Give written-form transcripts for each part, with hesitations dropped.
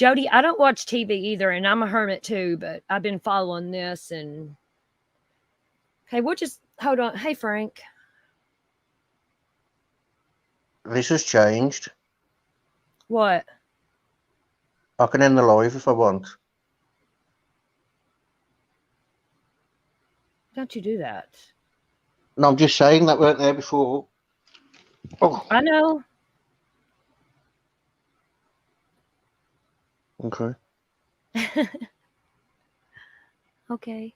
Jody, I don't watch TV either, and I'm a hermit too, but I've been following this and okay, we'll just hold on. Hey Frank. This has changed. What? I can end the live if I want. Don't you do that? No, I'm just saying that weren't there before. Oh, I know. okay. Okay.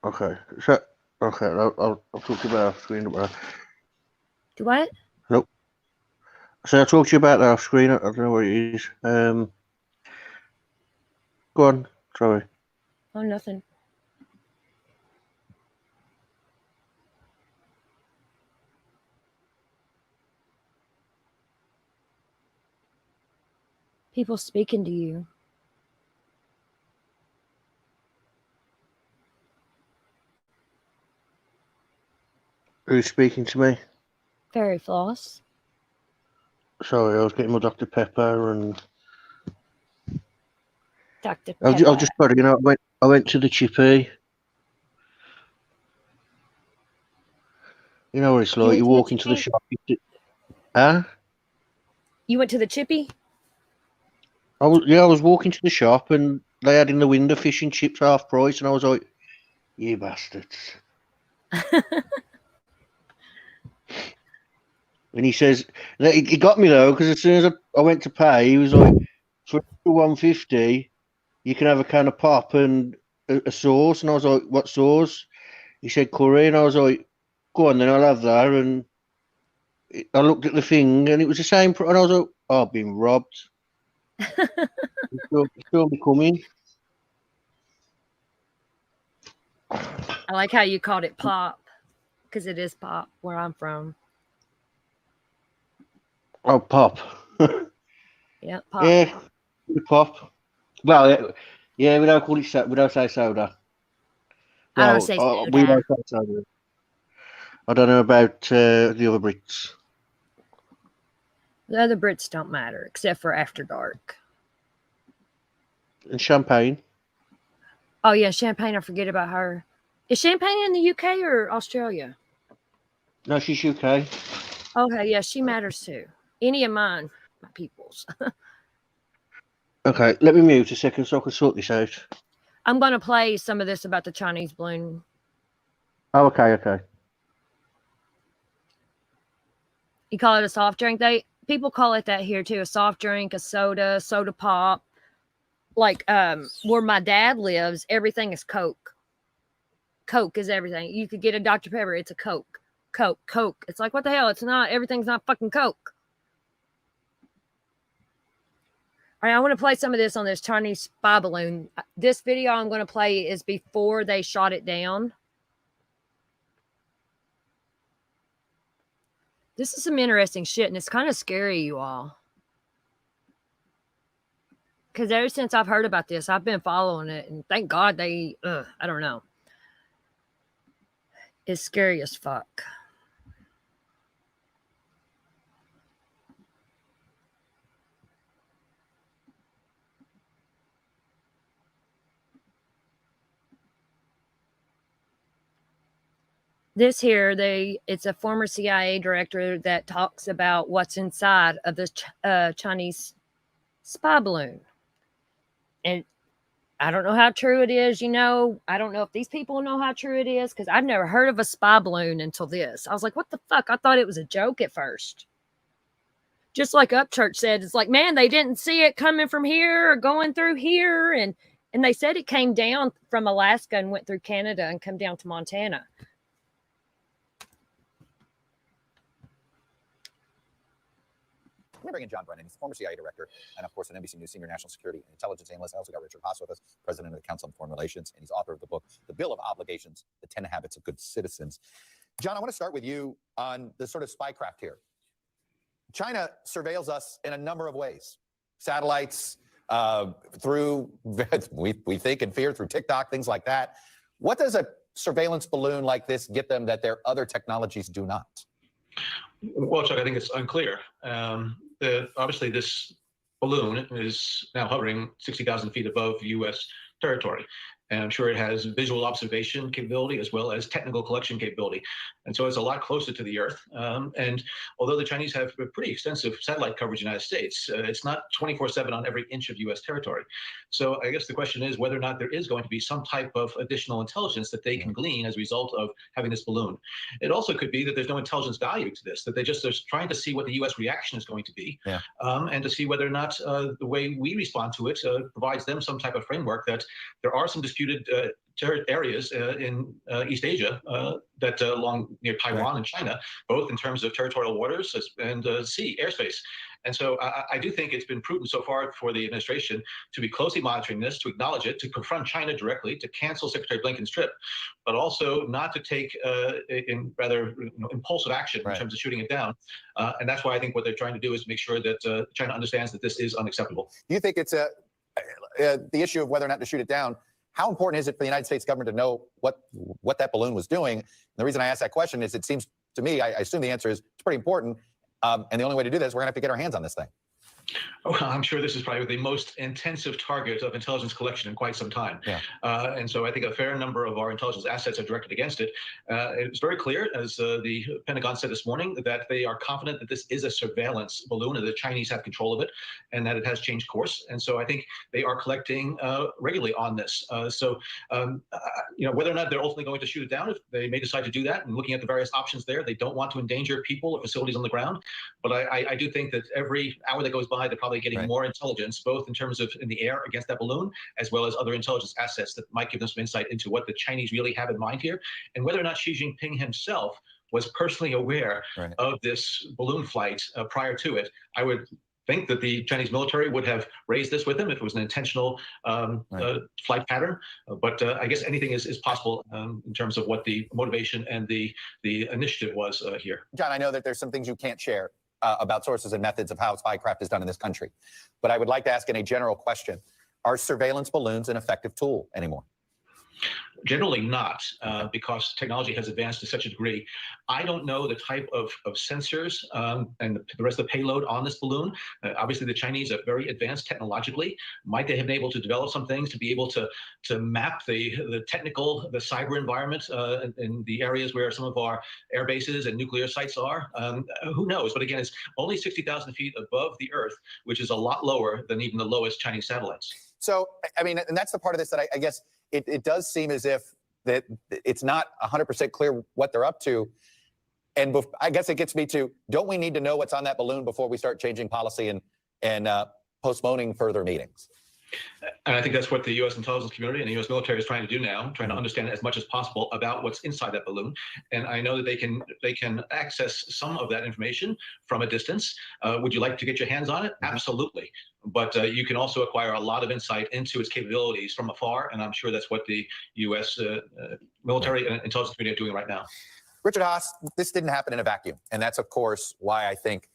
Okay. So, okay, I'll talk to you about off screen. Do what? Nope. So I'll talk to you about that off screen. I don't know what it is. Go on. Sorry. Oh, nothing. People speaking to you. Who's speaking to me? Fairy floss. Sorry, I was getting my Dr. Pepper and Dr. I'll Pepper. just put it, I went to the chippy. You know what it's like. You walk into the shop. Huh? You went to the chippy? I was walking to the shop and they had in the window fish and chips half price, and I was like, "You bastards!" And he says, "It got me though, because as soon as I went to pay, he was like, for $1.50, you can have a can of pop and a sauce." And I was like, "What sauce?" He said curry, and I was like, "Go on, then I'll have that." And I looked at the thing, and it was the same. And I was like, "Oh, I've been robbed." Still be coming. I like how you called it pop, because it is pop where I'm from. Oh, pop. Yeah, pop. Yeah, pop. Well, yeah, we don't call it. We don't say soda. I don't Well, say we soda. don't say soda. I don't know about the other Brits. The other Brits don't matter, except for after dark. And champagne. Oh yeah, Champagne. I forget about her. Is Champagne in the UK or Australia? No, she's UK. Okay, yeah, she matters too. Any of mine, my peoples. Okay, let me mute a second so I can sort this out. I'm going to play some of this about the Chinese balloon. Oh, okay. You call it a soft drink? People call it that here too. A soft drink, a soda pop. Like where my dad lives, everything is Coke. Coke is everything. You could get a Dr. Pepper, it's a Coke. Coke. It's like, what the hell? It's not, everything's not fucking Coke. All right, I want to play some of this on this Chinese spy balloon. This video I'm going to play is before they shot it down. This is some interesting shit, and it's kind of scary, you all. Because ever since I've heard about this, I've been following it, and thank God I don't know. It's scary as fuck. This here, it's a former CIA director that talks about what's inside of this Chinese spy balloon. And I don't know how true it is, I don't know if these people know how true it is, because I've never heard of a spy balloon until this. I was like, what the fuck? I thought it was a joke at first. Just like Upchurch said, it's like, man, they didn't see it coming from here or going through here. And they said it came down from Alaska and went through Canada and come down to Montana. Let me bring in John Brennan. He's the former CIA director and, of course, an NBC News senior national security and intelligence analyst. I also got Richard Haas with us, president of the Council on Foreign Relations, and he's author of the book, The Bill of Obligations, The 10 Habits of Good Citizens. John, I want to start with you on the sort of spycraft here. China surveils us in a number of ways. Satellites, through, we think and fear, through TikTok, things like that. What does a surveillance balloon like this get them that their other technologies do not? Well, Chuck, I think it's unclear. Obviously, this balloon is now hovering 60,000 feet above U.S. territory. And I'm sure it has visual observation capability as well as technical collection capability. And so it's a lot closer to the Earth. And although the Chinese have a pretty extensive satellite coverage in the United States, it's not 24/7 on every inch of U.S. territory. So I guess the question is whether or not there is going to be some type of additional intelligence that they can glean as a result of having this balloon. It also could be that there's no intelligence value to this, that they just are trying to see what the U.S. reaction is going to be, and to see whether or not the way we respond to it provides them some type of framework that there are some disputed areas in East Asia that along near Taiwan and China, both in terms of territorial waters and sea airspace. And so I do think it's been prudent so far for the administration to be closely monitoring this, to acknowledge it, to confront China directly, to cancel Secretary Blinken's trip, but also not to take in rather impulsive action in terms of shooting it down. And that's why I think what they're trying to do is make sure that China understands that this is unacceptable. Do you think it's the issue of whether or not to shoot it down? How important is it for the United States government to know what that balloon was doing? And the reason I ask that question is it seems to me, I assume the answer is it's pretty important. And the only way to do this, we're going to have to get our hands on this thing. Oh, I'm sure this is probably the most intensive target of intelligence collection in quite some time. And so I think a fair number of our intelligence assets are directed against it. It's very clear, as the Pentagon said this morning, that they are confident that this is a surveillance balloon and the Chinese have control of it and that it has changed course. And so I think they are collecting regularly on this. Whether or not they're ultimately going to shoot it down, if they may decide to do that, and looking at the various options there, they don't want to endanger people or facilities on the ground. But I do think that every hour that goes by, they're probably getting more intelligence, both in terms of in the air against that balloon, as well as other intelligence assets that might give them some insight into what the Chinese really have in mind here, and whether or not Xi Jinping himself was personally aware of this balloon flight prior to it. I would think that the Chinese military would have raised this with him if it was an intentional flight pattern. But I guess anything is possible in terms of what the motivation and the initiative was here. John, I know that there's some things you can't share about sources and methods of how spycraft is done in this country. But I would like to ask in a general question, are surveillance balloons an effective tool anymore? Generally not, because technology has advanced to such a degree. I don't know the type of sensors and the rest of the payload on this balloon. Obviously, the Chinese are very advanced technologically. Might they have been able to develop some things to be able to map the cyber environment in the areas where some of our air bases and nuclear sites are? Who knows? But again, it's only 60,000 feet above the Earth, which is a lot lower than even the lowest Chinese satellites. So, I mean, and that's the part of this that I guess it does seem as if that it's not 100% clear what they're up to. And I guess it gets me to, don't we need to know what's on that balloon before we start changing policy and postponing further meetings? And I think that's what the U.S. intelligence community and the U.S. military is trying to do now, trying to understand as much as possible about what's inside that balloon. And I know that they can access some of that information from a distance. Would you like to get your hands on it? Absolutely. But you can also acquire a lot of insight into its capabilities from afar, and I'm sure that's what the U.S. military and intelligence community are doing right now. Richard Haass, this didn't happen in a vacuum, and that's, of course, why I think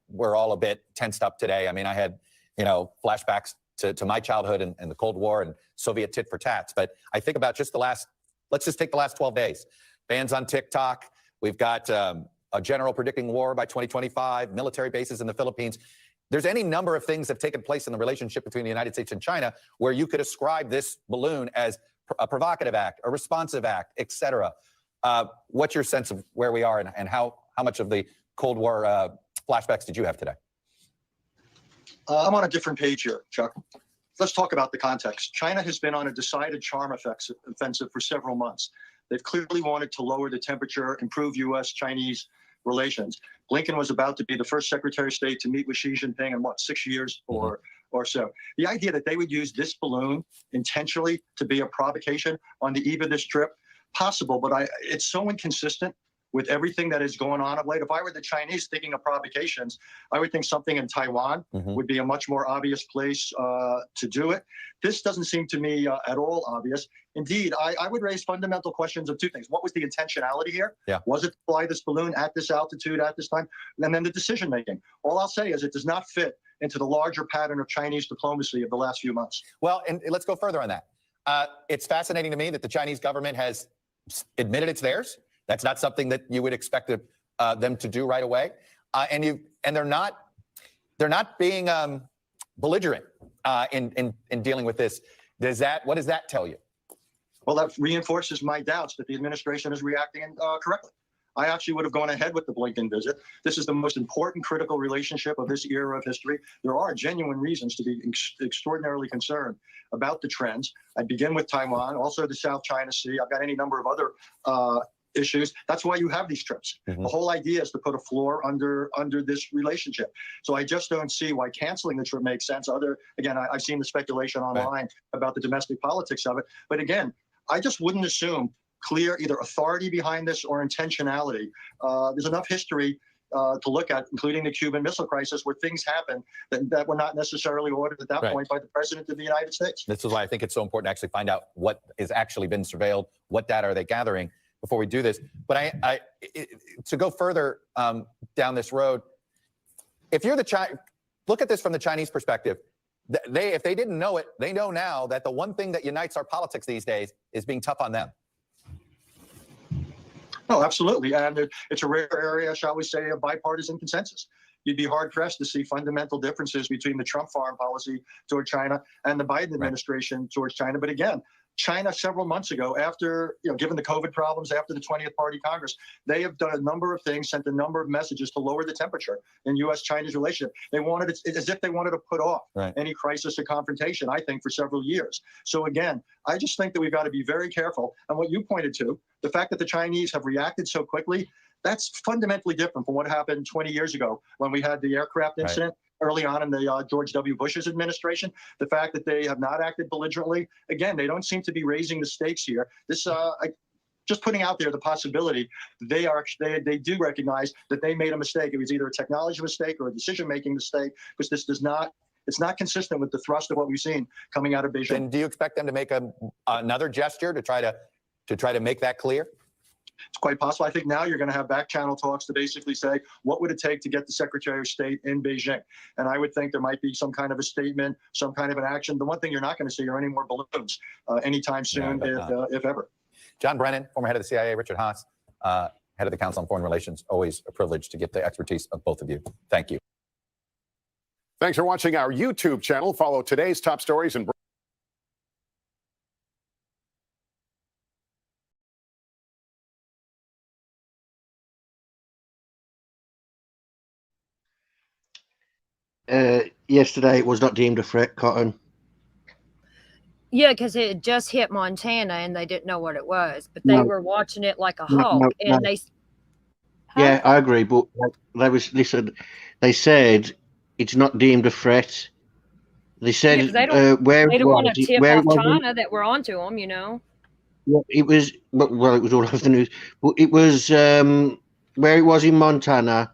we're all a bit tensed up today. I mean, I had, flashbacks to my childhood and the Cold War and Soviet tit for tats. But I think about let's just take the last 12 days. Bans on TikTok. We've got a general predicting war by 2025, military bases in the Philippines. There's any number of things that have taken place in the relationship between the United States and China where you could ascribe this balloon as a provocative act, a responsive act, et cetera. What's your sense of where we are and how much of the Cold War flashbacks did you have today? I'm on a different page here, Chuck. Let's talk about the context. China has been on a decided charm offensive for several months. They've clearly wanted to lower the temperature, improve U.S.-Chinese relations. Blinken was about to be the first Secretary of State to meet with Xi Jinping in, 6 years or so. The idea that they would use this balloon intentionally to be a provocation on the eve of this trip, possible, but it's so inconsistent with everything that is going on of late. If I were the Chinese thinking of provocations, I would think something in Taiwan would be a much more obvious place to do it. This doesn't seem to me at all obvious. Indeed, I would raise fundamental questions of two things. What was the intentionality here? Yeah. Was it to fly this balloon at this altitude at this time? And then the decision making. All I'll say is it does not fit into the larger pattern of Chinese diplomacy of the last few months. Well, and let's go further on that. It's fascinating to me that the Chinese government has admitted it's theirs. That's not something that you would expect them to do right away. And they're not being belligerent in dealing with this. What does that tell you? Well, that reinforces my doubts that the administration is reacting correctly. I actually would have gone ahead with the Blinken visit. This is the most important critical relationship of this era of history. There are genuine reasons to be extraordinarily concerned about the trends. I'd begin with Taiwan, also the South China Sea. I've got any number of other issues. That's why you have these trips. The whole idea is to put a floor under this relationship. So I just don't see why canceling the trip makes sense. Again, I've seen the speculation online about the domestic politics of it. But again, I just wouldn't assume clear either authority behind this or intentionality. There's enough history to look at, including the Cuban Missile Crisis, where things happened that were not necessarily ordered at that point by the President of the United States. This is why I think it's so important to actually find out what has actually been surveilled, what data are they gathering before we do this. But to go further down this road, if you're look at this from the Chinese perspective. If they didn't know it, they know now that the one thing that unites our politics these days is being tough on them. Oh, absolutely. And it's a rare area, shall we say, of bipartisan consensus. You'd be hard-pressed to see fundamental differences between the Trump foreign policy toward China and the Biden administration towards China. But again, China several months ago, after, given the COVID problems, after the 20th Party Congress, they have done a number of things, sent a number of messages to lower the temperature in U.S.-Chinese relationship. They wanted it as if they wanted to put off any crisis or confrontation, I think, for several years. So again, I just think that we've got to be very careful. And what you pointed to, the fact that the Chinese have reacted so quickly, that's fundamentally different from what happened 20 years ago when we had the aircraft incident. Early on in the George W. Bush's administration, the fact that they have not acted belligerently, again, they don't seem to be raising the stakes here. This, just putting out there the possibility they do recognize that they made a mistake. It was either a technology mistake or a decision-making mistake, because this it's not consistent with the thrust of what we've seen coming out of Beijing. And do you expect them to make another gesture to try to make that clear? It's quite possible. I think now you're going to have back channel talks to basically say, what would it take to get the Secretary of State in Beijing? And I would think there might be some kind of a statement, some kind of an action. The one thing you're not going to see are any more balloons anytime soon, if ever. John Brennan, former head of the CIA, Richard Haas, head of the Council on Foreign Relations. Always a privilege to get the expertise of both of you. Thank you. Thanks for watching our YouTube channel. Follow today's top stories and yesterday it was not deemed a threat, Cotton. Yeah, because it just hit Montana and they didn't know what it was, but they were watching it like a hawk. Yeah, I agree, but they said it's not deemed a threat. They said they don't want to tip off China that we're onto them, Yeah, it was it was all over the news. But it was where it was in Montana.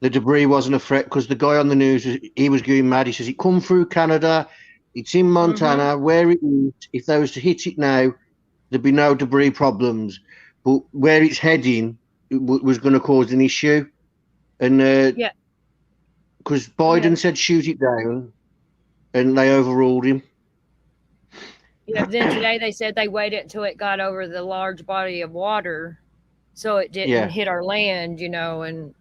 The debris wasn't a threat because the guy on the news, he was going mad. He says it come through Canada. It's in Montana. Where it is, if they was to hit it now, there'd be no debris problems. But where it's heading was going to cause an issue. And because Biden said shoot it down, and they overruled him. Yeah, then today they said they waited until it got over the large body of water so it didn't hit our land, and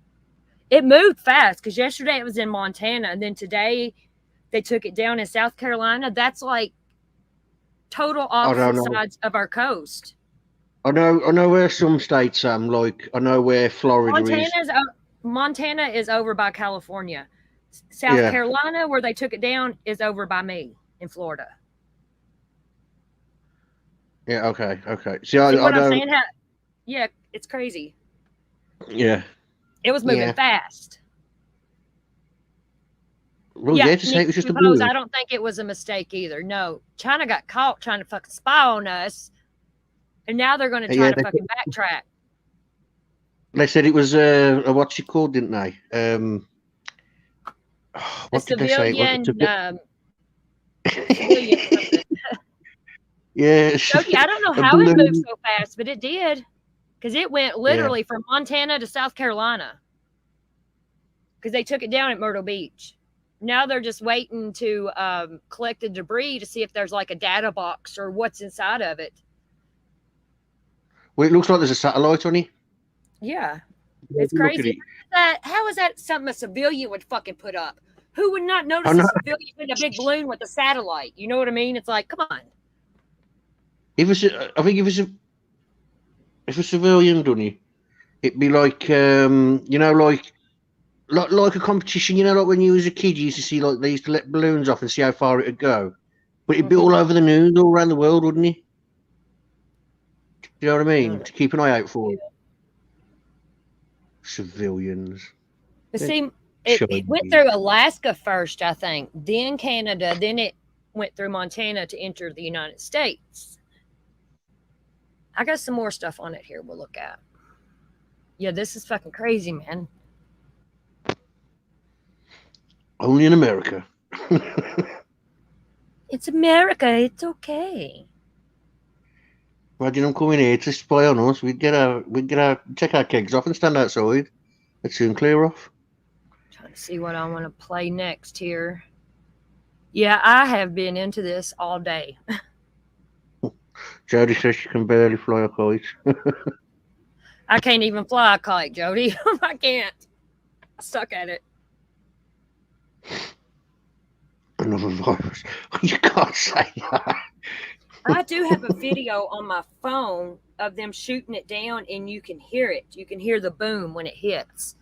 it moved fast because yesterday it was in Montana and then today they took it down in South Carolina. That's like total opposite sides of our coast. I know where some states I know where Florida is. Montana is over by California. South Carolina, where they took it down, is over by me in Florida. Yeah, okay. See what I'm saying? Yeah, it's crazy. Yeah. It was moving fast. Well, to say it was just a balloon. I don't think it was a mistake either. No, China got caught trying to fucking spy on us, and now they're going to try to fucking backtrack. They said it was a what's it called, didn't they? What did they say? It was civilian something. yeah, Jody, I don't know a how it moved balloon. so fast, but it did. Because it went literally from Montana to South Carolina. Because they took it down at Myrtle Beach. Now they're just waiting to collect the debris to see if there's like a data box or what's inside of it. Well, it looks like there's a satellite on it. Yeah. It's Look at crazy. it. How is that something a civilian would fucking put up? Who would not notice I know. a civilian in a big balloon with a satellite? You know what I mean? It's like, come on. I think if a civilian done it, it'd be like like a competition. Like when you was a kid, you used to see like they used to let balloons off and see how far it'd go. But it'd be all over the news, all around the world, wouldn't it? Do you know what I mean? To keep an eye out for civilians. But see, it went through Alaska first, I think, then Canada, then it went through Montana to enter the United States. I got some more stuff on it here we'll look at. Yeah, this is fucking crazy, man. Only in America. It's America. It's okay. Imagine them coming here to spy on us. We'd take our kegs off and stand outside. They'd soon clear off. Trying to see what I want to play next here. Yeah, I have been into this all day. Jody says she can barely fly a kite. I can't even fly a kite, Jody. I can't. I suck at it. Another virus. You can't say that. I do have a video on my phone of them shooting it down, and you can hear it. You can hear the boom when it hits.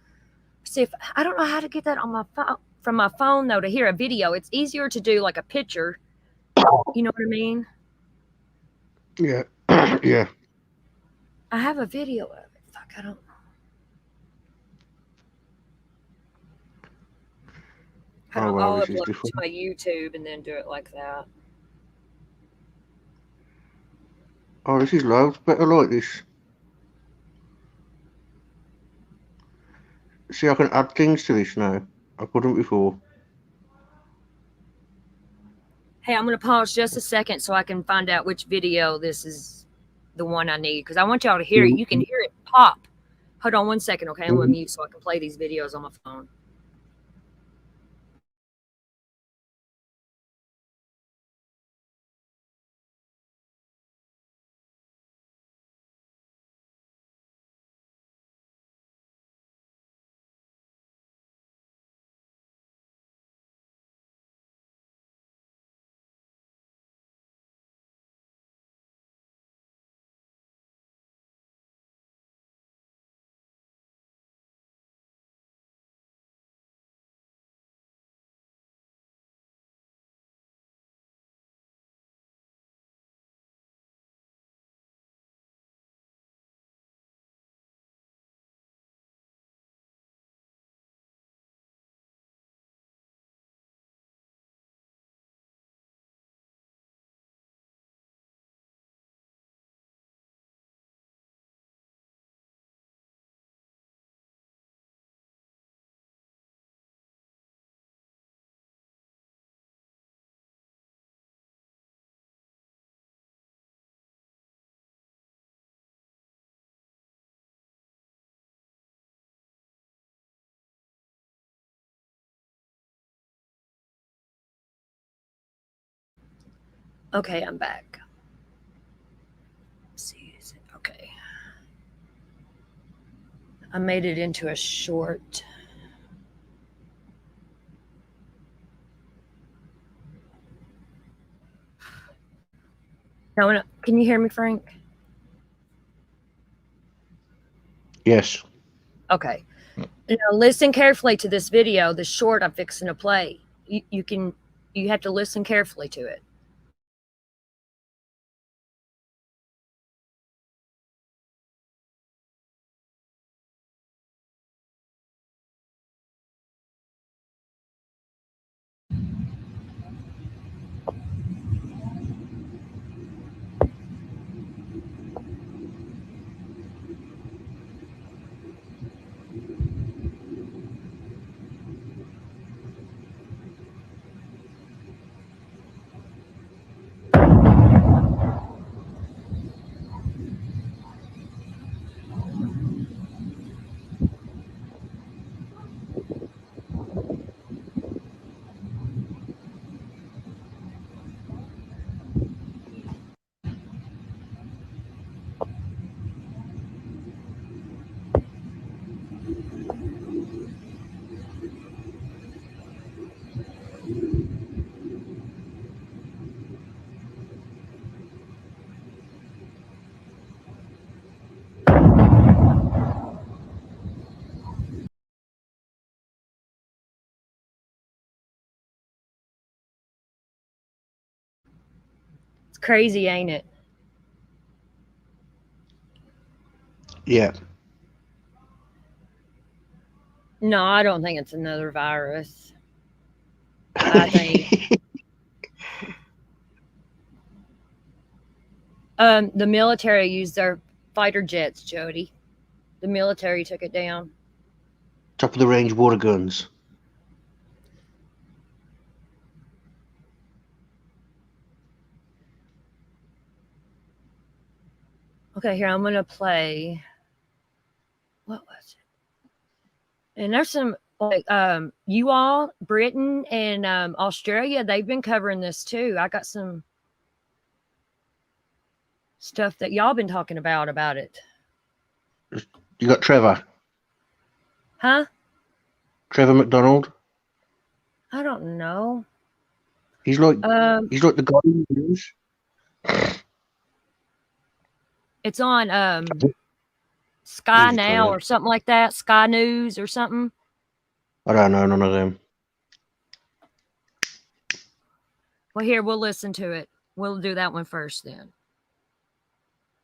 See, if I don't know how to get that on my phone from my phone though to hear a video. It's easier to do like a picture. You know what I mean? Yeah, yeah. I have a video of it. Fuck, I don't. I'll upload it to my YouTube and then do it like that. Oh, this is loud. Better like this. See, I can add things to this now. I couldn't before. Hey, I'm going to pause just a second so I can find out which video this is the one I need because I want y'all to hear it. You can hear it pop. Hold on one second, okay? I'm going to mute so I can play these videos on my phone. Okay, I'm back. Let's see, is it okay? I made it into a short. No, can you hear me, Frank? Yes. Okay. Now listen carefully to this video, the short I'm fixing to play. You have to listen carefully to it. Crazy, ain't it? Yeah. No, I don't think it's another virus. I think the military used their fighter jets, Jody. The military took it down. Top of the range water guns. Okay, here I'm gonna play. What was it? And there's some like you all, Britain and Australia, they've been covering this too. I got some stuff that y'all been talking about it. You got Trevor. Huh? Trevor McDonald. I don't know. He's like the guy in the news. It's on Sky Music Now on or something like that. Sky News or something. I don't know none of them. Well, here, we'll listen to it. We'll do that one first then.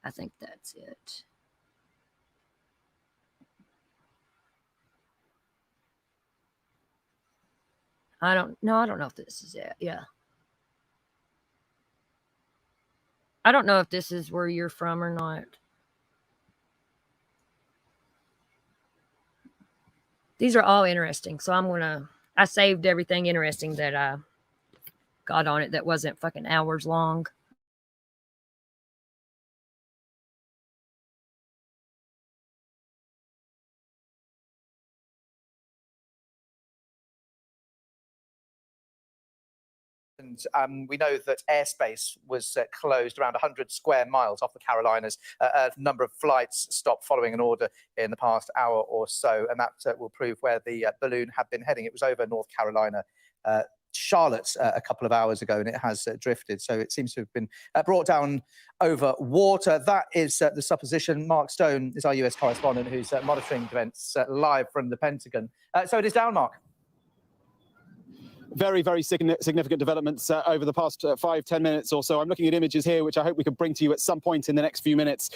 I think that's it. I don't know if this is it. Yeah. I don't know if this is where you're from or not. These are all interesting. So I saved everything interesting that I got on it that wasn't fucking hours long. And we know that airspace was closed around 100 square miles off the Carolinas. A number of flights stopped following an order in the past hour or so, and that will prove where the balloon had been heading. It was over North Carolina, Charlotte a couple of hours ago, and it has drifted. So it seems to have been brought down over water. That is the supposition. Mark Stone is our US correspondent who's monitoring events live from the Pentagon. So it is down, Mark. Very, very significant developments over the past 5-10 minutes or so. I'm looking at images here, which I hope we can bring to you at some point in the next few minutes,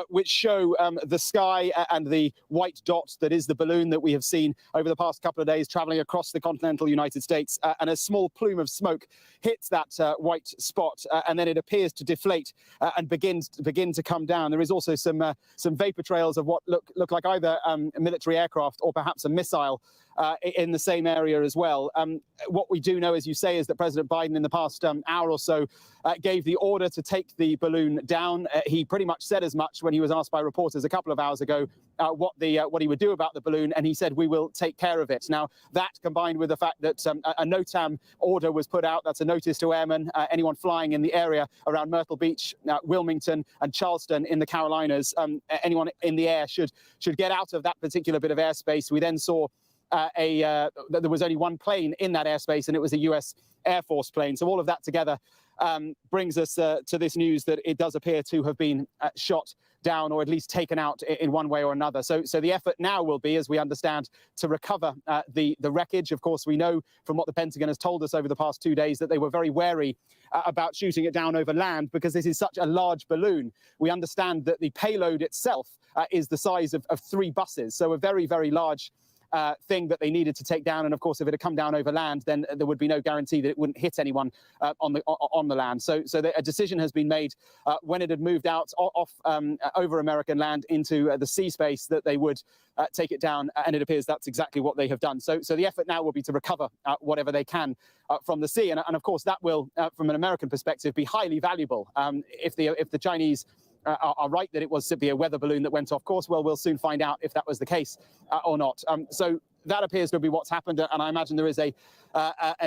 which show the sky and the white dot that is the balloon that we have seen over the past couple of days traveling across the continental United States. And a small plume of smoke hits that white spot, and then it appears to deflate and begin to come down. There is also some vapor trails of what look like either a military aircraft or perhaps a missile in the same area as well. What we do know, as you say, is that President Biden in the past hour or so gave the order to take the balloon down. He pretty much said as much when he was asked by reporters a couple of hours ago what he would do about the balloon, and he said, "We will take care of it." Now, that combined with the fact that a NOTAM order was put out, that's a notice to airmen, anyone flying in the area around Myrtle Beach, Wilmington and Charleston in the Carolinas, anyone in the air should get out of that particular bit of airspace. We then saw there was only one plane in that airspace, and it was a US Air Force plane. So all of that together brings us to this news that it does appear to have been shot down or at least taken out in one way or another. So the effort now will be, as we understand, to recover the wreckage. Of course, we know from what the Pentagon has told us over the past 2 days that they were very wary about shooting it down over land because this is such a large balloon. We understand that the payload itself is the size of 3 buses. So a very, very large thing that they needed to take down. And of course, if it had come down over land, then there would be no guarantee that it wouldn't hit anyone on the land. So a decision has been made when it had moved out off over American land into the sea space that they would take it down. And it appears that's exactly what they have done. So the effort now will be to recover whatever they can from the sea. And of course, that will, from an American perspective, be highly valuable. If the Chinese are right that it was simply a weather balloon that went off course, well, we'll soon find out if that was the case or not. So that appears to be what's happened, and I imagine there is a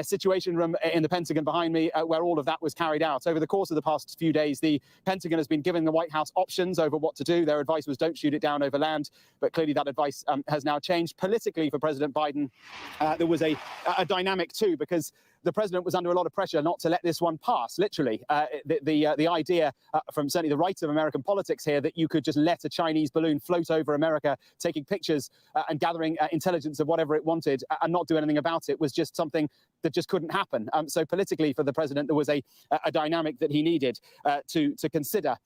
situation room in the Pentagon behind me where all of that was carried out. Over the course of the past few days, the Pentagon has been giving the White House options over what to do. Their advice was don't shoot it down over land, but clearly that advice has now changed. Politically, for President Biden, there was a dynamic too, because the president was under a lot of pressure not to let this one pass, literally. The idea from certainly the right of American politics here that you could just let a Chinese balloon float over America, taking pictures and gathering intelligence of whatever it wanted and not do anything about it was just something that just couldn't happen. So politically for the president, there was a dynamic that he needed to consider.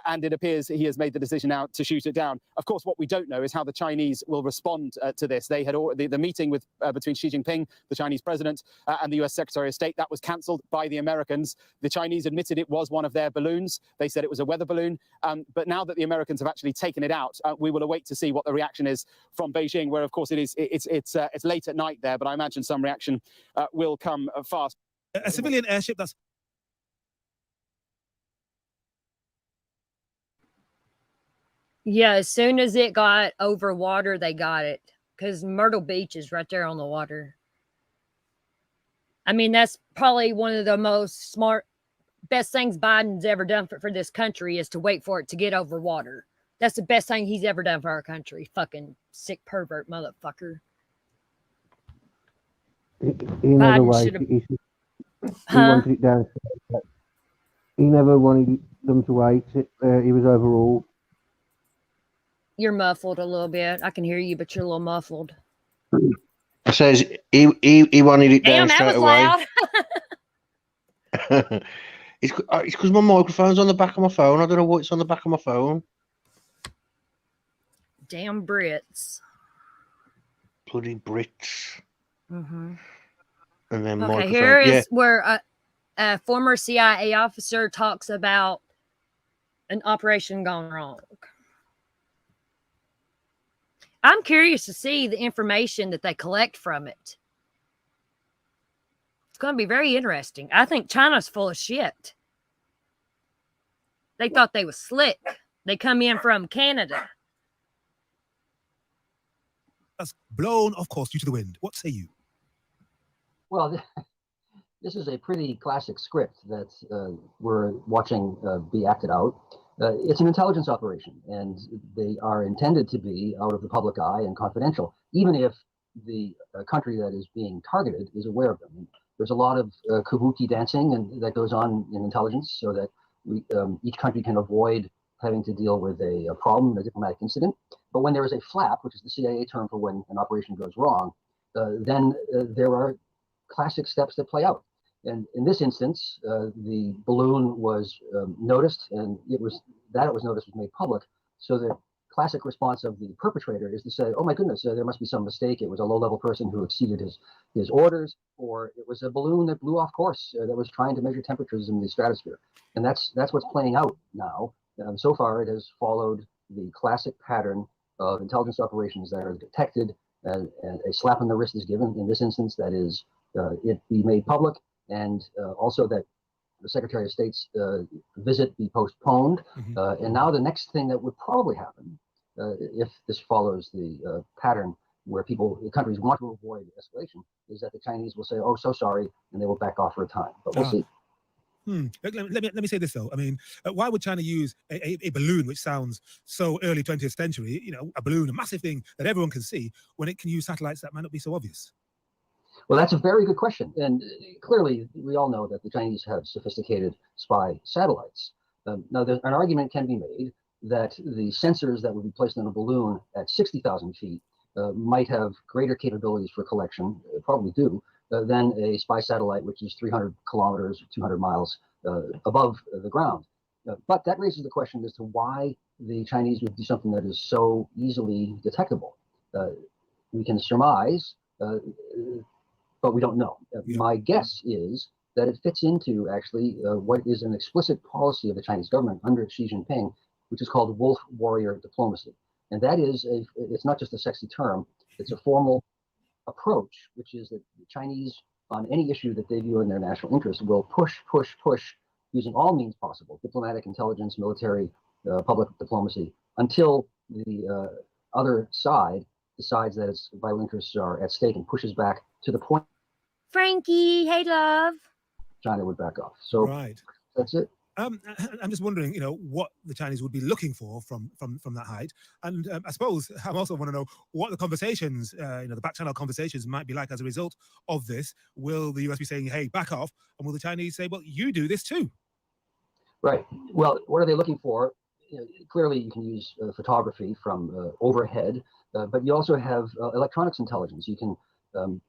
And it appears he has made the decision now to shoot it down. Of course, what we don't know is how the Chinese will respond to this. They had the meeting with between Xi Jinping, the Chinese president, and the US Secretary of State. That was cancelled by the Americans. The Chinese admitted it was one of their balloons. They said it was a weather balloon. But now that the Americans have actually taken it out, we will await to see what the reaction is from Beijing, where, of course, it's late at night there, but I imagine some reaction will come fast. A civilian airship that's... Yeah, as soon as it got over water, they got it. Because Myrtle Beach is right there on the water. I mean, that's probably one of the most best things Biden's ever done for this country is to wait for it to get over water. That's the best thing he's ever done for our country. Fucking sick pervert motherfucker. He never waited. He wanted it down. He never wanted them to wait. He was overruled. You're muffled a little bit. I can hear you, but you're a little muffled. It says he wanted it down straight away. Loud. It's because my microphone's on the back of my phone. I don't know what's on the back of my phone. Damn Brits. Bloody Brits. Mm-hmm. And then okay, here is where a former CIA officer talks about an operation gone wrong. I'm curious to see the information that they collect from it. It's going to be very interesting. I think China's full of shit. They thought they was slick. They come in from Canada. That's blown, of course, due to the wind. What say you? Well, this is a pretty classic script that we're watching be acted out. It's an intelligence operation, and they are intended to be out of the public eye and confidential, even if the country that is being targeted is aware of them. There's a lot of kabuki dancing and that goes on in intelligence so that each country can avoid having to deal with a problem, a diplomatic incident. But when there is a flap, which is the CIA term for when an operation goes wrong, then there are classic steps that play out. And in this instance, the balloon was noticed, and it was noticed was made public. So the classic response of the perpetrator is to say, "Oh my goodness, there must be some mistake. It was a low-level person who exceeded his orders, or it was a balloon that blew off course that was trying to measure temperatures in the stratosphere." And that's what's playing out now. So far, it has followed the classic pattern of intelligence operations that are detected, and a slap on the wrist is given. In this instance, that is, it be made public. And also that the Secretary of State's visit be postponed. And now the next thing that would probably happen, if this follows the pattern where countries want to avoid escalation, is that the Chinese will say, "Oh, so sorry," and they will back off for a time. But we'll see. Let me say this though. I mean, why would China use a balloon, which sounds so early 20th century? You know, a balloon, a massive thing that everyone can see, when it can use satellites that might not be so obvious? Well, that's a very good question. And clearly, we all know that the Chinese have sophisticated spy satellites. Now, an argument can be made that the sensors that would be placed on a balloon at 60,000 feet might have greater capabilities for collection, probably do, than a spy satellite, which is 300 kilometers, 200 miles above the ground. But that raises the question as to why the Chinese would do something that is so easily detectable. We can surmise, but we don't know. My guess is that it fits into actually what is an explicit policy of the Chinese government under Xi Jinping, which is called wolf warrior diplomacy. And that is it's not just a sexy term, it's a formal approach, which is that the Chinese, on any issue that they view in their national interest, will push using all means possible, diplomatic, intelligence, military, public diplomacy, until the other side decides that its vital interests are at stake and pushes back to the point Frankie, hey love. China would back off. So right. That's it. I'm just wondering, what the Chinese would be looking for from that height, and I suppose I also want to know what the conversations, the back channel conversations, might be like as a result of this. Will the US be saying, "Hey, back off," and will the Chinese say, "Well, you do this too"? Right. Well, what are they looking for? Clearly, you can use photography from overhead, but you also have electronics intelligence. You can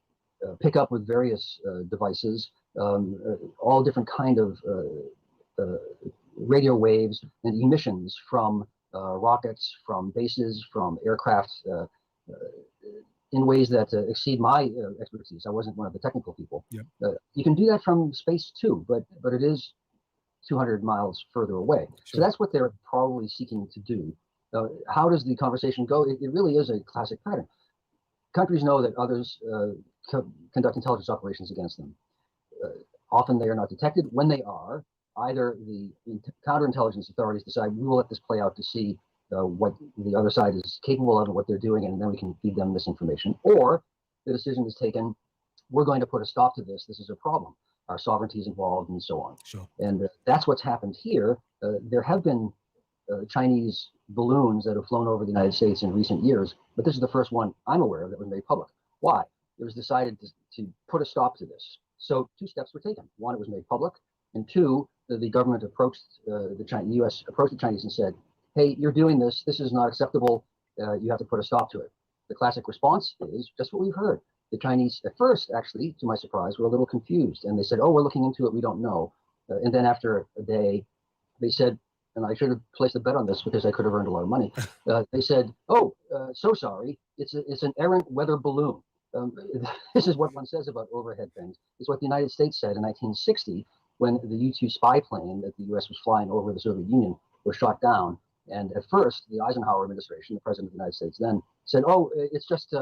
pick up with various devices, all different kind of radio waves and emissions from rockets, from bases, from aircraft, in ways that exceed my expertise. I wasn't one of the technical people. Yep. You can do that from space too, but it is 200 miles further away. Sure. So that's what they're probably seeking to do. How does the conversation go? It really is a classic pattern. Countries know that others conduct intelligence operations against them. Often they are not detected. When they are, either the counterintelligence authorities decide we will let this play out to see what the other side is capable of and what they're doing, and then we can feed them this information, or the decision is taken, we're going to put a stop to this. This is a problem. Our sovereignty is involved, and so on. Sure. And that's what's happened here. There have been Chinese balloons that have flown over the United States in recent years, but this is the first one I'm aware of that was made public. Why? It was decided to put a stop to this. So two steps were taken. One, it was made public, and two, the government approached the U.S. approached the Chinese and said, "Hey, you're doing this. This is not acceptable. You have to put a stop to it." The classic response is just what we've heard. The Chinese, at first, actually, to my surprise, were a little confused, and they said, "Oh, we're looking into it. We don't know." And then after a day, they said, and I should have placed a bet on this because I could have earned a lot of money. They said, "Oh, so sorry. It's an errant weather balloon." This is what one says about overhead things. It's what the United States said in 1960 when the U-2 spy plane that the U.S. was flying over the Soviet Union was shot down. And at first, the Eisenhower administration, the president of the United States then, said, "Oh, it's just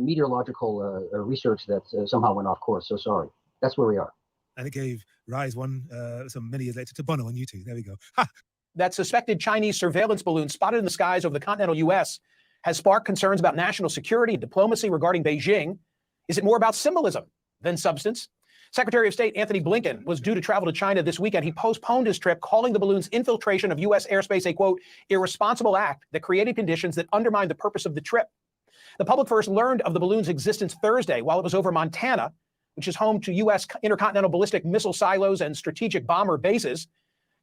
meteorological research that somehow went off course. So sorry." That's where we are. And it gave rise some many years later to Bono on YouTube. There we go. Ha! That suspected Chinese surveillance balloon spotted in the skies over the continental U.S. has sparked concerns about national security and diplomacy regarding Beijing. Is it more about symbolism than substance? Secretary of State Anthony Blinken was due to travel to China this weekend. He postponed his trip, calling the balloon's infiltration of U.S. airspace a, quote, irresponsible act that created conditions that undermined the purpose of the trip. The public first learned of the balloon's existence Thursday while it was over Montana, which is home to U.S. intercontinental ballistic missile silos and strategic bomber bases.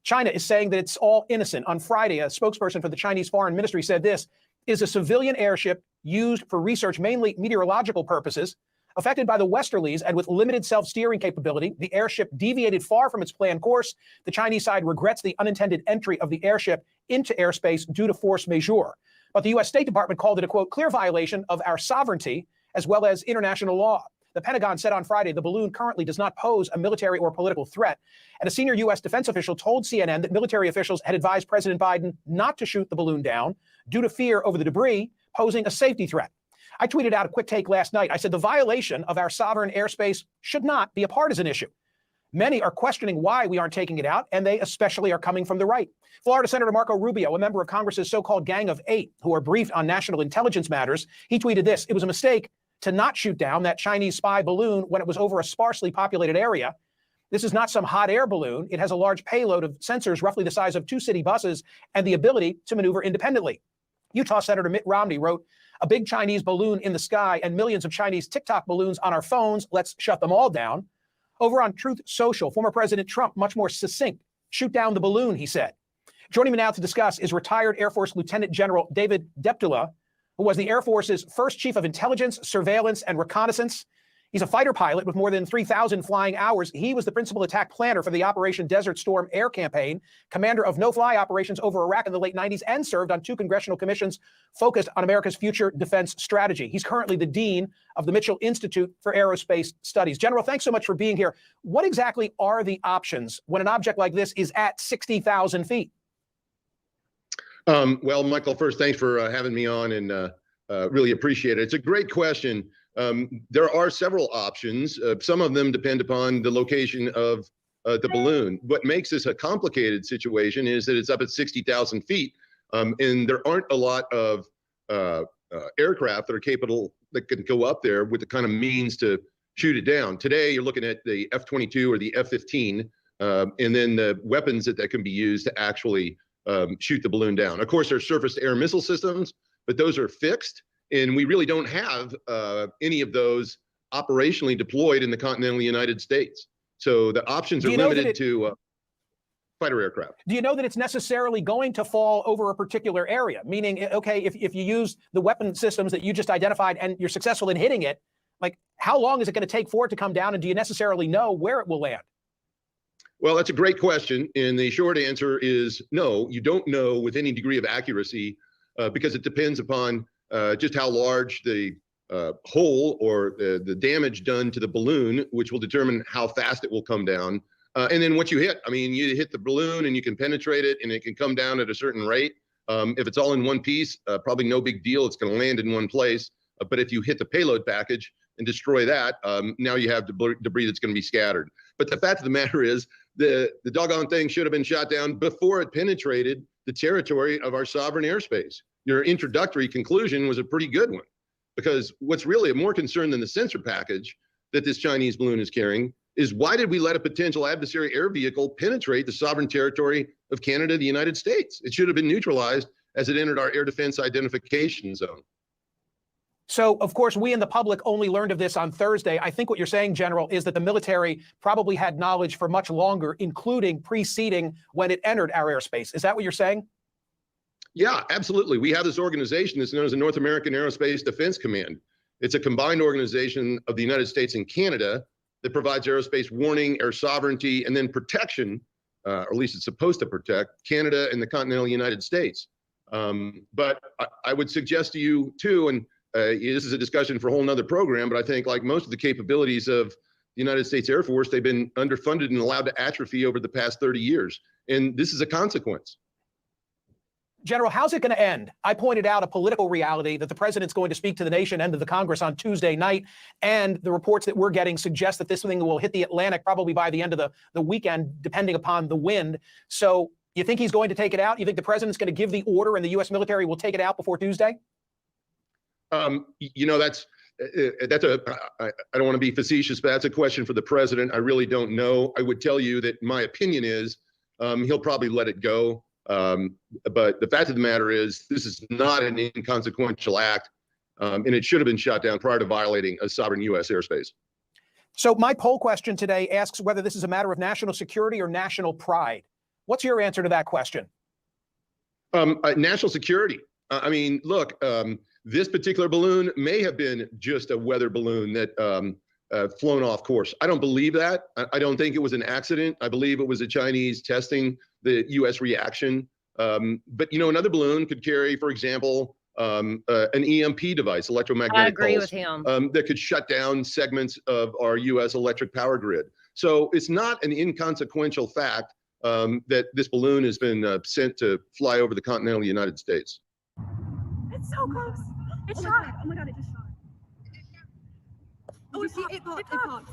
China is saying that it's all innocent. On Friday, a spokesperson for the Chinese Foreign Ministry said this is a civilian airship used for research, mainly meteorological purposes. Affected by the westerlies and with limited self-steering capability, the airship deviated far from its planned course. The Chinese side regrets the unintended entry of the airship into airspace due to force majeure. But the U.S. State Department called it a, quote, clear violation of our sovereignty as well as international law. The Pentagon said on Friday the balloon currently does not pose a military or political threat. And a senior U.S. defense official told CNN that military officials had advised President Biden not to shoot the balloon down due to fear over the debris posing a safety threat. I tweeted out a quick take last night. I said the violation of our sovereign airspace should not be a partisan issue. Many are questioning why we aren't taking it out, and they especially are coming from the right. Florida Senator Marco Rubio, a member of Congress's so-called Gang of Eight, who are briefed on national intelligence matters, he tweeted this: it was a mistake to not shoot down that Chinese spy balloon when it was over a sparsely populated area. This is not some hot air balloon. It has a large payload of sensors roughly the size of 2 city buses and the ability to maneuver independently. Utah Senator Mitt Romney wrote, a big Chinese balloon in the sky and millions of Chinese TikTok balloons on our phones. Let's shut them all down. Over on Truth Social, former President Trump, much more succinct. Shoot down the balloon, he said. Joining me now to discuss is retired Air Force Lieutenant General David Deptula, who was the Air Force's first chief of intelligence, surveillance, and reconnaissance. He's a fighter pilot with more than 3,000 flying hours. He was the principal attack planner for the Operation Desert Storm air campaign, commander of no-fly operations over Iraq in the late 90s, and served on 2 congressional commissions focused on America's future defense strategy. He's currently the dean of the Mitchell Institute for Aerospace Studies. General, thanks so much for being here. What exactly are the options when an object like this is at 60,000 feet? Well, Michael, first, thanks for having me on, and really appreciate it. It's a great question. There are several options. Some of them depend upon the location of the balloon. What makes this a complicated situation is that it's up at 60,000 feet, and there aren't a lot of aircraft that are capable, that can go up there with the kind of means to shoot it down. Today, you're looking at the F-22 or the F-15, and then the weapons that can be used to actually shoot the balloon down. Of course, there's surface-to-air missile systems, but those are fixed, and we really don't have any of those operationally deployed in the continental United States. So the options are limited to fighter aircraft. Do you know that it's necessarily going to fall over a particular area? Meaning, okay, if you use the weapon systems that you just identified and you're successful in hitting it, like how long is it going to take for it to come down? And do you necessarily know where it will land? Well, that's a great question. And the short answer is no, you don't know with any degree of accuracy because it depends upon just how large the hole or the damage done to the balloon, which will determine how fast it will come down. And then what you hit. I mean, you hit the balloon and you can penetrate it and it can come down at a certain rate. If it's all in one piece, probably no big deal. It's going to land in one place. But if you hit the payload package and destroy that, now you have debris that's going to be scattered. But the fact of the matter is the doggone thing should have been shot down before it penetrated the territory of our sovereign airspace. Your introductory conclusion was a pretty good one, because what's really more concern than the sensor package that this Chinese balloon is carrying is why did we let a potential adversary air vehicle penetrate the sovereign territory of Canada, the United States? It should have been neutralized as it entered our air defense identification zone. So, of course, we in the public only learned of this on Thursday. I think what you're saying, General, is that the military probably had knowledge for much longer, including preceding when it entered our airspace. Is that what you're saying? Yeah, absolutely. We have this organization that's known as the North American Aerospace Defense Command. It's a combined organization of the United States and Canada that provides aerospace warning, air sovereignty, and then protection, or at least it's supposed to protect Canada and the continental United States. But I would suggest to you too, and this is a discussion for a whole nother program, but I think like most of the capabilities of the United States Air Force, they've been underfunded and allowed to atrophy over the past 30 years. And this is a consequence. General, how's it going to end? I pointed out a political reality that the president's going to speak to the nation and to the Congress on Tuesday night. And the reports that we're getting suggest that this thing will hit the Atlantic probably by the end of the weekend, depending upon the wind. So you think he's going to take it out? You think the president's going to give the order and the U.S. military will take it out before Tuesday? You know, I don't want to be facetious, but that's a question for the president. I really don't know. I would tell you that my opinion is he'll probably let it go. But the fact of the matter is this is not an inconsequential act, and it should have been shot down prior to violating a sovereign U.S. airspace. So my poll question today asks whether this is a matter of national security or national pride. What's your answer to that question? National security. I mean, look, this particular balloon may have been just a weather balloon that flown off course. I don't believe that. I don't think it was an accident. I believe it was the Chinese testing the U.S. reaction. But, you know, another balloon could carry, for example, an EMP device, electromagnetic I agree pulse, with him. that could shut down segments of our U.S. electric power grid. So it's not an inconsequential fact that this balloon has been sent to fly over the continental United States. It's so close. It's shot. Oh my God, it just shot. Oh, it popped. It popped. It popped.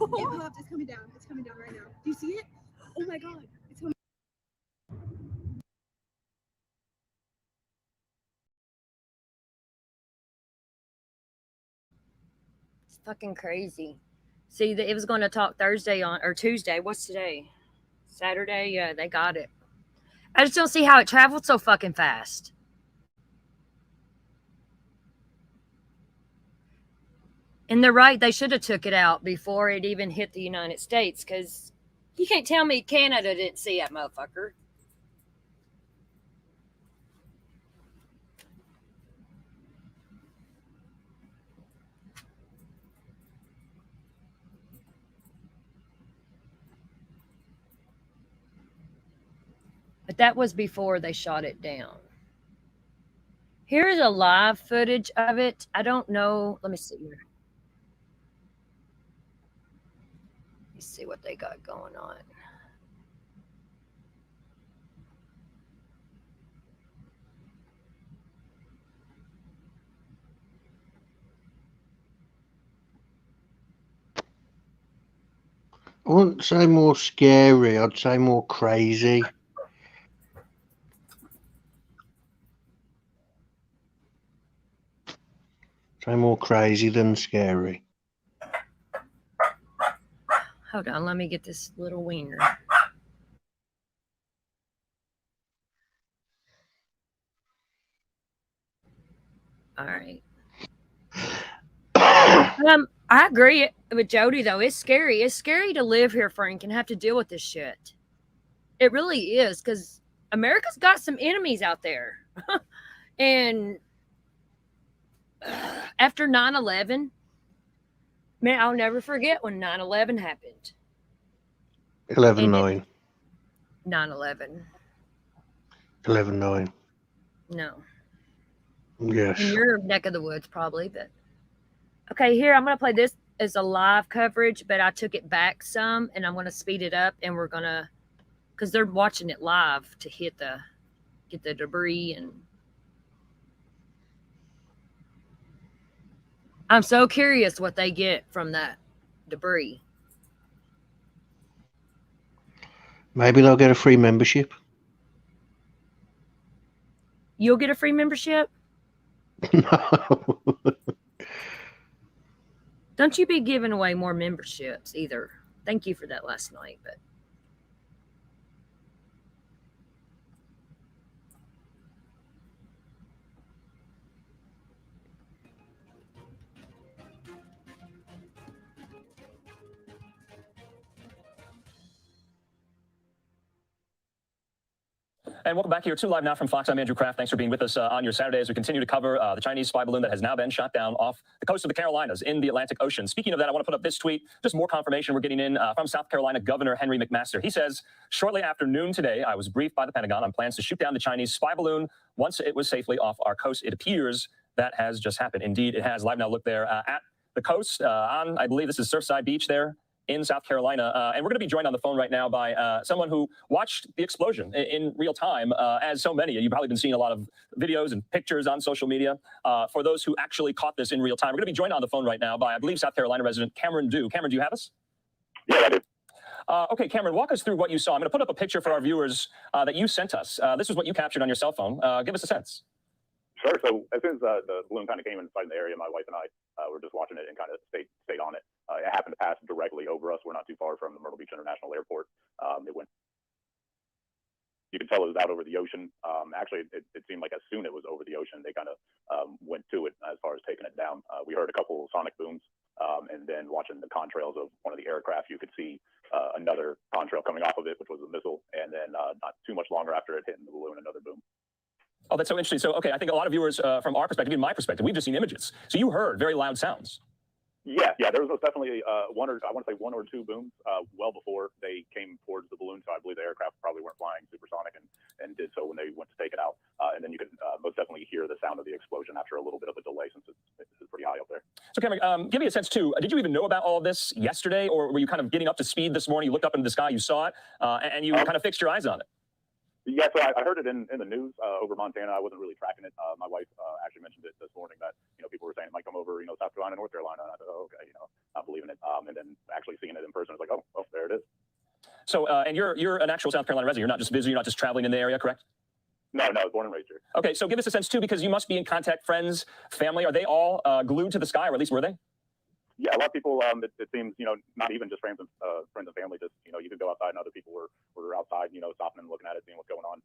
Oh. It popped. It's coming down. It's coming down right now. Do you see it? Oh my God. It's coming. It's fucking crazy. See, it was going to talk Thursday or Tuesday. What's today? Saturday? Yeah, they got it. I just don't see how it traveled so fucking fast. And they're right. They should have took it out before it even hit the United States, because you can't tell me Canada didn't see that motherfucker. But that was before they shot it down. Here's a live footage of it. I don't know. Let me see here. Let's see what they got going on. I wouldn't say more scary. I'd say more crazy. Say more crazy than scary. Hold on, let me get this little wiener. All right. I agree with Jody though. It's scary. It's scary to live here, Frank, and have to deal with this shit. It really is, because America's got some enemies out there. And after 9/11, man, I'll never forget when 9/11 happened. 11/9. 9/11. 11/9. No. Yes. In your neck of the woods, probably. But okay, here I'm gonna play this as a live coverage, but I took it back some, and I'm gonna speed it up, and we're gonna, because they're watching it live to get the debris, and I'm so curious what they get from that debris. Maybe they'll get a free membership. You'll get a free membership? No. Don't you be giving away more memberships either. Thank you for that last night, but And welcome back here to Live Now from Fox. I'm Andrew Kraft. Thanks for being with us on your Saturday as we continue to cover the Chinese spy balloon that has now been shot down off the coast of the Carolinas in the Atlantic Ocean. Speaking of that, I want to put up this tweet, just more confirmation we're getting in from South Carolina Governor Henry McMaster. He says, shortly after noon today, I was briefed by the Pentagon on plans to shoot down the Chinese spy balloon once it was safely off our coast. It appears that has just happened. Indeed, it has. Live Now look there at the coast on, I believe this is Surfside Beach there in South Carolina. And we're going to be joined on the phone right now by someone who watched the explosion in real time, as so many. You've probably been seeing a lot of videos and pictures on social media. For those who actually caught this in real time, we're going to be joined on the phone right now by, I believe, South Carolina resident Cameron Dew. Cameron, do you have us? Yeah, I do. Okay, Cameron, walk us through what you saw. I'm going to put up a picture for our viewers that you sent us. This is what you captured on your cell phone. Give us a sense. Sure. So as soon as the balloon kind of came inside the area, my wife and I were just watching it and kind of stayed on it. It happened to pass directly over us. We're not too far from the Myrtle Beach International Airport. It went. You could tell it was out over the ocean. Actually, it seemed like as soon as it was over the ocean, they kind of went to it as far as taking it down. We heard a couple of sonic booms, and then watching the contrails of one of the aircraft, you could see another contrail coming off of it, which was a missile. And then not too much longer after it hitting the balloon, another boom. Oh, that's so interesting. So, okay, I think a lot of viewers from our perspective, even my perspective, we've just seen images. So you heard very loud sounds. Yeah, there was definitely I want to say one or two booms well before they came towards the balloon. So I believe the aircraft probably weren't flying supersonic and did so when they went to take it out. And then you could most definitely hear the sound of the explosion after a little bit of a delay since it's pretty high up there. So Cameron, give me a sense too. Did you even know about all of this yesterday, or were you kind of getting up to speed this morning? You looked up into the sky, you saw it, and you kind of fixed your eyes on it? Yeah, so I heard it in the news over Montana. I wasn't really tracking it. My wife actually mentioned it this morning that people were saying it might come over South Carolina, North Carolina. And I thought, oh, okay, not believing it. And then actually seeing it in person, I was like, oh, there it is. So and you're an actual South Carolina resident. You're not just visiting. You're not just traveling in the area, correct? No, I was born and raised here. Okay, so give us a sense too, because you must be in contact, friends, family. Are they all glued to the sky, or at least were they? Yeah, a lot of people. It seems not even just friends and family. Just you could go outside and other people were outside, stopping and looking at it, seeing what's going on.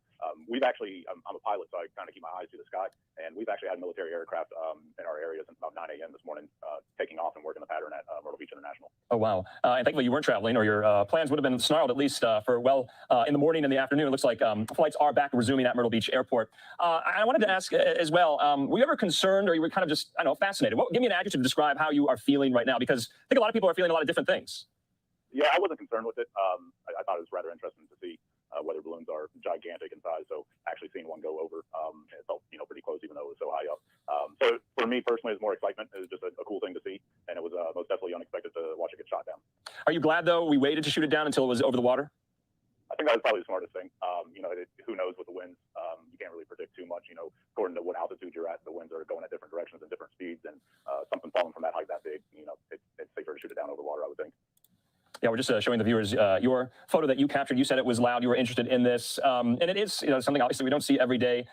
We've actually, I'm a pilot, so I kind of keep my eyes to the sky, and we've actually had military aircraft in our area since about 9 a.m. this morning, taking off and working the pattern at Myrtle Beach International. Oh wow! And thankfully you weren't traveling, or your plans would have been snarled at least for in the morning and the afternoon. It looks like flights are back resuming at Myrtle Beach Airport. I wanted to ask as well. Were you ever concerned, or you were kind of just fascinated? Give me an adjective to describe how you are feeling right now, because I think a lot of people are feeling a lot of different things. Yeah, I wasn't concerned with it. I thought it was rather interesting to see weather balloons are gigantic in size. So actually seeing one go over, it felt pretty close, even though it was so high up. So for me personally, it's more excitement. It was just a cool thing to see, and it was most definitely unexpected to watch it get shot down. Are you glad though we waited to shoot it down until it was over the water? I think that was probably the smartest thing. Who knows with the winds? You can't really predict too much. According to what altitude you're at, the winds are going at different directions and different speeds, and something falling from that height that big, it's safer to shoot it down over water, I would think. Yeah, we're just showing the viewers your photo that you captured. You said it was loud. You were interested in this, and it is something obviously we don't see every day,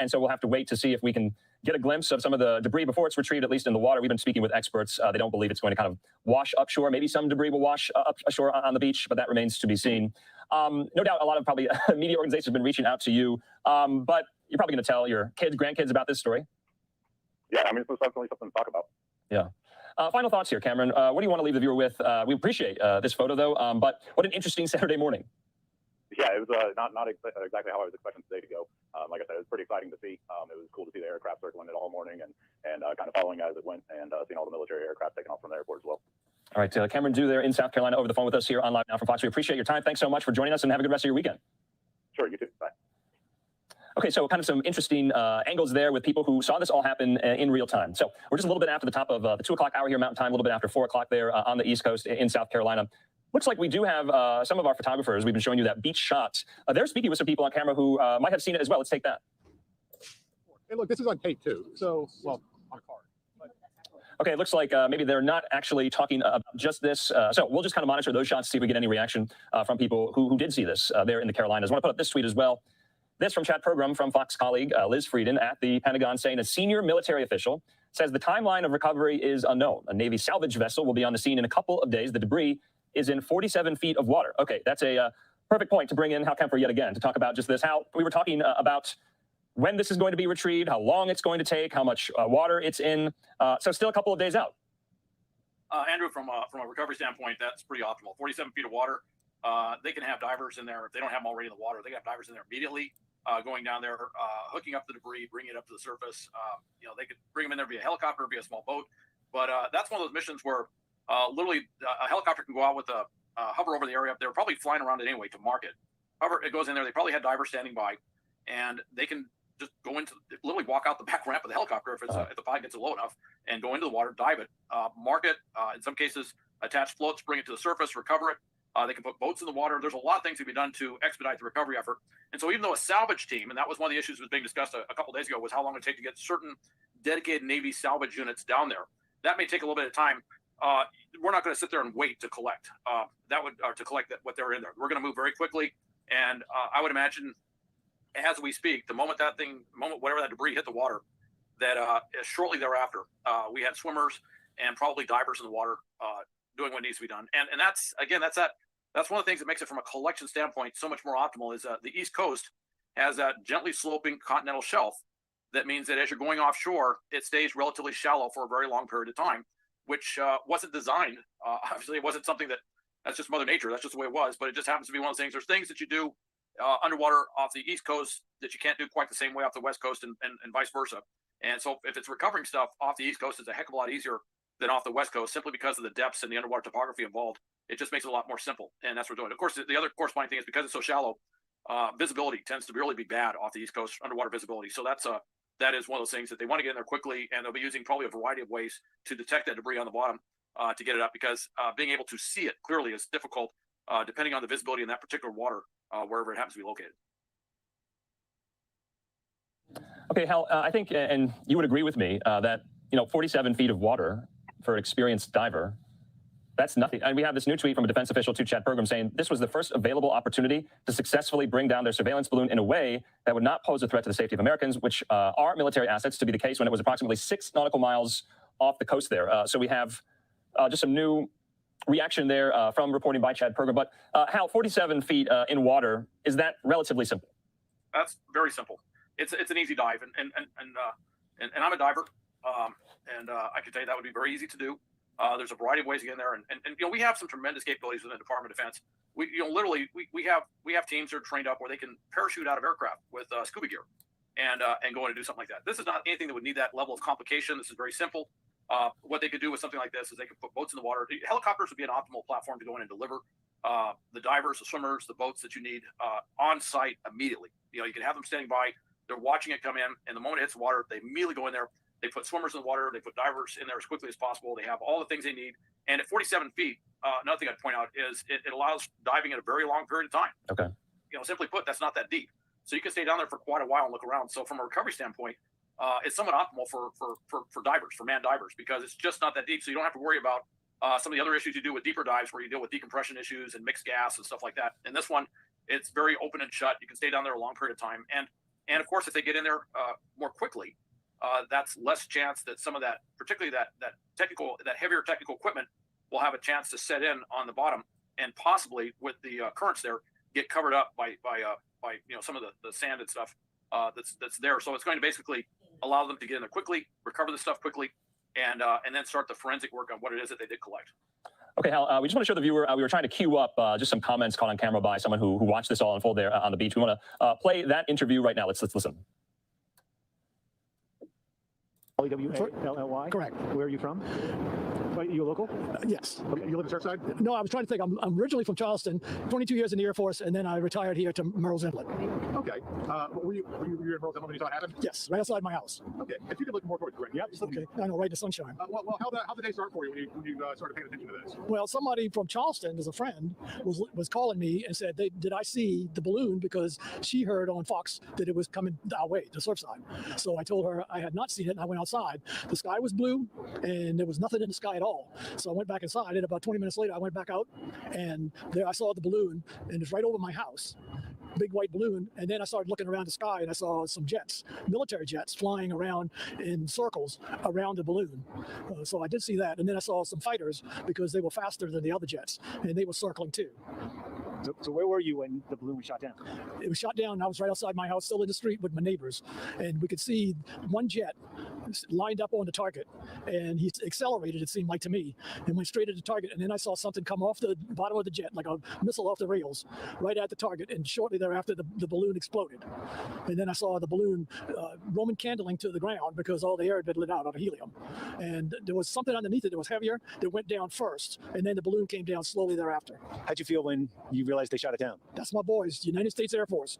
and so we'll have to wait to see if we can get a glimpse of some of the debris before it's retrieved, at least in the water. We've been speaking with experts. They don't believe it's going to kind of wash upshore. Maybe some debris will wash up ashore on the beach, but that remains to be seen. No doubt a lot of probably media organizations have been reaching out to you, but you're probably going to tell your kids, grandkids about this story. Yeah, I mean, it's definitely something to talk about. Yeah. Final thoughts here, Cameron. What do you want to leave the viewer with? We appreciate this photo, though, but what an interesting Saturday morning. Yeah, it was not exactly how I was expecting today to go. Like I said, it was pretty exciting to see. It was cool to see the aircraft circling it all morning and kind of following as it went and seeing all the military aircraft taking off from the airport as well. All right, Cameron Dew there in South Carolina over the phone with us here on Live Now from Fox. We appreciate your time. Thanks so much for joining us and have a good rest of your weekend. Sure, you too. Bye. Okay, so kind of some interesting angles there with people who saw this all happen in real time. So we're just a little bit after the top of the 2 o'clock hour here Mountain Time, a little bit after 4 o'clock there on the East Coast in South Carolina. Looks like we do have some of our photographers. We've been showing you that beach shot. They're speaking with some people on camera who might have seen it as well. Let's take that. Hey, look, this is on tape too. So, well, on a card. Okay, it looks like maybe they're not actually talking about just this. So we'll just kind of monitor those shots, see if we get any reaction from people who did see this there in the Carolinas. I want to put up this tweet as well. This from chat program from Fox colleague Liz Frieden at the Pentagon saying a senior military official says the timeline of recovery is unknown. A Navy salvage vessel will be on the scene in a couple of days. The debris is in 47 feet of water. Okay, that's a perfect point to bring in Hal Kemper yet again to talk about just this. Hal, we were talking about when this is going to be retrieved, how long it's going to take, how much water it's in. So still a couple of days out. Andrew, from a recovery standpoint, that's pretty optimal. 47 feet of water. They can have divers in there. If they don't have them already in the water, they can have divers in there immediately, going down there, hooking up the debris, bringing it up to the surface. They could bring them in there via helicopter, via a small boat. But that's one of those missions where literally a helicopter can go out with a hover over the area. They're probably flying around it anyway to mark it. However, it goes in there. They probably had divers standing by, and they can just go into, literally walk out the back ramp of the helicopter if the pilot gets it low enough, and go into the water, dive it, mark it. In some cases, attach floats, bring it to the surface, recover it. They can put boats in the water. There's a lot of things that can be done to expedite the recovery effort. And so even though a salvage team, and that was one of the issues that was being discussed a couple days ago, was how long it would take to get certain dedicated Navy salvage units down there. That may take a little bit of time. We're not going to sit there and wait to collect what they're in there. We're going to move very quickly. And I would imagine as we speak, the moment whatever that debris hit the water, that shortly thereafter, we had swimmers and probably divers in the water doing what needs to be done. And that's one of the things that makes it from a collection standpoint so much more optimal is the East Coast has that gently sloping continental shelf. That means that as you're going offshore, it stays relatively shallow for a very long period of time, which wasn't designed. Obviously, it wasn't something that's just Mother Nature. That's just the way it was. But it just happens to be one of those things. There's things that you do underwater off the East Coast that you can't do quite the same way off the West Coast and vice versa. And so if it's recovering stuff off the East Coast, it's a heck of a lot easier than off the West Coast, simply because of the depths and the underwater topography involved. It just makes it a lot more simple. And that's what we're doing. Of course, the other corresponding thing is because it's so shallow, visibility tends to really be bad off the East Coast, underwater visibility. So that is one of those things that they want to get in there quickly, and they'll be using probably a variety of ways to detect that debris on the bottom to get it up, because being able to see it clearly is difficult depending on the visibility in that particular water, wherever it happens to be located. Okay, Hal, I think, and you would agree with me, that 47 feet of water for an experienced diver, that's nothing. And we have this new tweet from a defense official to chat program saying this was the first available opportunity to successfully bring down their surveillance balloon in a way that would not pose a threat to the safety of Americans, which are military assets, to be the case when it was approximately 6 nautical miles off the coast there. So we have just some new reaction there from reporting by chat program. But Hal, 47 feet in water, is that relatively simple? That's very simple. It's an easy dive, and I'm a diver, and I can tell you that would be very easy to do. There's a variety of ways to get in there, and we have some tremendous capabilities within the Department of Defense. We have teams that are trained up where they can parachute out of aircraft with scuba gear, and go in and do something like that. This is not anything that would need that level of complication. This is very simple. What they could do with something like this is they could put boats in the water. Helicopters would be an optimal platform to go in and deliver the divers, the swimmers, the boats that you need on site immediately. You can have them standing by. They're watching it come in, and the moment it hits the water, they immediately go in there. They put swimmers in the water. They put divers in there as quickly as possible. They have all the things they need. And at 47 feet, another thing I'd point out is it allows diving in a very long period of time. Okay. Simply put, that's not that deep. So you can stay down there for quite a while and look around. So from a recovery standpoint, it's somewhat optimal for divers, for manned divers, because it's just not that deep. So you don't have to worry about some of the other issues you do with deeper dives, where you deal with decompression issues and mixed gas and stuff like that. And this one, it's very open and shut. You can stay down there a long period of time. And of course, if they get in there more quickly, that's less chance that some of that, particularly that heavier technical equipment, will have a chance to set in on the bottom, and possibly with the currents there get covered up by some of the sand and stuff that's there. So it's going to basically allow them to get in there quickly, recover the stuff quickly, and then start the forensic work on what it is that they did collect. Okay, Hal, we just want to show the viewer, we were trying to queue up just some comments caught on camera by someone who watched this all unfold there on the beach. We want to play that interview right now. Let's listen. L-E-W-A-L-L-Y? Correct. Where are you from? Are you a local? Yes. Okay. You live in Surfside? No, I was trying to think. I'm originally from Charleston, 22 years in the Air Force, and then I retired here to Merle's Inlet. Okay. Were you in Merle's Inlet when you saw it happen? Yes, right outside my house. Okay. If you could look more towards the right. Yeah. Okay. I know, right in the sunshine. Well, how'd the day start for you when you started paying attention to this? Well, somebody from Charleston, as a friend, was calling me and said, did I see the balloon? Because she heard on Fox that it was coming our way, to Surfside. So I told her I had not seen it, and I went outside. The sky was blue, and there was nothing in the sky at all. So I went back inside, and about 20 minutes later, I went back out, and there I saw the balloon, and it's right over my house. Big white balloon, and then I started looking around the sky, and I saw some jets, military jets, flying around in circles around the balloon. So I did see that, and then I saw some fighters because they were faster than the other jets, and they were circling too. So where were you when the balloon was shot down? It was shot down. I was right outside my house, still in the street with my neighbors, and we could see one jet lined up on the target, and he accelerated, it seemed like to me, and went straight at the target. And then I saw something come off the bottom of the jet, like a missile off the rails, right at the target, and shortly thereafter the balloon exploded. And then I saw the balloon Roman candling to the ground because all the air had been lit out of helium, and there was something underneath it that was heavier that went down first, and then the balloon came down slowly thereafter. How'd you feel when you realized they shot it down? That's my boys, United States Air Force.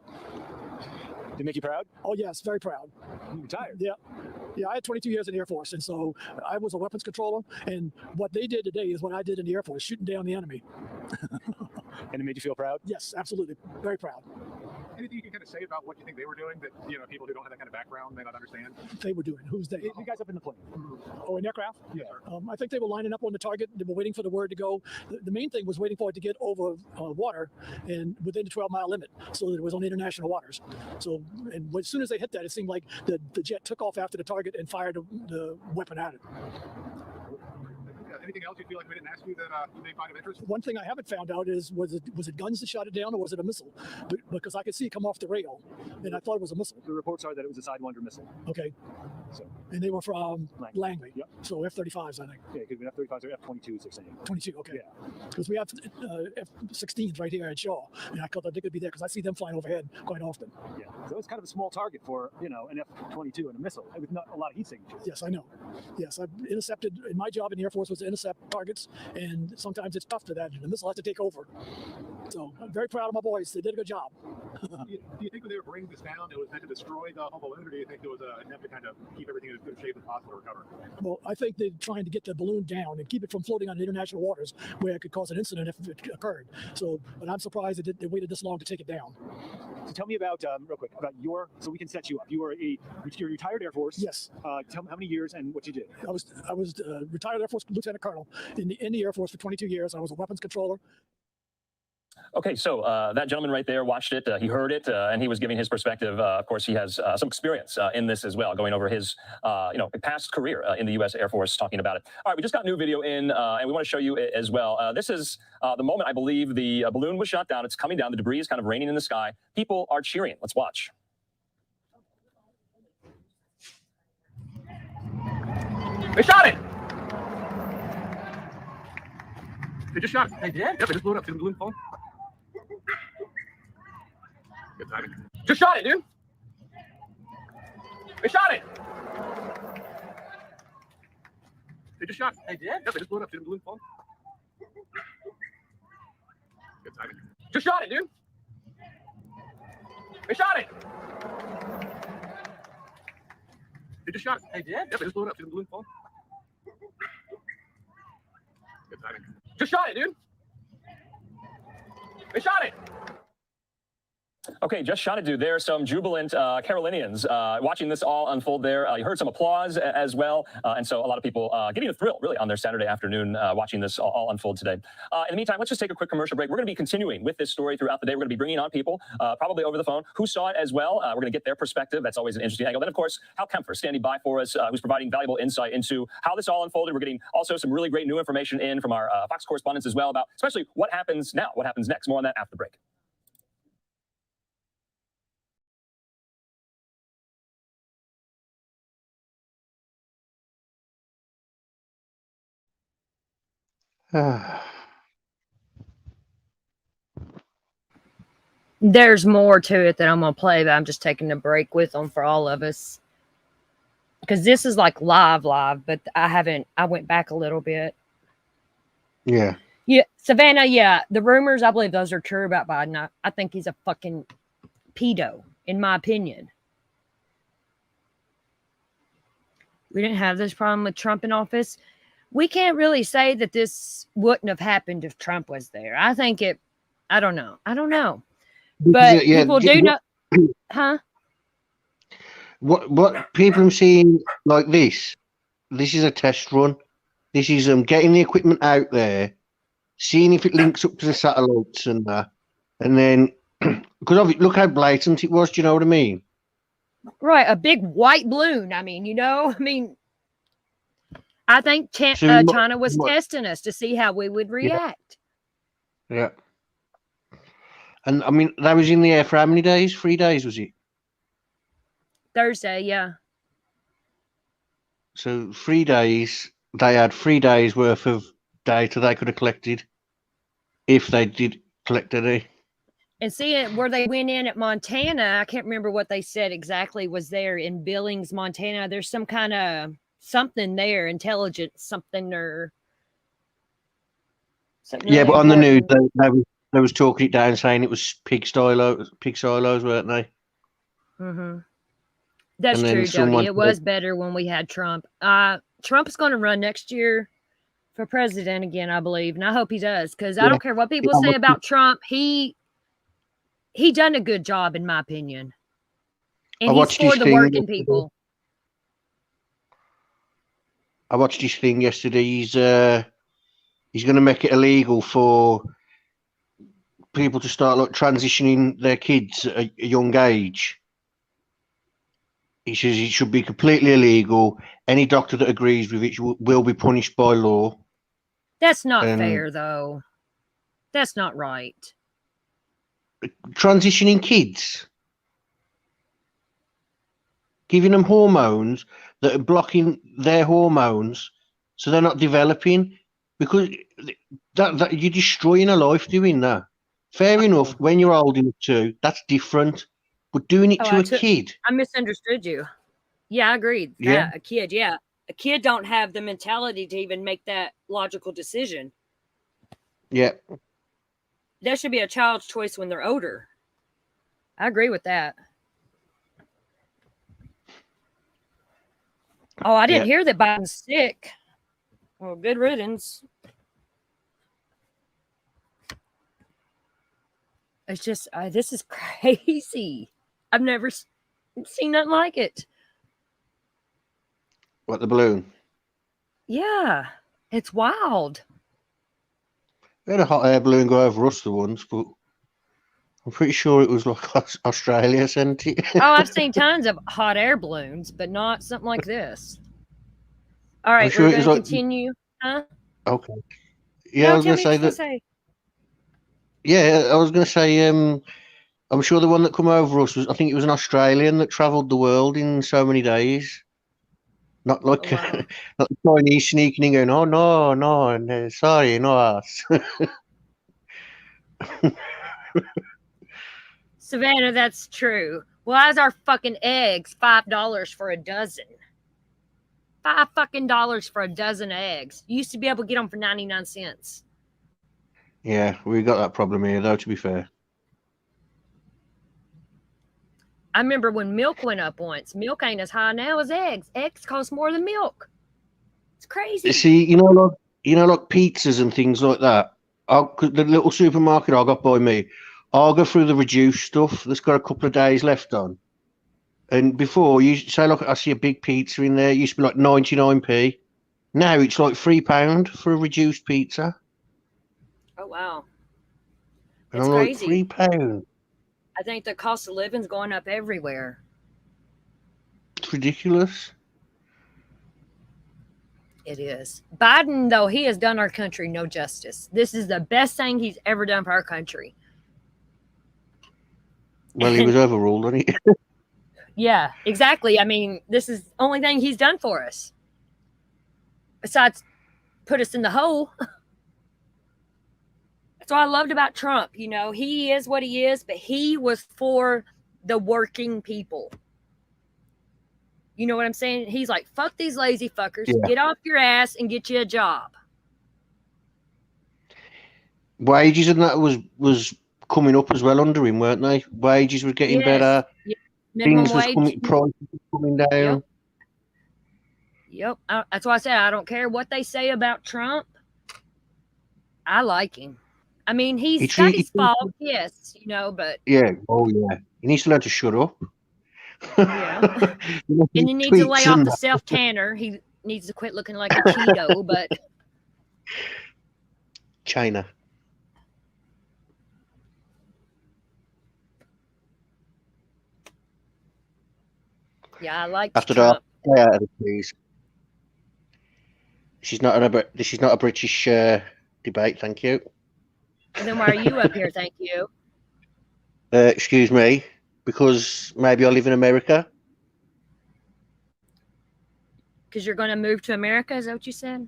Did it make you proud? Oh yes, very proud. You retired? Yeah. Yeah, I had 22 years in the Air Force, and so I was a weapons controller, and what they did today is what I did in the Air Force, shooting down the enemy. And it made you feel proud? Yes, absolutely. Very proud. Anything you can kind of say about what you think they were doing that, people who don't have that kind of background may not understand? They were doing. Who's they? The guys up in the plane. Oh, in aircraft? Yeah. I think they were lining up on the target. They were waiting for the word to go. The main thing was waiting for it to get over water and within the 12-mile limit, so that it was on international waters. So, and as soon as they hit that, it seemed like the jet took off after the target and fired the weapon at it. Anything else you feel like we didn't ask you that you may find of interest? One thing I haven't found out is was it guns that shot it down, or was it a missile? Because I could see it come off the rail, and I thought it was a missile. The reports are that it was a Sidewinder missile. Okay. So. And they were from Langley. Yep. So F-35s, I think. Yeah, it could be F-35s or F-22s, they're saying. 22, okay. Yeah. Because we have F-16s right here at Shaw, and I thought they could be there because I see them flying overhead quite often. Yeah. So it's kind of a small target for, an F-22 and a missile with not a lot of heat signatures. Yes, I know. Yes, I've intercepted, and my job in the Air Force was to intercept targets, and sometimes it's tough to that, and the missile has to take over. So I'm very proud of my boys. They did a good job. Do you think when they were bringing this down, it was meant to destroy the whole balloon, or do you think it was an attempt to kind of keep everything in as good shape as possible to recover? Well, I think they're trying to get the balloon down and keep it from floating on international waters where it could cause an incident if it occurred. So, but I'm surprised they waited this long to take it down. So tell me about, real quick, about so we can set you up. You're a retired Air Force. Yes. Tell me how many years and what you did. I was retired Air Force Lieutenant Colonel in the Air Force for 22 years. I was a weapons controller. Okay, so that gentleman right there watched it, he heard it, and he was giving his perspective. Of course, he has some experience in this as well, going over his, past career in the U.S. Air Force, talking about it. All right, we just got new video in, and we want to show you it as well. This is the moment, I believe, the balloon was shot down. It's coming down. The debris is kind of raining in the sky. People are cheering. Let's watch. They shot it! They just shot it. They did? Yeah, they just blew it up. See the balloon fall? Good timing. Just shot it, dude. They shot it. They just shot it. They did? Yeah, they just blew it up. See the balloon fall? Good timing. Just shot it, dude. They shot it. They just shot it. They did? Yeah, they just blew it up. See the balloon fall? Good timing. Just shot it, dude. They shot it. Okay, just shot it, dude. There are some jubilant Carolinians watching this all unfold there. You heard some applause as well. And so a lot of people getting a thrill, really, on their Saturday afternoon watching this all unfold today. In the meantime, let's just take a quick commercial break. We're going to be continuing with this story throughout the day. We're going to be bringing on people, probably over the phone, who saw it as well. We're going to get their perspective. That's always an interesting angle. Then, of course, Hal Kempfer standing by for us, who's providing valuable insight into how this all unfolded. We're getting also some really great new information in from our Fox correspondents as well about especially what happens now, what happens next. More on that after the break. There's more to it that I'm going to play, but I'm just taking a break with them for all of us. Because this is like live, but I went back a little bit. Yeah. Yeah, Savannah, yeah. The rumors, I believe those are true about Biden. I think he's a fucking pedo, in my opinion. We didn't have this problem with Trump in office. We can't really say that this wouldn't have happened if Trump was there. I think I don't know. But people do know, huh? What people are seeing like this is a test run. This is getting the equipment out there, seeing if it links up to the satellites and that, and then because look how blatant it was. Do you know what I mean? Right, a big white balloon. I think China was testing us to see how we would react. Yeah. And I mean, that was in the air for how many days? 3 days, was it? Thursday, yeah. So 3 days. They had 3 days worth of data they could have collected if they did collect any. And seeing where they went in at Montana, I can't remember what they said exactly was there in Billings, Montana. There's some kind of something there, intelligence, something or something. Yeah, really but on the news, important. they was talking it down, saying it was pig silos, weren't they? Mm-hmm. That's And then true, Jody. someone It was better when we had Trump. Trump is going to run next year for president again, I believe, and I hope he does, because I don't care what people say about Trump. He done a good job, in my opinion, and he's for the working people. I watched his thing yesterday. He's going to make it illegal for people to start like transitioning their kids at a young age. He says it should be completely illegal. Any doctor that agrees with it will be punished by law. That's not fair, though. That's not right. Transitioning kids, giving them hormones that are blocking their hormones, so they're not developing. Because that you're destroying a life doing that. Fair enough, when you're old enough to, that's different. But doing it to a kid. I misunderstood you. Yeah, I agree. Yeah. A kid, yeah. A kid don't have the mentality to even make that logical decision. Yeah. That should be a child's choice when they're older. I agree with that. Oh, I didn't hear that Biden's sick. Well, good riddance. It's just, this is crazy. I've never seen nothing like it. What, the balloon? Yeah, it's wild. We had a hot air balloon go over us once, but I'm pretty sure it was like Australia sent it. Oh, I've seen tons of hot air balloons, but not something like this. All right, we're going to continue. Huh? Okay. Yeah, no, I was going to say that. Yeah, I was going to say, I'm sure the one that come over us was, I think it was an Australian that travelled the world in so many days. Not like not the Chinese sneaking in going, oh, no, sorry, no us. Savannah, that's true. Why is our fucking eggs $5 for a dozen? $5 for a dozen eggs. You used to be able to get them for 99 cents. Yeah, we got that problem here, though, to be fair. I remember when milk went up once. Milk ain't as high now as eggs. Eggs cost more than milk. It's crazy. See, you know, like pizzas and things like that. The little supermarket I got by me I'll go through the reduced stuff that's got a couple of days left on. And before, you say, look, I see a big pizza in there. It used to be like 99p. Now it's like £3 for a reduced pizza. Oh, wow. And It's I'm like, crazy. £3? I think the cost of living's going up everywhere. It's ridiculous. It is. Biden, though, he has done our country no justice. This is the best thing he's ever done for our country. Well, he was overruled, wasn't he? Yeah, exactly. I mean, this is the only thing he's done for us. Besides put us in the hole. That's what I loved about Trump. You know, he is what he is, but he was for the working people. You know what I'm saying? He's like, fuck these lazy fuckers. Yeah. Get off your ass and get you a job. Wages and that was coming up as well under him, weren't they? Wages were getting better. Yes. Minimum Things was wage. prices was coming down. Yep. That's why I said I don't care what they say about Trump. I like him. I mean, he's got his fault, yes, you know, but Yeah. Oh, yeah. He needs to learn to shut up. yeah. And he needs to lay off the self-tanner. He needs to quit looking like a Cheeto, but China. yeah, I like After Trump. that, stay out of it, please. This is not a British debate. Thank you. And then why are you up here? Thank you. Excuse me, because maybe I live in America. Because you're going to move to America? Is that what you said?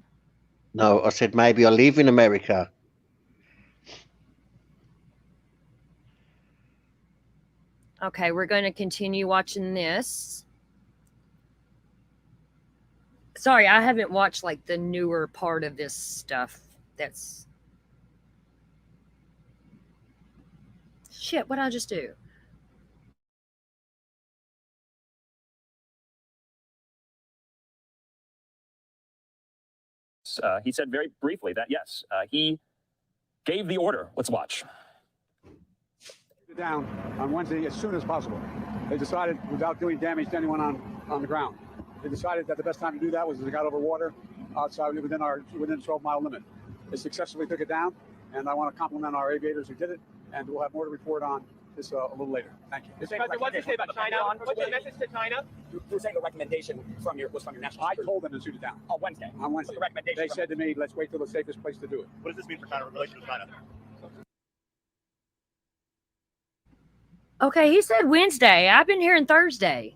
No, I said maybe I live in America. Okay, we're going to continue watching this. Sorry, I haven't watched like the newer part of this stuff. That's shit. What did I just do? He said very briefly that, yes, he gave the order. Let's watch. Down on Wednesday as soon as possible. They decided, without doing damage to anyone on the ground, they decided that the best time to do that was as they got over water outside within the 12-mile limit. They successfully took it down, and I want to compliment our aviators who did it, and we'll have more to report on this a little later. Thank you. What's to say about China? What's your message to China? You were saying the recommendation was from your national security. I told them to shoot it down. On Wednesday. On Wednesday. The recommendation they said to me, let's wait till the safest place to do it. What does this mean for China, relations with China? Okay, he said Wednesday. I've been hearing Thursday.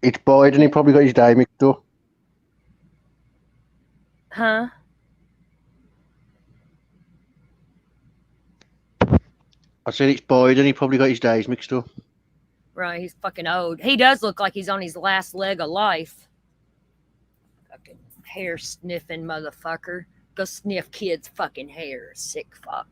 It's Biden. He probably got his day mixed up. Huh? I said it's Biden. He probably got his days mixed up. Right, he's fucking old. He does look like he's on his last leg of life. Fucking hair sniffing motherfucker. Go sniff kids' fucking hair, sick fuck.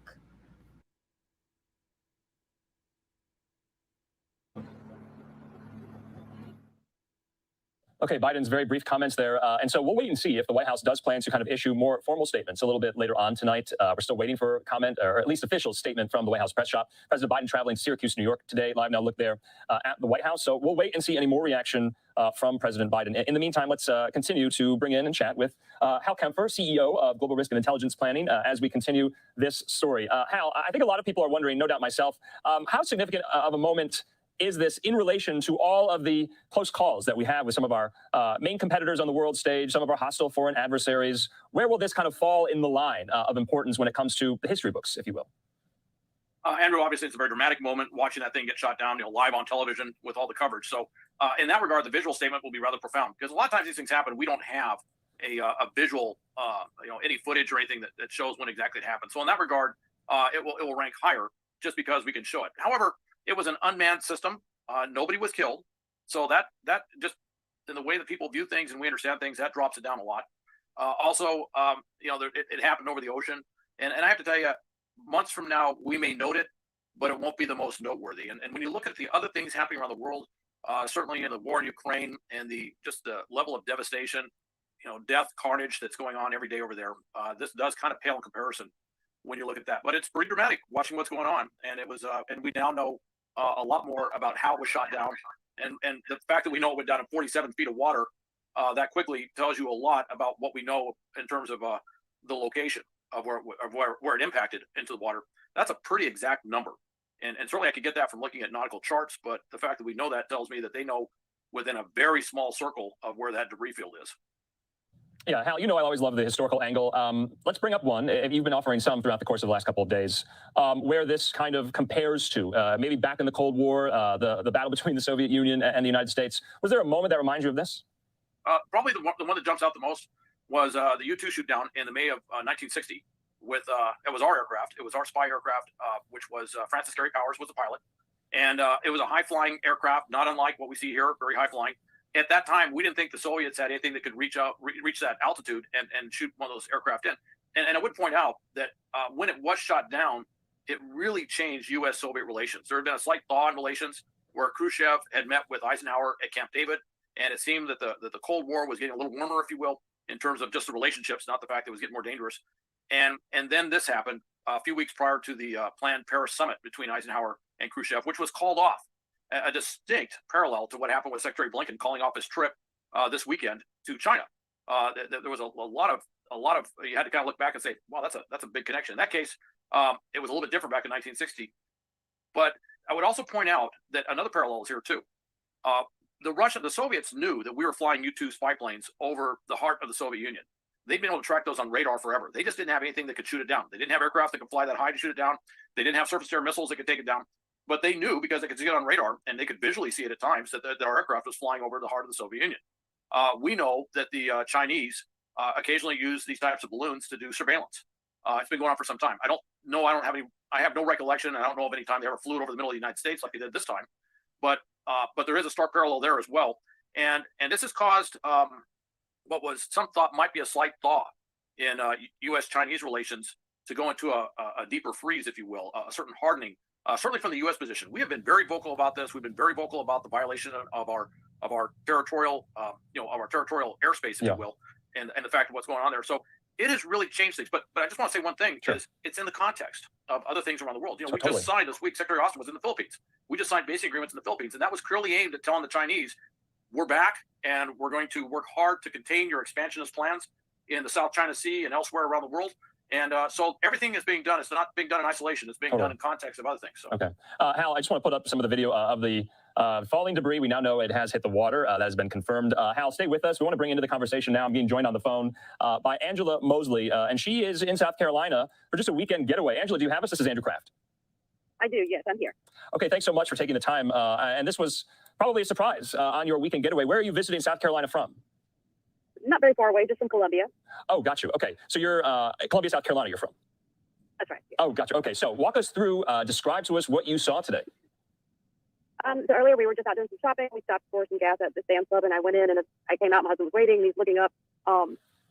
Okay, Biden's very brief comments there. And so we'll wait and see if the White House does plan to kind of issue more formal statements a little bit later on tonight. We're still waiting for a comment, or at least official statement from the White House press shop. President Biden traveling to Syracuse, New York today. Live now look there at the White House. So we'll wait and see any more reaction from President Biden. In the meantime, let's continue to bring in and chat with Hal Kempfer, CEO of Global Risk and Intelligence Planning, as we continue this story. Hal, I think a lot of people are wondering, no doubt myself, how significant of a moment is this in relation to all of the close calls that we have with some of our main competitors on the world stage, some of our hostile foreign adversaries? Where will this kind of fall in the line of importance when it comes to the history books, if you will? Andrew, obviously, it's a very dramatic moment watching that thing get shot down, live on television with all the coverage. So in that regard, the visual statement will be rather profound, because a lot of times these things happen. We don't have a visual, any footage or anything that shows when exactly it happened. So in that regard, it will rank higher just because we can show it. However, it was an unmanned system. Nobody was killed. So that just in the way that people view things and we understand things, that drops it down a lot. Also, it happened over the ocean. And I have to tell you, months from now, we may note it, but it won't be the most noteworthy. And when you look at the other things happening around the world, certainly in the war in Ukraine and just the level of devastation, death, carnage that's going on every day over there. This does kind of pale in comparison when you look at that, but it's pretty dramatic watching what's going on. And it was, and we now know a lot more about how it was shot down, and the fact that we know it went down in 47 feet of water that quickly tells you a lot about what we know in terms of the location of where it impacted into the water. That's a pretty exact number. And certainly I could get that from looking at nautical charts, but the fact that we know that tells me that they know within a very small circle of where that debris field is. Yeah, Hal, I always love the historical angle. Let's bring up one, if you've been offering some throughout the course of the last couple of days, where this kind of compares to maybe back in the Cold War, the battle between the Soviet Union and the United States. Was there a moment that reminds you of this? Probably the one that jumps out the most was the U-2 shoot down in the May of 1960 with, it was our aircraft. It was our spy aircraft, which was Francis Gary Powers was the pilot. And it was a high-flying aircraft, not unlike what we see here, very high-flying. At that time, we didn't think the Soviets had anything that could reach that altitude and shoot one of those aircraft in. And I would point out that when it was shot down, it really changed U.S.-Soviet relations. There had been a slight thaw in relations where Khrushchev had met with Eisenhower at Camp David, and it seemed that the Cold War was getting a little warmer, if you will, in terms of just the relationships, not the fact that it was getting more dangerous. And then this happened a few weeks prior to the planned Paris summit between Eisenhower and Khrushchev, which was called off. A distinct parallel to what happened with Secretary Blinken calling off his trip this weekend to China. There was a lot of you had to kind of look back and say, wow, that's a big connection. In that case, it was a little bit different back in 1960. But I would also point out that another parallel is here too. The Soviets knew that we were flying U-2 spy planes over the heart of the Soviet Union. They'd been able to track those on radar forever. They just didn't have anything that could shoot it down. They didn't have aircraft that could fly that high to shoot it down. They didn't have surface-to-air missiles that could take it down. But they knew, because they could see it on radar and they could visually see it at times, that our aircraft was flying over the heart of the Soviet Union. We know that the Chinese occasionally use these types of balloons to do surveillance. It's been going on for some time. I have no recollection. I don't know of any time they ever flew it over the middle of the United States like they did this time. But there is a stark parallel there as well. And this has caused what was some thought might be a slight thaw in U.S.-Chinese relations to go into a deeper freeze, if you will, a certain hardening. Certainly from the U.S. position, we have been very vocal about this. We've been very vocal about the violation of our territorial, of our territorial airspace, if you will, and the fact of what's going on there. So it has really changed things. But I just want to say one thing: is it's in the context of other things around the world. We just signed this week. Secretary Austin was in the Philippines. We just signed basic agreements in the Philippines, and that was clearly aimed at telling the Chinese, we're back, and we're going to work hard to contain your expansionist plans in the South China Sea and elsewhere around the world. And so everything is being done. It's not being done in isolation. It's being done in context of other things. So. Okay. Hal, I just want to put up some of the video of the falling debris. We now know it has hit the water. That has been confirmed. Hal, stay with us. We want to bring into the conversation now. I'm being joined on the phone by Angela Mosley, and she is in South Carolina for just a weekend getaway. Angela, do you have us? This is Andrew Kraft. I do. Yes, I'm here. Okay. Thanks so much for taking the time. And this was probably a surprise on your weekend getaway. Where are you visiting South Carolina from? Not very far away, just from Columbia. Oh, got you. Okay. So you're Columbia, South Carolina, you're from? That's right. Yeah. Oh, gotcha. Okay. So walk us through, describe to us what you saw today. So earlier we were just out doing some shopping. We stopped for some gas at the Sam's Club, and I went in, and I came out. My husband was waiting, and he's looking up.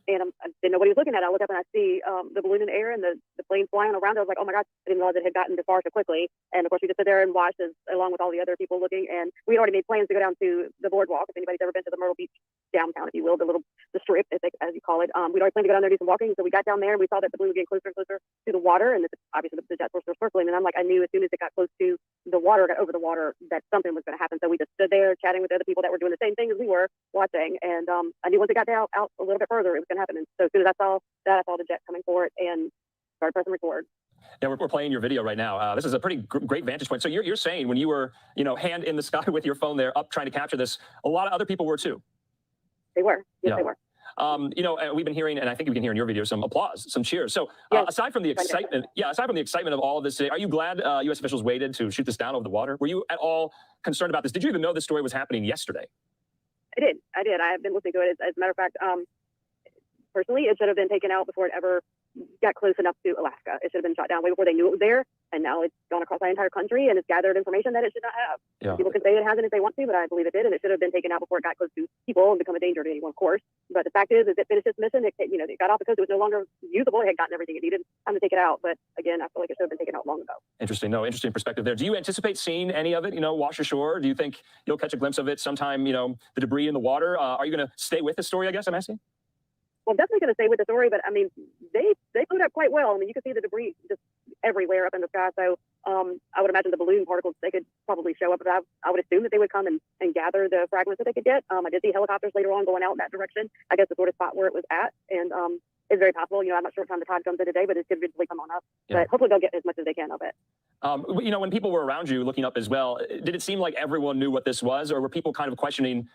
And I didn't know what he was looking at. I look up and I see the balloon in the air and the plane flying around. I was like, oh my God, I didn't realize it had gotten this far so quickly. And of course, we just sit there and watch along with all the other people looking. And we had already made plans to go down to the boardwalk. If anybody's ever been to the Myrtle Beach downtown, if you will, the strip, as you call it. We'd already planned to go down there and do some walking. So we got down there and we saw that the balloon was getting closer and closer to the water. And obviously the jets were circling. And I'm like, I knew as soon as it got close to the water, got over the water, that something was going to happen. So we just stood there chatting with other people that were doing the same thing as we were watching. And I knew once it got out a little bit further, it was going to happen. And so as soon as I saw the jet coming for it and started pressing record. Yeah, we're playing your video right now. This is a pretty great vantage point. So you're saying when you were, hand in the sky with your phone there up trying to capture this, a lot of other people were too. They were. Yes, they were. We've been hearing, and I think we can hear in your video, some applause, some cheers. So aside from the excitement, of all of this today, are you glad U.S. officials waited to shoot this down over the water? Were you at all concerned about this? Did you even know this story was happening yesterday? I did. I have been listening to it. As a matter of fact, personally, it should have been taken out before it ever got close enough to Alaska. It should have been shot down way before they knew it was there, and now it's gone across the entire country and it's gathered information that it should not have. Yeah. People can say it hasn't if they want to, but I believe it did, and it should have been taken out before it got close to people and become a danger to anyone, of course. But the fact is it finished its mission. It got off the coast. It was no longer usable. It had gotten everything it needed. Time to take it out. But again, I feel like it should have been taken out long ago. Interesting. No, interesting perspective there. Do you anticipate seeing any of it, wash ashore? Do you think you'll catch a glimpse of it sometime, the debris in the water? Are you going to stay with the story, I guess I'm asking? Well, I'm definitely going to stay with the story, but I mean, they blew it up quite well. I mean, you can see the debris just everywhere up in the sky. So I would imagine the balloon particles, they could probably show up. But I would assume that they would come and gather the fragments that they could get. I did see helicopters later on going out in that direction, I guess the sort of spot where it was at. And it's very possible, I'm not sure what time the tide comes in today, but it could eventually come on up. Yeah. But hopefully they'll get as much as they can of it. When people were around you looking up as well, did it seem like everyone knew what this was, or were people kind of questioning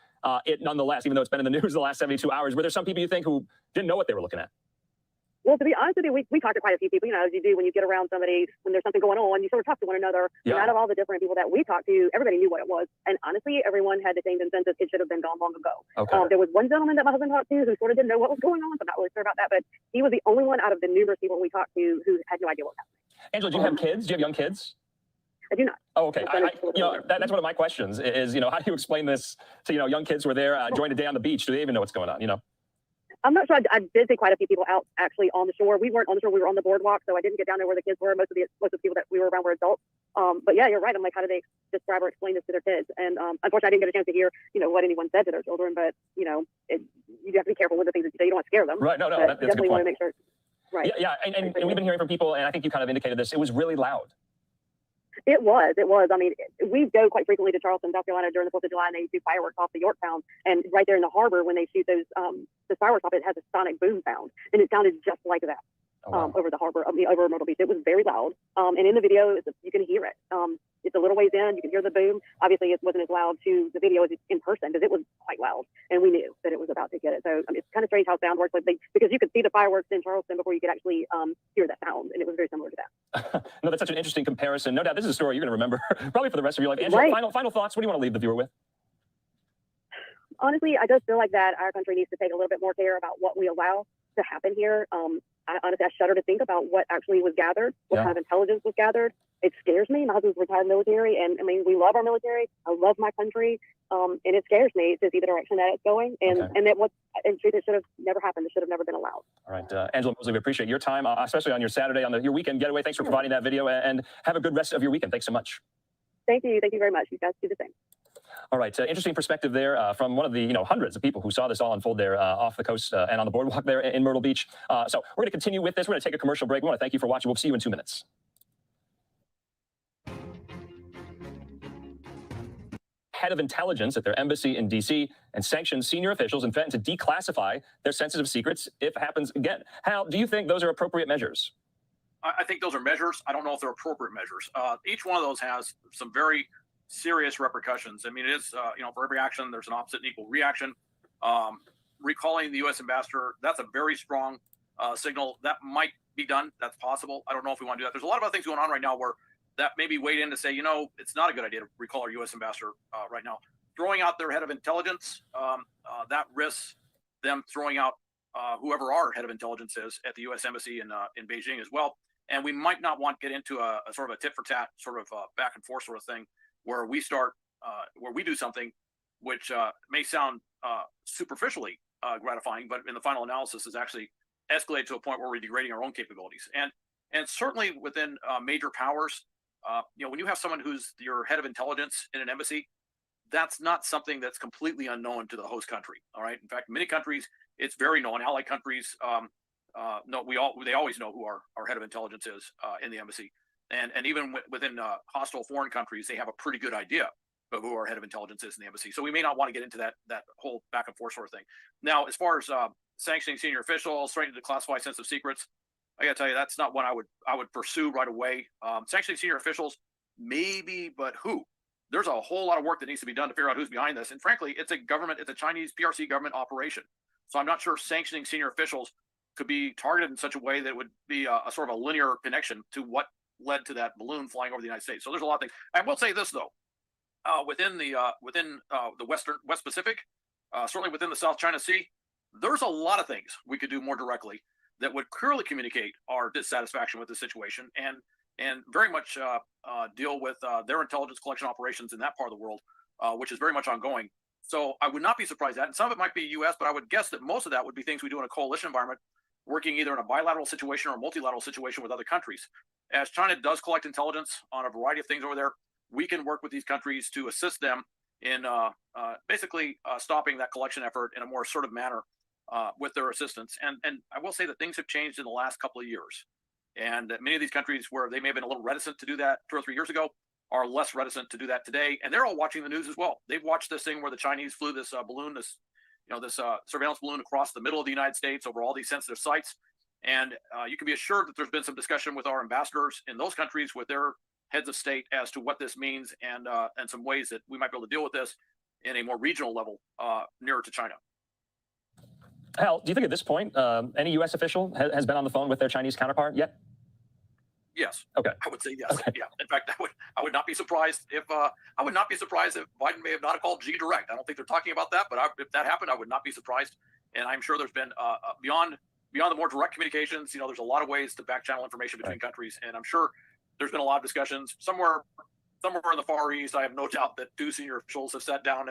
it nonetheless, even though it's been in the news the last 72 hours? Were there some people you think who didn't know what they were looking at? Well, to be honest with you, we talked to quite a few people, as you do when you get around somebody, when there's something going on, you sort of talk to one another. Yeah. And out of all the different people that we talked to, everybody knew what it was. And honestly, everyone had the same consensus. It should have been gone long ago. Okay. There was one gentleman that my husband talked to who sort of didn't know what was going on. So I'm not really sure about that, but he was the only one out of the numerous people we talked to who had no idea what was happening. Angela, do you have kids? Do you have young kids? I do not. Oh, okay. That's one of my questions is, how do you explain this to, young kids who are there enjoying a day on the beach? Do they even know what's going on, I'm not sure. I did see quite a few people out actually on the shore. We weren't on the shore. We were on the boardwalk, so I didn't get down there where the kids were. Most of the people that we were around were adults. But yeah, you're right. I'm like, how do they describe or explain this to their kids? And unfortunately, I didn't get a chance to hear, what anyone said to their children. But you have to be careful with the things that you say. You don't want to scare them. Right. No. That's definitely want to make sure. Right. Yeah. And we've been hearing from people, and I think you kind of indicated this. It was really loud. It was. I mean, we go quite frequently to Charleston, South Carolina during the 4th of July, and they do fireworks off the Yorktown. And right there in the harbor, when they shoot those the fireworks off, it has a sonic boom sound, and it sounded just like that. Over the harbor, over Myrtle Beach. It was very loud. And in the video, you can hear it. It's a little ways in. You can hear the boom. Obviously, it wasn't as loud to the video as in person because it was quite loud, and we knew that it was about to get it. So it's kind of strange how sound works, because you could see the fireworks in Charleston before you could actually hear that sound, and it was very similar to that. No, that's such an interesting comparison. No doubt, this is a story you're going to remember probably for the rest of your life. Angela, Right. final thoughts. What do you want to leave the viewer with? Honestly, I just feel like that our country needs to take a little bit more care about what we allow to happen here. I shudder to think about what actually was gathered, what kind of intelligence was gathered. It scares me. My husband's retired military, and I mean, we love our military. I love my country, and it scares me to see the direction that it's going. And that in truth, it should have never happened. It should have never been allowed. All right, Angela Mosley, we appreciate your time, especially on your Saturday, on your weekend getaway. Thanks for providing that video, and have a good rest of your weekend. Thanks so much. Thank you. Thank you very much. You guys do the same. All right, interesting perspective there from one of the hundreds of people who saw this all unfold there off the coast and on the boardwalk there in Myrtle Beach. So we're going to continue with this. We're going to take a commercial break. We want to thank you for watching. We'll see you in 2 minutes. Head of intelligence at their embassy in D.C. and sanctioned senior officials and threatened to declassify their sensitive secrets if it happens again. Hal, do you think those are appropriate measures? I think those are measures. I don't know if they're appropriate measures. Each one of those has some very serious repercussions. I mean, it is, for every action, there's an opposite and equal reaction. Recalling the U.S. ambassador, that's a very strong signal. That might be done. That's possible. I don't know if we want to do that. There's a lot of other things going on right now where that maybe weighed in to say, it's not a good idea to recall our U.S. ambassador right now. Throwing out their head of intelligence, that risks them throwing out whoever our head of intelligence is at the U.S. embassy in Beijing as well. And we might not want to get into a sort of a tit for tat, sort of back and forth sort of thing, where we start, where we do something which may sound superficially gratifying, but in the final analysis is actually escalated to a point where we're degrading our own capabilities. And certainly within major powers, when you have someone who's your head of intelligence in an embassy, that's not something that's completely unknown to the host country. All right. In fact, many countries, it's very known. Allied countries, they always know who our head of intelligence is in the embassy. And even within hostile foreign countries, they have a pretty good idea of who our head of intelligence is in the embassy. So we may not want to get into that whole back and forth sort of thing. Now, as far as sanctioning senior officials, threatening to classify sensitive secrets, I got to tell you, that's not one I would pursue right away. Sanctioning senior officials, maybe, but who? There's a whole lot of work that needs to be done to figure out who's behind this. And frankly, it's a Chinese PRC government operation. So I'm not sure sanctioning senior officials could be targeted in such a way that would be a sort of a linear connection to what led to that balloon flying over the United States. So there's a lot of things. I will say this though, within the West Pacific, certainly within the South China Sea, there's a lot of things we could do more directly. that would clearly communicate our dissatisfaction with the situation and very much deal with their intelligence collection operations in that part of the world, which is very much ongoing. So I would not be surprised at that. And some of it might be U.S., but I would guess that most of that would be things we do in a coalition environment, working either in a bilateral situation or a multilateral situation with other countries. As China does collect intelligence on a variety of things over there, we can work with these countries to assist them in basically stopping that collection effort in a more assertive manner with their assistance. And I will say that things have changed in the last couple of years. And that many of these countries where they may have been a little reticent to do that 2 or 3 years ago are less reticent to do that today. And they're all watching the news as well. They've watched this thing where the Chinese flew this balloon, this surveillance balloon across the middle of the United States over all these sensitive sites. And you can be assured that there's been some discussion with our ambassadors in those countries with their heads of state as to what this means and some ways that we might be able to deal with this in a more regional level nearer to China. Hal, do you think at this point any U.S. official has been on the phone with their Chinese counterpart yet? Yes. Okay. I would say yes. Okay. Yeah. In fact, I would not be surprised if Biden may have not called Xi direct. I don't think they're talking about that, but if that happened, I would not be surprised. And I'm sure there's been beyond the more direct communications. There's a lot of ways to back channel information between countries, and I'm sure there's been a lot of discussions somewhere in the Far East. I have no doubt that 2 senior officials have sat down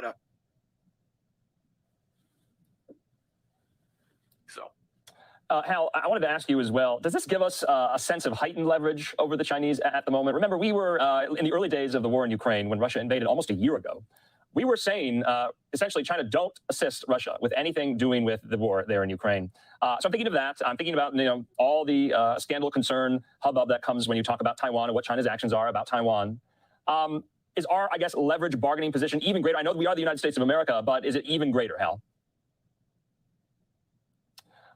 Hal, I wanted to ask you as well, does this give us a sense of heightened leverage over the Chinese at the moment? Remember, we were in the early days of the war in Ukraine when Russia invaded almost a year ago. We were saying, essentially, China don't assist Russia with anything doing with the war there in Ukraine. So I'm thinking of that. I'm thinking about all the scandal, concern, hubbub that comes when you talk about Taiwan and what China's actions are about Taiwan. Is our, I guess, leverage bargaining position even greater? I know we are the United States of America, but is it even greater, Hal?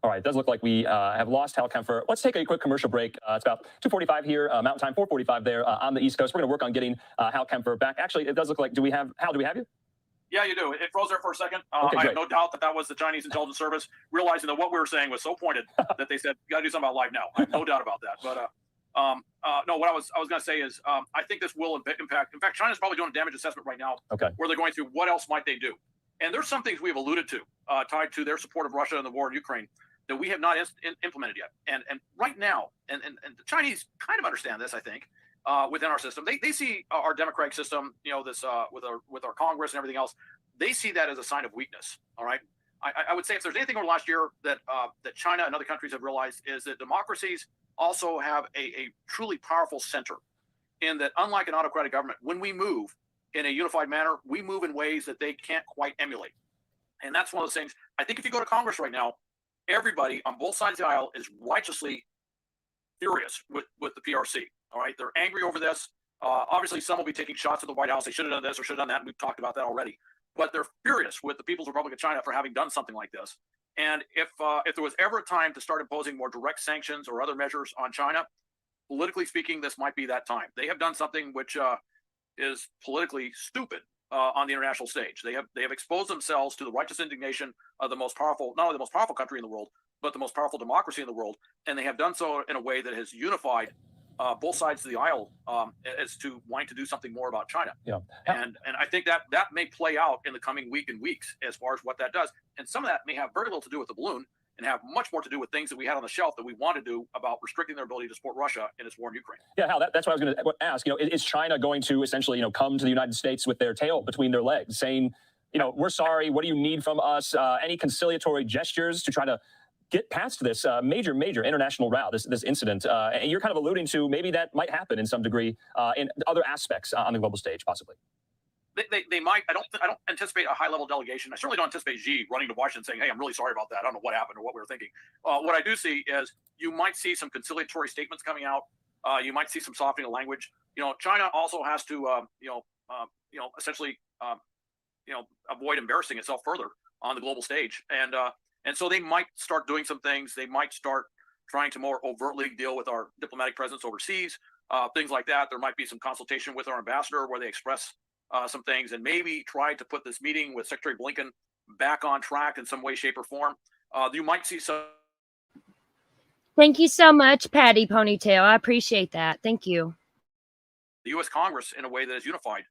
All right, it does look like we have lost Hal Kempfer. Let's take a quick commercial break. It's about 2:45 here, Mountain Time, 4:45 there on the East Coast. We're going to work on getting Hal Kempfer back. Actually, it does look like, do we have you? Yeah, you do. It froze there for a second. Okay, I have no doubt that was the Chinese intelligence service realizing that what we were saying was so pointed that they said, "You got to do something about live now." I have no doubt about that. But no, what I was going to say is, I think this will impact. In fact, China's probably doing a damage assessment right now, where they're going through what else might they do. And there's some things we have alluded to tied to their support of Russia in the war in Ukraine that we have not implemented yet. And right now, and the Chinese kind of understand this, I think, within our system. They see our democratic system, this with our Congress and everything else. They see that as a sign of weakness. All right. I would say if there's anything over the last year that China and other countries have realized is that democracies also have a truly powerful center, in that unlike an autocratic government, when we move in a unified manner, we move in ways that they can't quite emulate. And that's one of those things. I think if you go to Congress right now, everybody on both sides of the aisle is righteously furious with the PRC. All right. They're angry over this. Obviously, some will be taking shots at the White House. They should have done this or should have done that. We've talked about that already. But they're furious with the People's Republic of China for having done something like this. And if there was ever a time to start imposing more direct sanctions or other measures on China, politically speaking, this might be that time. They have done something which is politically stupid on the international stage. They have exposed themselves to the righteous indignation of the most powerful, not only the most powerful country in the world, but the most powerful democracy in the world. And they have done so in a way that has unified both sides of the aisle as to wanting to do something more about China. Yeah. And I think that may play out in the coming week and weeks as far as what that does. And some of that may have very little to do with the balloon and have much more to do with things that we had on the shelf that we want to do about restricting their ability to support Russia in its war in Ukraine. Yeah, Hal, that's what I was going to ask. Is China going to essentially, come to the United States with their tail between their legs, saying, we're sorry, what do you need from us? Any conciliatory gestures to try to get past this major international row, this incident? And you're kind of alluding to maybe that might happen in some degree in other aspects on the global stage, possibly. They might. I don't anticipate a high-level delegation. I certainly don't anticipate Xi running to Washington saying, "Hey, I'm really sorry about that. I don't know what happened or what we were thinking." What I do see is you might see some conciliatory statements coming out. You might see some softening of language. China also has to, essentially, avoid embarrassing itself further on the global stage, and so they might start doing some things. They might start trying to more overtly deal with our diplomatic presence overseas, things like that. There might be some consultation with our ambassador where they express some things and maybe try to put this meeting with Secretary Blinken back on track in some way, shape, or form. You might see some. Thank you so much, Patty Ponytail. I appreciate that. Thank you. The U.S. Congress in a way that has unified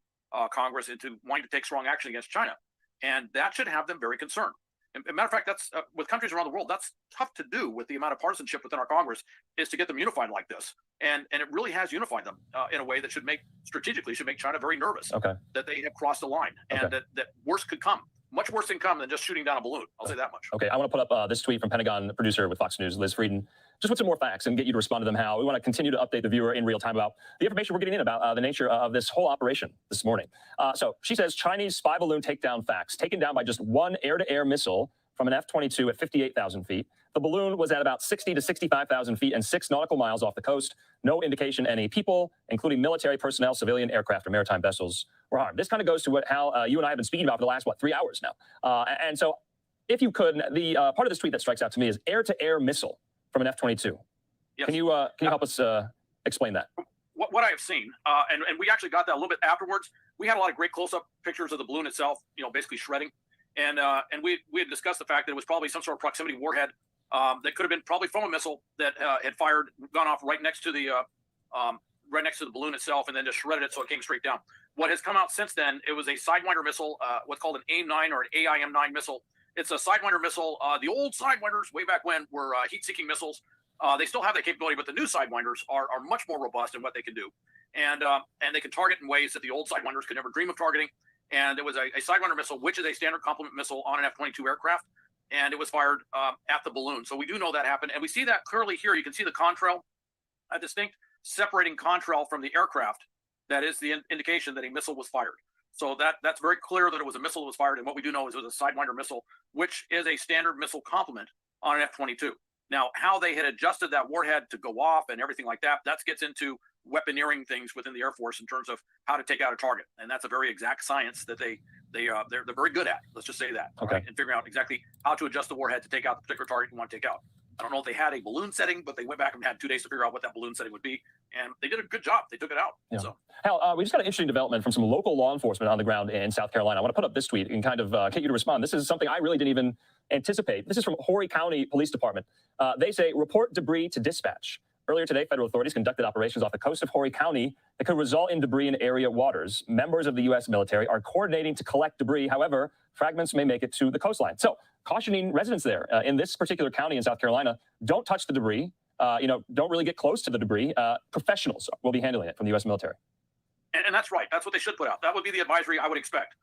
Congress into wanting to take strong action against China. And that should have them very concerned. And, matter of fact, that's with countries around the world, that's tough to do with the amount of partisanship within our Congress, is to get them unified like this. And it really has unified them in a way that should make China very nervous that they have crossed the line and that worse could come. Much worse can come than just shooting down a balloon. I'll say that much. Okay, I want to put up this tweet from Pentagon producer with Fox News, Liz Frieden, just with some more facts and get you to respond to them. How we want to continue to update the viewer in real time about the information we're getting in about the nature of this whole operation this morning. So she says Chinese spy balloon takedown facts, taken down by just one air-to-air missile from an F-22 at 58,000 feet. The balloon was at about 60 to 65,000 feet and 6 nautical miles off the coast. No indication any people, including military personnel, civilian aircraft, or maritime vessels were harmed. This kind of goes to how you and I have been speaking about for the last, 3 hours now. And so if you could, the part of this tweet that strikes out to me is air-to-air missile from an F-22. Yes. Can you help us explain that? What I have seen, and we actually got that a little bit afterwards. We had a lot of great close-up pictures of the balloon itself, basically shredding. And we had discussed the fact that it was probably some sort of proximity warhead that could have been probably from a missile that had gone off right next to the balloon itself, and then just shredded it so it came straight down. What has come out since then, it was a Sidewinder missile, what's called an AIM-9 or an AIM-9 missile. It's a Sidewinder missile. The old Sidewinders way back when were heat-seeking missiles. They still have that capability, but the new Sidewinders are much more robust in what they can do, and they can target in ways that the old Sidewinders could never dream of targeting. And it was a Sidewinder missile, which is a standard complement missile on an F-22 aircraft, and it was fired at the balloon. So we do know that happened, and we see that clearly here. You can see the contrail, a distinct separating contrail from the aircraft. That is the indication that a missile was fired. So that's very clear that it was a missile that was fired, and what we do know is it was a Sidewinder missile, which is a standard missile complement on an F-22. Now, how they had adjusted that warhead to go off and everything like that, that gets into weaponeering things within the Air Force in terms of how to take out a target, and that's a very exact science that they're very good at. Let's just say that, right? And figuring out exactly how to adjust the warhead to take out the particular target you want to take out. I don't know if they had a balloon setting, but they went back and had 2 days to figure out what that balloon setting would be, and they did a good job. They took it out. Yeah. So, Hal, we just got an interesting development from some local law enforcement on the ground in South Carolina. I want to put up this tweet and kind of get you to respond. This is something I really didn't even anticipate. This is from Horry County Police Department. They say, report debris to dispatch. Earlier today, federal authorities conducted operations off the coast of Horry County that could result in debris in area waters. Members of the U.S. military are coordinating to collect debris. However, fragments may make it to the coastline. So, cautioning residents there in this particular county in South Carolina, don't touch the debris. Don't really get close to the debris. Professionals will be handling it from the U.S. military. and that's right. That's what they should put out. That would be the advisory I would expect.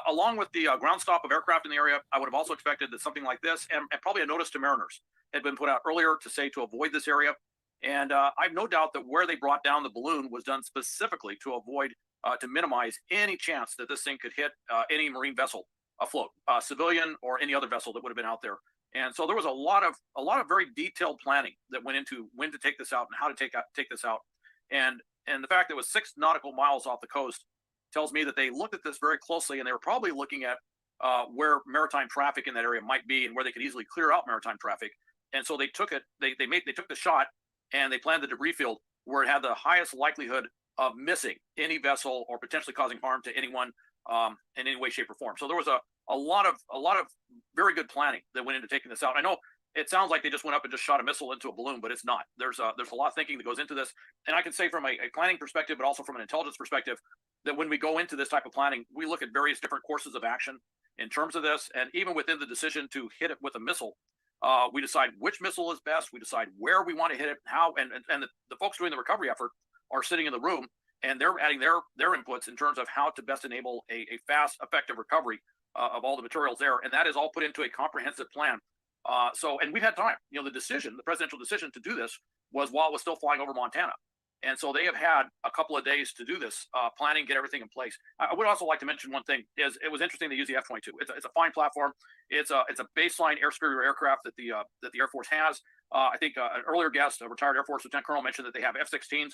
Along with the ground stop of aircraft in the area, I would have also expected that something like this, and probably a notice to mariners, had been put out earlier to say to avoid this area. And I have no doubt that where they brought down the balloon was done specifically to avoid, to minimize any chance that this thing could hit any marine vessel afloat, civilian or any other vessel that would have been out there. And so there was a lot of very detailed planning that went into when to take this out and how to take this out. And the fact that it was 6 nautical miles off the coast tells me that they looked at this very closely, and they were probably looking at where maritime traffic in that area might be and where they could easily clear out maritime traffic. And so they took it. They took the shot, and they planned the debris field where it had the highest likelihood of missing any vessel or potentially causing harm to anyone in any way, shape, or form. So there was a lot of very good planning that went into taking this out. I know it sounds like they just went up and just shot a missile into a balloon, but it's not. There's a lot of thinking that goes into this. And I can say from a planning perspective, but also from an intelligence perspective, that when we go into this type of planning, we look at various different courses of action in terms of this. And even within the decision to hit it with a missile, we decide which missile is best. We decide where we want to hit it, how, and the folks doing the recovery effort are sitting in the room, and they're adding their inputs in terms of how to best enable a fast, effective recovery of all the materials there. And that is all put into a comprehensive plan. And we've had time. The presidential decision to do this was while it was still flying over Montana. And so they have had a couple of days to do this planning, get everything in place. I would also like to mention one thing. Is it was interesting they use the F-22. It's a fine platform. It's a baseline air superior aircraft that the Air Force has. I think an earlier guest, a retired Air Force Lieutenant Colonel, mentioned that they have F-16s,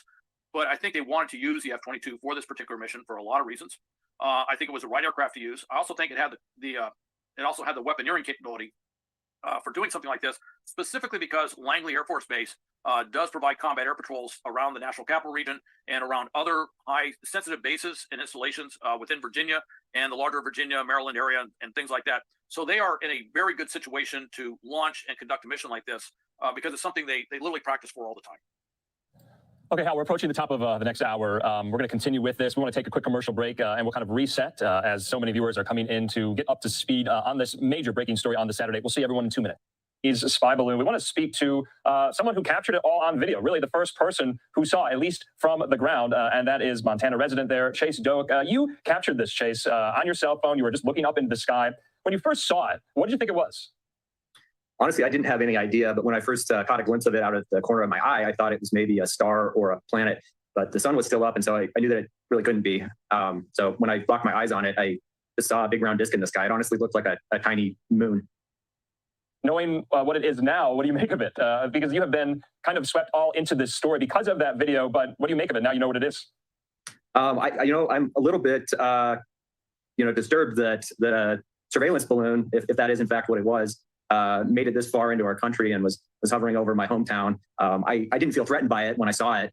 but I think they wanted to use the F-22 for this particular mission for a lot of reasons. I think it was the right aircraft to use. I also think it had it also had the weaponeering capability for doing something like this, specifically because Langley Air Force Base does provide combat air patrols around the National Capital Region and around other high sensitive bases and installations within Virginia and the larger Virginia, Maryland area and things like that. So they are in a very good situation to launch and conduct a mission like this because it's something they literally practice for all the time. Okay, Hal, we're approaching the top of the next hour. We're going to continue with this. We want to take a quick commercial break and we'll kind of reset as so many viewers are coming in to get up to speed on this major breaking story on the Saturday. We'll see everyone in 2 minutes. Is Spy Balloon. We want to speak to someone who captured it all on video, really the first person who saw, at least from the ground, and that is Montana resident there, Chase Doak. You captured this, Chase, on your cell phone. You were just looking up into the sky. When you first saw it, what did you think it was? Honestly, I didn't have any idea, but when I first caught a glimpse of it out of the corner of my eye, I thought it was maybe a star or a planet, but the sun was still up, and so I knew that it really couldn't be. So when I locked my eyes on it, I just saw a big round disc in the sky. It honestly looked like a tiny moon. Knowing what it is now, what do you make of it? Because you have been kind of swept all into this story because of that video, but what do you make of it now you know what it is? I'm a little bit, disturbed that the surveillance balloon, if that is in fact what it was, made it this far into our country and was hovering over my hometown. I didn't feel threatened by it when I saw it,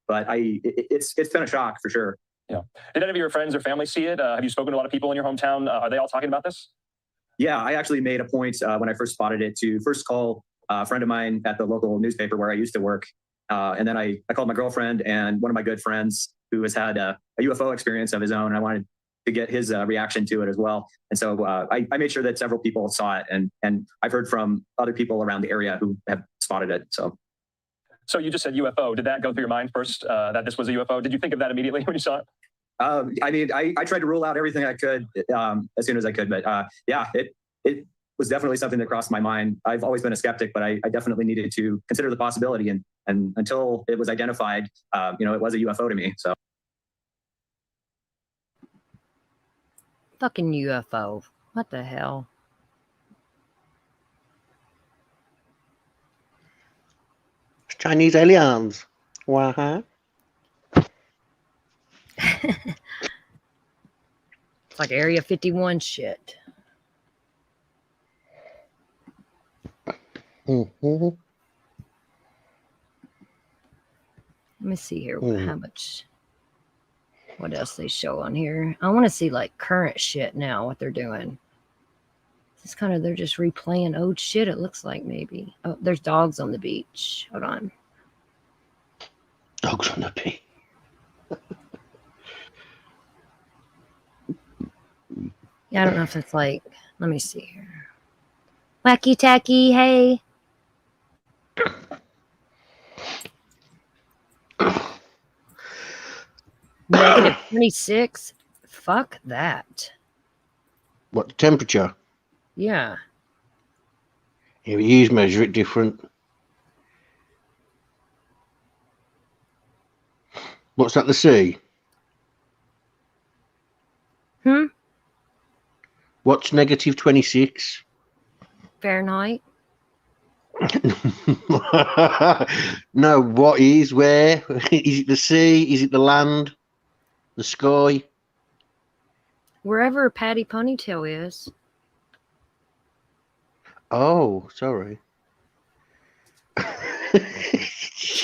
but it's been a shock for sure. Yeah. Did any of your friends or family see it? Have you spoken to a lot of people in your hometown? Are they all talking about this? Yeah, I actually made a point when I first spotted it to first call a friend of mine at the local newspaper where I used to work. And then I called my girlfriend and one of my good friends who has had a UFO experience of his own. And I wanted to get his reaction to it as well. And so I made sure that several people saw it. And I've heard from other people around the area who have spotted it. So you just said UFO. Did that go through your mind first, that this was a UFO? Did you think of that immediately when you saw it? I tried to rule out everything I could as soon as I could, but yeah, it was definitely something that crossed my mind. I've always been a skeptic, but I definitely needed to consider the possibility. And until it was identified, it was a UFO to me. So. Fucking UFO. What the hell? Chinese aliens. Wow. It's like Area 51 shit. Mm-hmm. Let me see here how much, what else they show on here. I want to see like current shit now, what they're doing. It's kind of, they're just replaying old shit, it looks like maybe. Oh, there's dogs on the beach. Hold on. Dogs on the beach. Yeah, I don't know if it's like, let me see here. Wacky tacky, hey. Negative 26? Fuck that. What, the temperature? Yeah. Yeah, you measure it different. What's that, the sea? What's negative 26? Fahrenheit. No, what is, where? Is it the sea? Is it the land? The sky? Wherever Patty Ponytail is. Oh, sorry.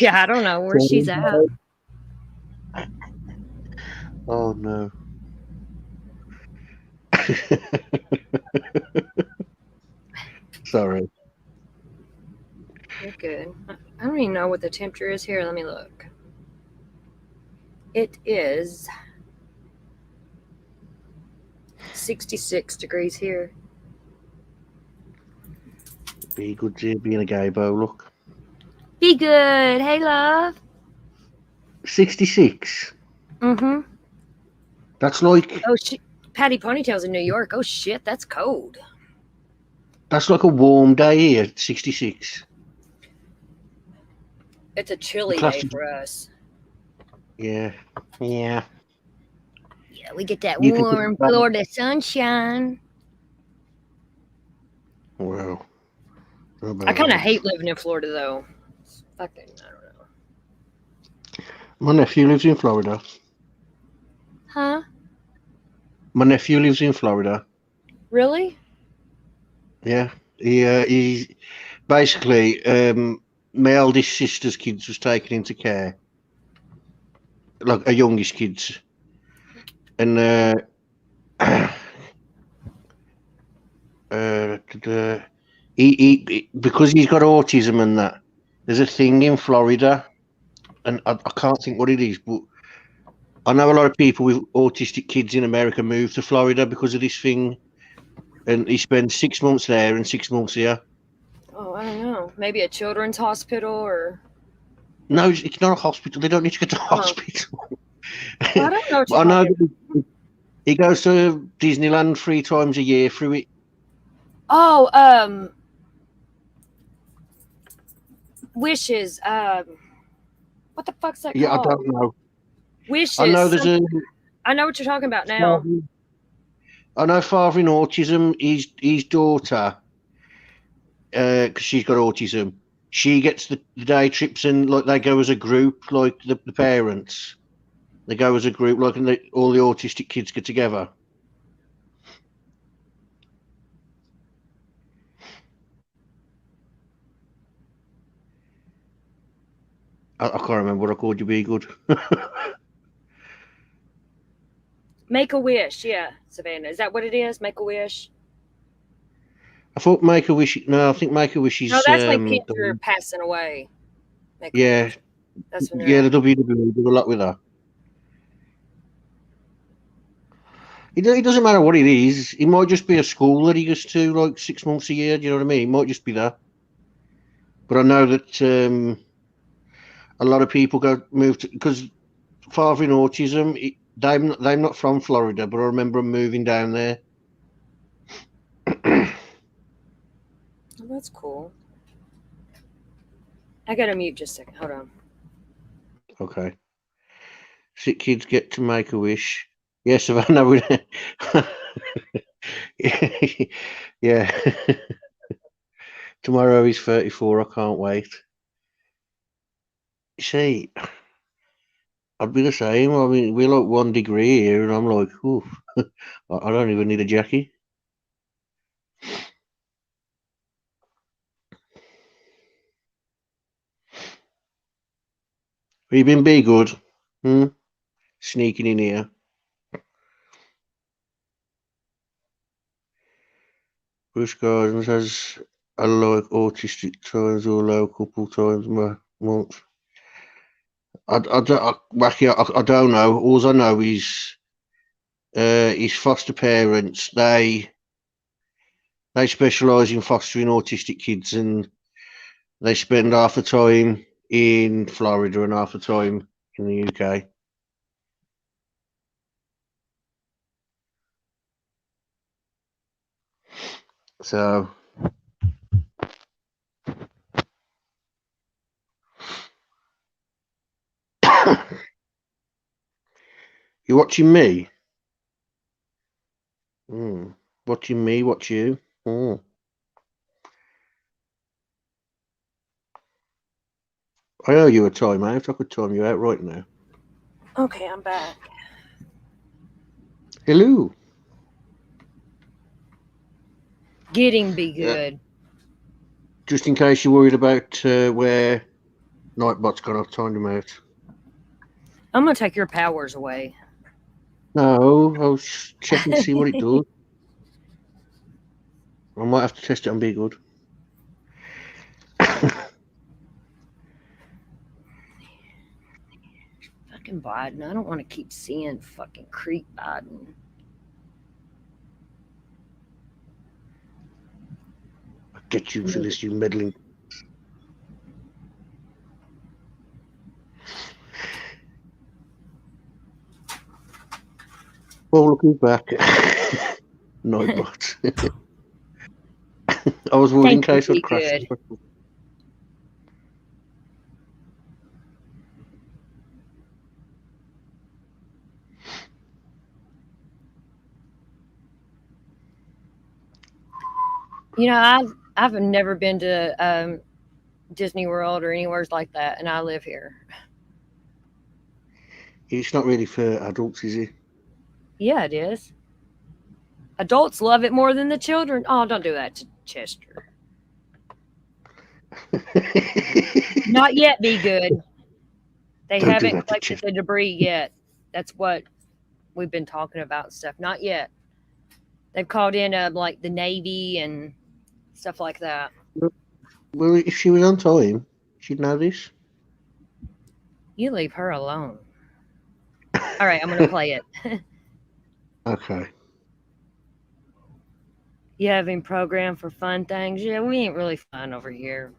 Yeah, I don't know where she's at. Oh, no. Sorry. You're good. I don't even know what the temperature is here. Let me look. It is 66 degrees here. Be good to being a gay bo, look. Be good. Hey, love. 66. Mm-hmm. That's like... Oh, shit. Patty Ponytail's in New York. Oh, shit. That's cold. That's like a warm day here, 66. It's a chilly day for us. Yeah. Yeah. Yeah, we get that You can warm put- Florida sunshine. Well. I kind of hate living in Florida, though. It's fucking, I don't know. My nephew lives in Florida. Huh? My nephew lives in Florida. Really? Yeah. He's basically, my eldest sister's kids was taken into care. Like, her youngest kids. And, he because he's got autism and that, there's a thing in Florida and I can't think what it is, but I know a lot of people with autistic kids in America move to Florida because of this thing, and he spends 6 months there and 6 months here. Oh, I don't know. Maybe a children's hospital or. No, it's not a hospital. They don't need to go to hospital. Well, I don't know what But I you're know talking about. that he goes to Disneyland 3 times a year through it. Oh, Wishes. What the fuck's that Yeah, called? I don't know. Wishes. I know there's a. I know what you're talking about now. I know father in autism. His daughter, because she's got autism, she gets the day trips and like they go as a group, like the parents. They go as a group, like and all the autistic kids get together. I can't remember what I called you. Be good. Make a Wish. Yeah, Savannah. Is that what it is? Make a Wish. I thought Make a Wish. No, I think Make a Wish is. No, that's when kids are passing away. Yeah, That's when yeah. The WWE do a lot with that. It doesn't matter what it is. It might just be a school that he goes to like 6 months a year. Do you know what I mean? It might just be that. But I know that a lot of people move to because father in autism. They're not from Florida, but I remember them moving down there. Oh, that's cool. I gotta mute just a second. Hold on. Okay. Sick kids get to make a wish. Yes, Savannah. Yeah. Tomorrow he's 34. I can't wait. See, I'd be the same. I mean, we're like 1 degree here, and I'm like, ooh, I don't even need a jacket. Have you been be good? Sneaking in here. Bush Gardens has a like autistic times or low couple times a month. I don't know. All I know is his foster parents. They specialise in fostering autistic kids, and they spend half the time in Florida and half the time in the UK. So you're watching me? Watching me, watch you? I owe you a time out. I could time you out right now. Okay, I'm back. Hello. Getting be good. Just in case you're worried about where Nightbot's gone, I've timed him out. I'm gonna take your powers away. No, I'll check and see what it does. I might have to test it on Be Good. Fucking Biden. I don't want to keep seeing fucking creep Biden. I'll get you for this, you meddling. Well, looking back, Nightbot. I was worried in case I'd crash. You know, I've never been to Disney World or anywhere like that, and I live here. It's not really for adults, is it? Yeah, it is. Adults love it more than the children. Oh, don't do that to Chester. Not yet, Be Good. They Don't do haven't that to collected the debris yet. That's what we've been talking about and stuff. Not yet. They've called in like the Navy and stuff like that. Well, if she was on time, she'd know this. You leave her alone. All right, I'm going to play it. Okay. You having programmed for fun things? Yeah, we ain't really fun over here.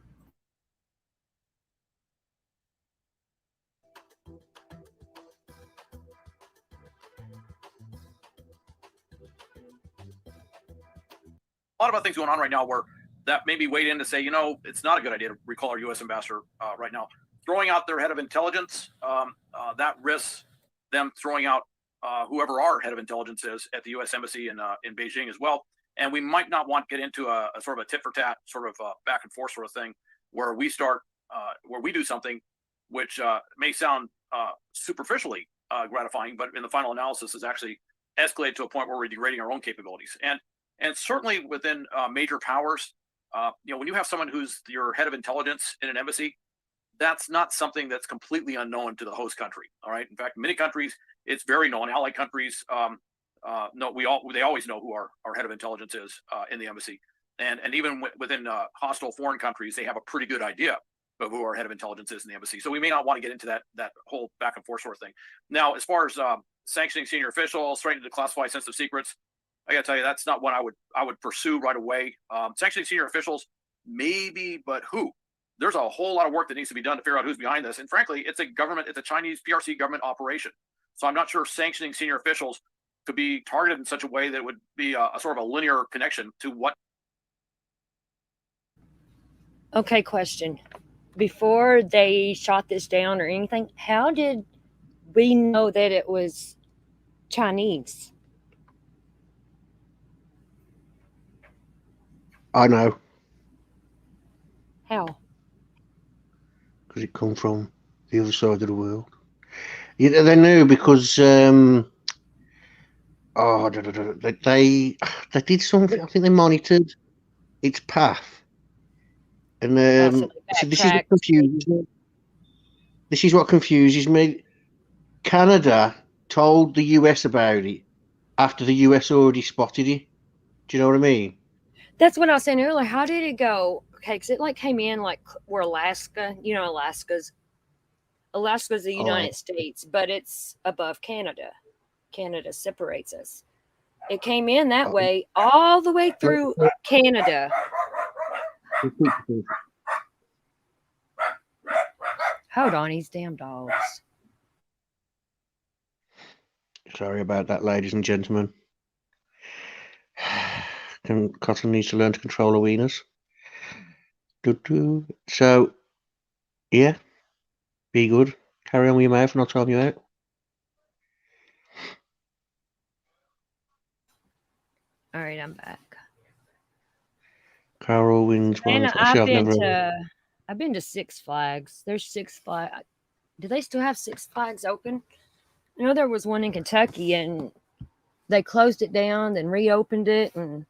A lot of other things going on right now where that maybe weighed in to say, it's not a good idea to recall our U.S. ambassador right now. Throwing out their head of intelligence, that risks them throwing out whoever our head of intelligence is at the U.S. embassy in Beijing as well. And we might not want to get into a sort of a tit for tat, sort of back and forth sort of thing, where we start, where we do something which may sound superficially gratifying, but in the final analysis is actually escalated to a point where we're degrading our own capabilities. And certainly within major powers, when you have someone who's your head of intelligence in an embassy, that's not something that's completely unknown to the host country. All right. In fact, many countries, it's very known. Allied countries, they always know who our head of intelligence is in the embassy, and even within hostile foreign countries, they have a pretty good idea of who our head of intelligence is in the embassy. So we may not want to get into that whole back and forth sort of thing. Now, as far as sanctioning senior officials, threatening to classify sensitive secrets, I got to tell you, that's not what I would pursue right away. Sanctioning senior officials, maybe, but who? There's a whole lot of work that needs to be done to figure out who's behind this. And frankly, it's a Chinese PRC government operation. So I'm not sure sanctioning senior officials could be targeted in such a way that it would be a sort of a linear connection to what. Okay, question. Before they shot this down or anything, how did we know that it was Chinese? I know. How? Because it come from the other side of the world. Yeah, they knew because they did something. I think they monitored its path, and so this is what confuses me. This is what confuses me. Canada told the US about it after the US already spotted it. Do you know what I mean? That's what I was saying earlier. How did it go? Okay, because it came in where Alaska, Alaska's the United States, but it's above Canada. Canada separates us. It came in that way all the way through Canada. Hold on, these damn dogs. Sorry about that, ladies and gentlemen. Cotton needs to learn to control arenas. So, yeah, be good. Carry on with your mouth and I'll time you out. All right, I'm back. Carol wins one. I've been to Six Flags. There's Six Flags. Do they still have Six Flags open? I know there was one in Kentucky and they closed it down, then reopened it, and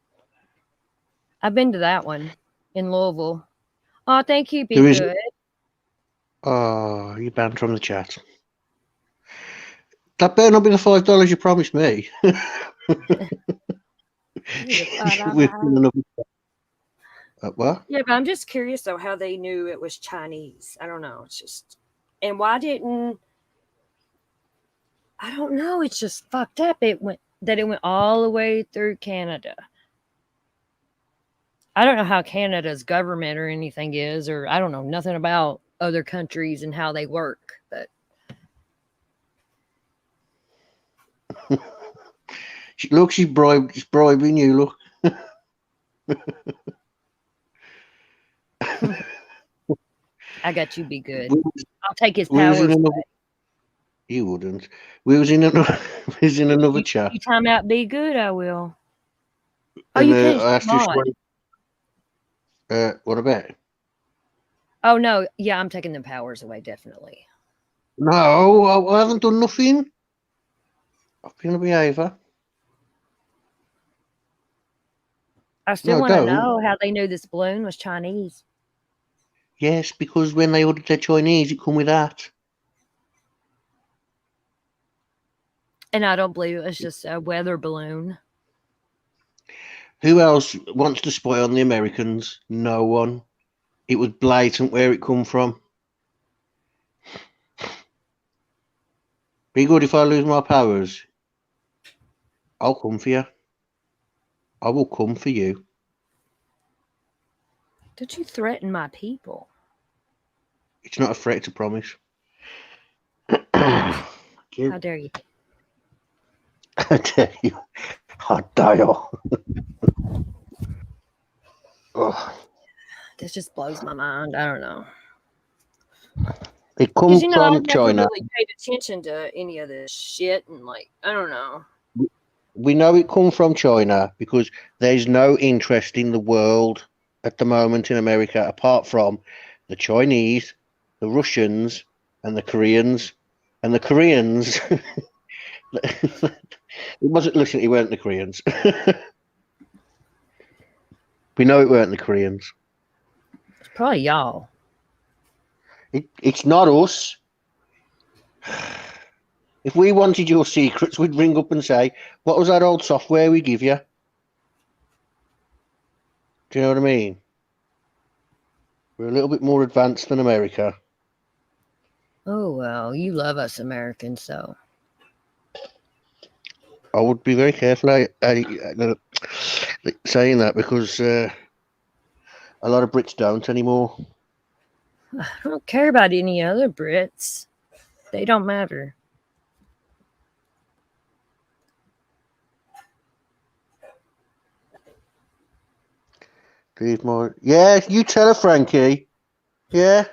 I've been to that one in Louisville. Oh, thank you. Be good. Oh, you're banned from the chat. That better not be the $5 you promised me. What? Yeah, but I'm just curious though how they knew it was Chinese. I don't know. It's just, and why didn't? I don't know. It's just fucked up. It went all the way through Canada. I don't know how Canada's government or anything is, or I don't know nothing about other countries and how they work. But look, she's bribing you. Look. I got you. Be good. I'll take his powers. You wouldn't. We was in another chat. You time out. Be good. I will. And, you I asked you what about? Oh no, yeah, I'm taking the powers away, definitely. No, I haven't done nothing. I've been a behavior. I still want to know how they knew this balloon was Chinese. Yes, because when they ordered their Chinese, it come with that. And I don't believe it was just a weather balloon. Who else wants to spy on the Americans? No one. It was blatant where it come from. Be good if I lose my powers. I'll come for you. I will come for you. Did you threaten my people? It's not a threat, it's a promise. How dare you? I tell you, I'd die off. Oh, This just blows my mind. I don't know. it Because comes I from never China. really paid attention to any of this shit, and like I don't know. We know it comes from China because there's no interest in the world at the moment in America apart from the Chinese, the Russians, and the Koreans. And the Koreans, it wasn't. Listen, it weren't the Koreans. We know it weren't the Koreans. It's probably y'all. It's not us. If we wanted your secrets, we'd ring up and say, "What was that old software we give you?" Do you know what I mean? We're a little bit more advanced than America. Oh well, you love us Americans, so I would be very careful saying that because a lot of Brits don't anymore. I don't care about any other Brits. They don't matter. Yeah, you tell her, Frankie. Yeah.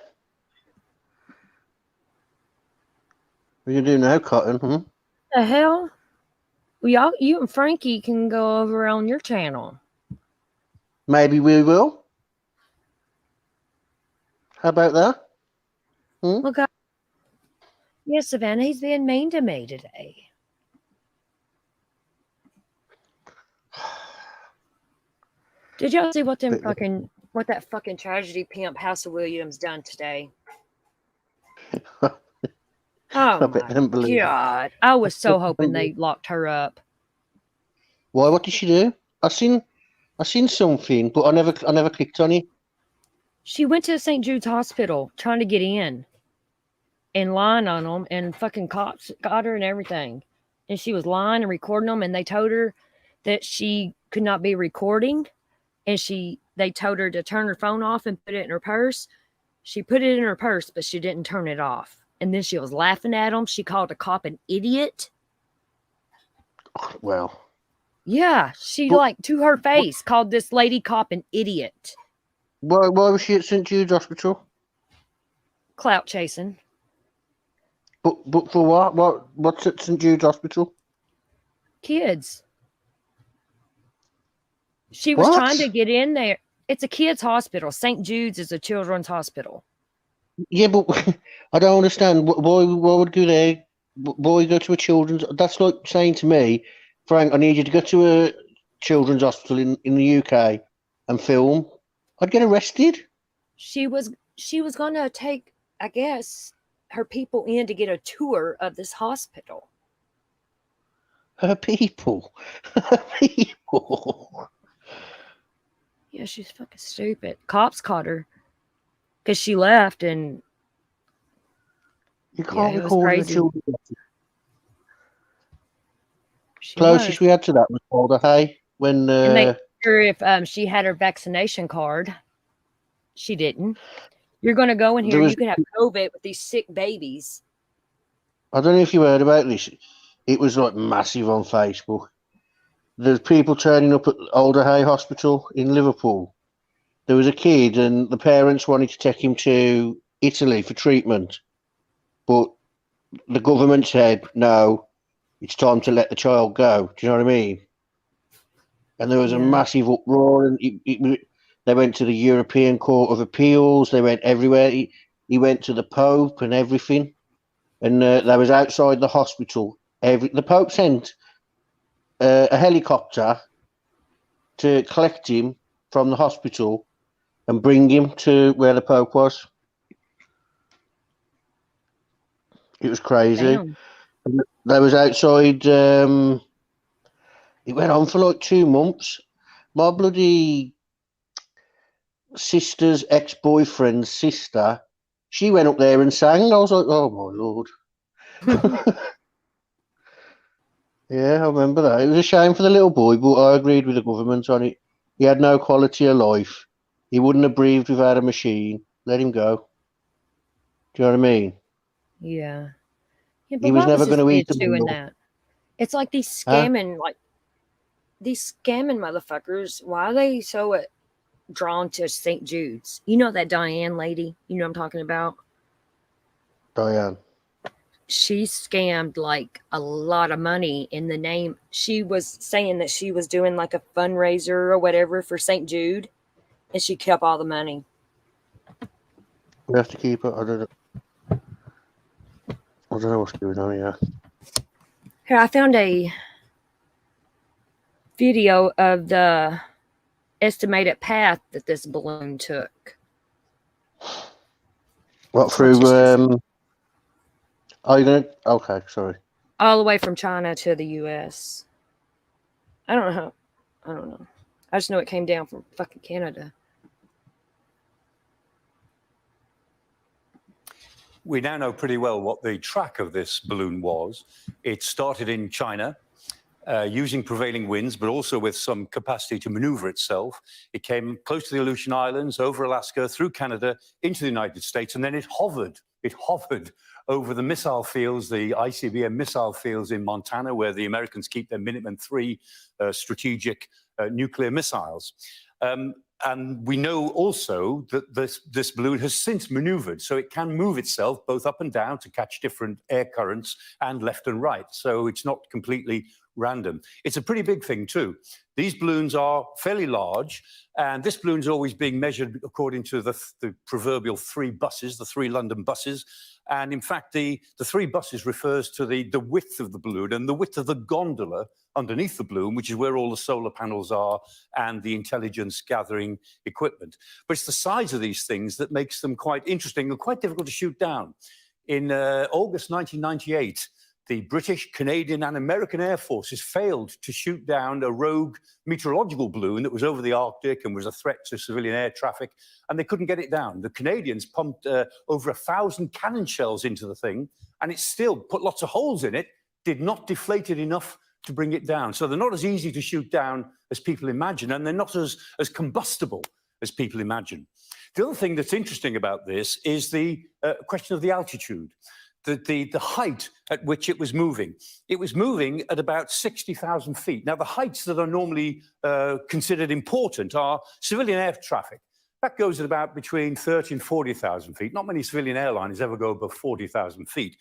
What are you doing now, Cotton? The hell? Well, you and Frankie can go over on your channel. Maybe we will. How about that? Look, yes, Savannah, he's being mean to me today. Did y'all see what that fucking tragedy pimp House of Williams done today? Oh my God! I was so hoping they locked her up. Why? What did she do? I seen something, but I never clicked on it. She went to St. Jude's Hospital trying to get in, and lying on them, and fucking cops got her and everything, and she was lying and recording them, and they told her that she could not be recording, and they told her to turn her phone off and put it in her purse. She put it in her purse, but she didn't turn it off. And then she was laughing at him. She called a cop an idiot. Well. Yeah, she to her face called this lady cop an idiot. Why was she at St. Jude's Hospital? Clout chasing. But for what? What's at St. Jude's Hospital? Kids. She was trying to get in there. It's a kids' hospital. St. Jude's is a children's hospital. Yeah, but I don't understand. Why would go there? Why go to a children's? That's like saying to me, Frank, I need you to go to a children's hospital in the UK and film. I'd get arrested. She was going to take, I guess, her people in to get a tour of this hospital. Her people. Her people. Yeah, she's fucking stupid. Cops caught her because she left, and you can't record the children. Closest we had to that was Alder Hay when. And they asked her if she had her vaccination card. She didn't. You're going to go in here. You could have COVID with these sick babies. I don't know if you heard about this. It was like massive on Facebook. There's people turning up at Alder Hay Hospital in Liverpool. There was a kid and the parents wanted to take him to Italy for treatment. But the government said, no, it's time to let the child go. Do you know what I mean? And there was a massive uproar. And they went to the European Court of Appeals. They went everywhere. He went to the Pope and everything. And they was outside the hospital. The Pope sent a helicopter to collect him from the hospital and bring him to where the Pope was. It was crazy. And they was outside. It went on for like 2 months. My bloody sister's ex-boyfriend's sister, she went up there and sang. I was like, oh my Lord. Yeah, I remember that. It was a shame for the little boy, but I agreed with the government on it. He had no quality of life. He wouldn't have breathed without a machine. Let him go. Do you know what I mean? Yeah. Yeah, He but was why was never this going to eat bitch a doing meal. that? It's like these Huh? scamming motherfuckers. Why are they so drawn to St. Jude's? You know that Diane lady? You know what I'm talking about? Diane. She scammed like a lot of money in the name. She was saying that she was doing like a fundraiser or whatever for St. Jude, and she kept all the money. We have to keep it. I don't know what's going on here. Here, I found a video of the estimated path that this balloon took. What through? Are you gonna? Okay, sorry. All the way from China to the U.S. I don't know. I don't know. I just know it came down from fucking Canada. We now know pretty well what the track of this balloon was. It started in China using prevailing winds, but also with some capacity to maneuver itself. It came close to the Aleutian Islands, over Alaska, through Canada, into the United States, and then it hovered. It hovered over the missile fields, the ICBM missile fields in Montana, where the Americans keep their Minuteman III strategic nuclear missiles. And we know also that this balloon has since maneuvered, so it can move itself both up and down to catch different air currents and left and right. So it's not completely random. It's a pretty big thing too. These balloons are fairly large, and this balloon's always being measured according to the proverbial three buses, the three London buses. And in fact, the three buses refers to the width of the balloon and the width of the gondola underneath the balloon, which is where all the solar panels are and the intelligence gathering equipment. But it's the size of these things that makes them quite interesting and quite difficult to shoot down. In August 1998, the British, Canadian, and American Air Forces failed to shoot down a rogue meteorological balloon that was over the Arctic and was a threat to civilian air traffic, and they couldn't get it down. The Canadians pumped over 1,000 cannon shells into the thing, and it still put lots of holes in it, did not deflate it enough to bring it down. So they're not as easy to shoot down as people imagine, and they're not as combustible as people imagine. The other thing that's interesting about this is the question of the altitude. The height at which it was moving. It was moving at about 60,000 feet. Now, the heights that are normally considered important are civilian air traffic. That goes at about between 30 and 40,000 feet. Not many civilian airlines ever go above 40,000 feet.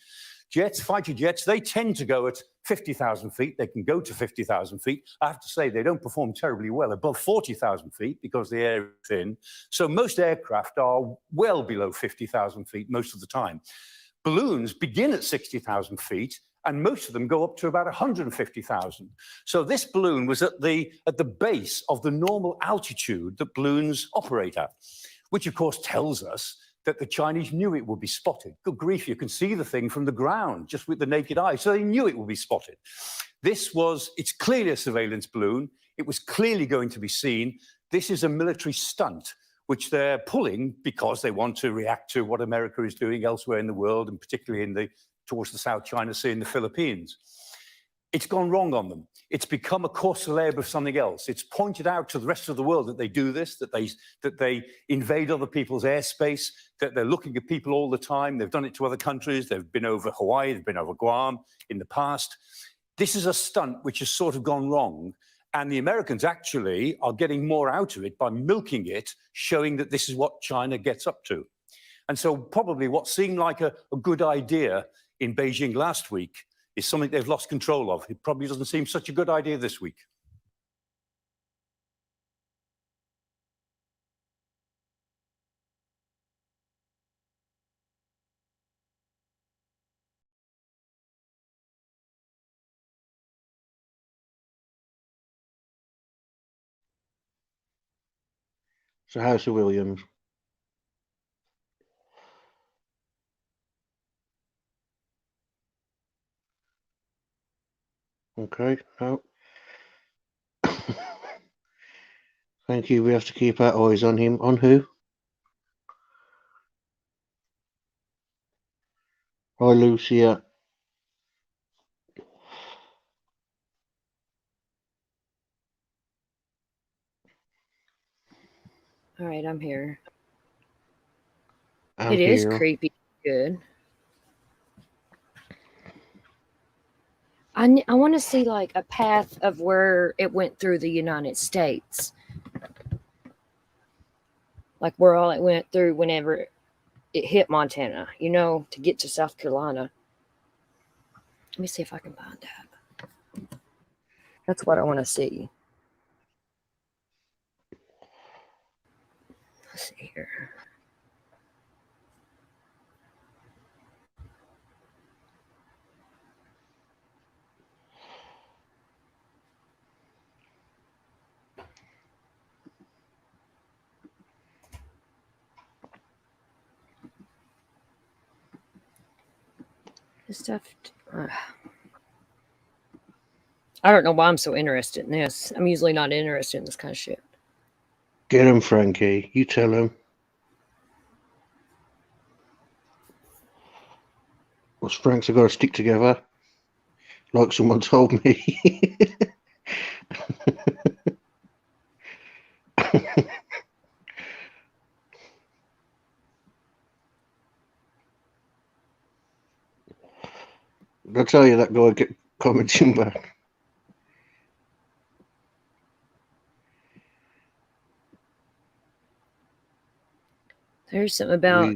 Jets, fighter jets, they tend to go at 50,000 feet. They can go to 50,000 feet. I have to say they don't perform terribly well above 40,000 feet because the air is thin. So most aircraft are well below 50,000 feet most of the time. Balloons begin at 60,000 feet, and most of them go up to about 150,000. So this balloon was at the base of the normal altitude that balloons operate at, which of course tells us that the Chinese knew it would be spotted. Good grief, you can see the thing from the ground just with the naked eye. So they knew it would be spotted. It's clearly a surveillance balloon. It was clearly going to be seen. This is a military stunt, which they're pulling because they want to react to what America is doing elsewhere in the world, and particularly towards the South China Sea and the Philippines. It's gone wrong on them. It's become a cause célèbre of something else. It's pointed out to the rest of the world that they do this, that they invade other people's airspace, that they're looking at people all the time. They've done it to other countries. They've been over Hawaii, they've been over Guam in the past. This is a stunt which has sort of gone wrong. And the Americans actually are getting more out of it by milking it, showing that this is what China gets up to. And so probably what seemed like a good idea in Beijing last week is something they've lost control of. It probably doesn't seem such a good idea this week. So House of Williams. Okay. No. Thank you. We have to keep our eyes on him. On who? Hi, Lucia. All right, I'm here. I'm It is here. creepy good. I want to see like a path of where it went through the United States. Like where all it went through whenever it hit Montana, you know, to get to South Carolina. Let me see if I can find that. That's what I want to see. Let's see here. This stuff. I don't know why I'm so interested in this. I'm usually not interested in this kind of shit. Get him, Frankie. You tell him. Us Franks have got to stick together, like someone told me. I'll tell you, that guy kept commenting back. There's something about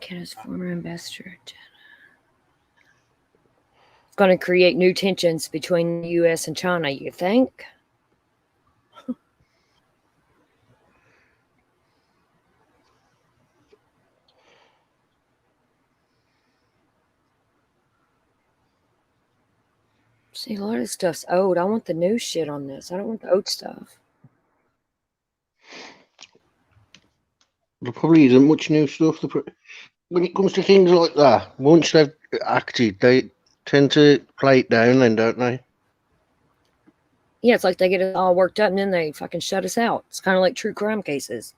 Canada's former ambassador. It's going to create new tensions between the U.S. and China, you think? See, a lot of this stuff's old. I want the new shit on this. I don't want the old stuff. There probably isn't much new stuff. When it comes to things like that, once they've acted, they tend to play it down then, don't they? Yeah, it's like they get it all worked up and then they fucking shut us out. It's kind of like true crime cases.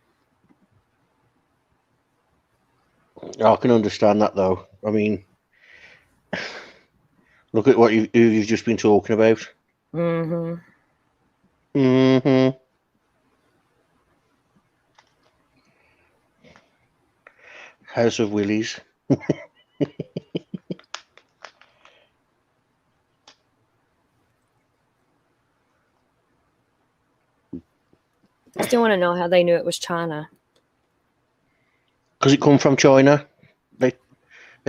I can understand that, though. I mean, look at what you've just been talking about. Mm-hmm. Mm-hmm. House of Willies. I still want to know how they knew it was China. Because it come from China. They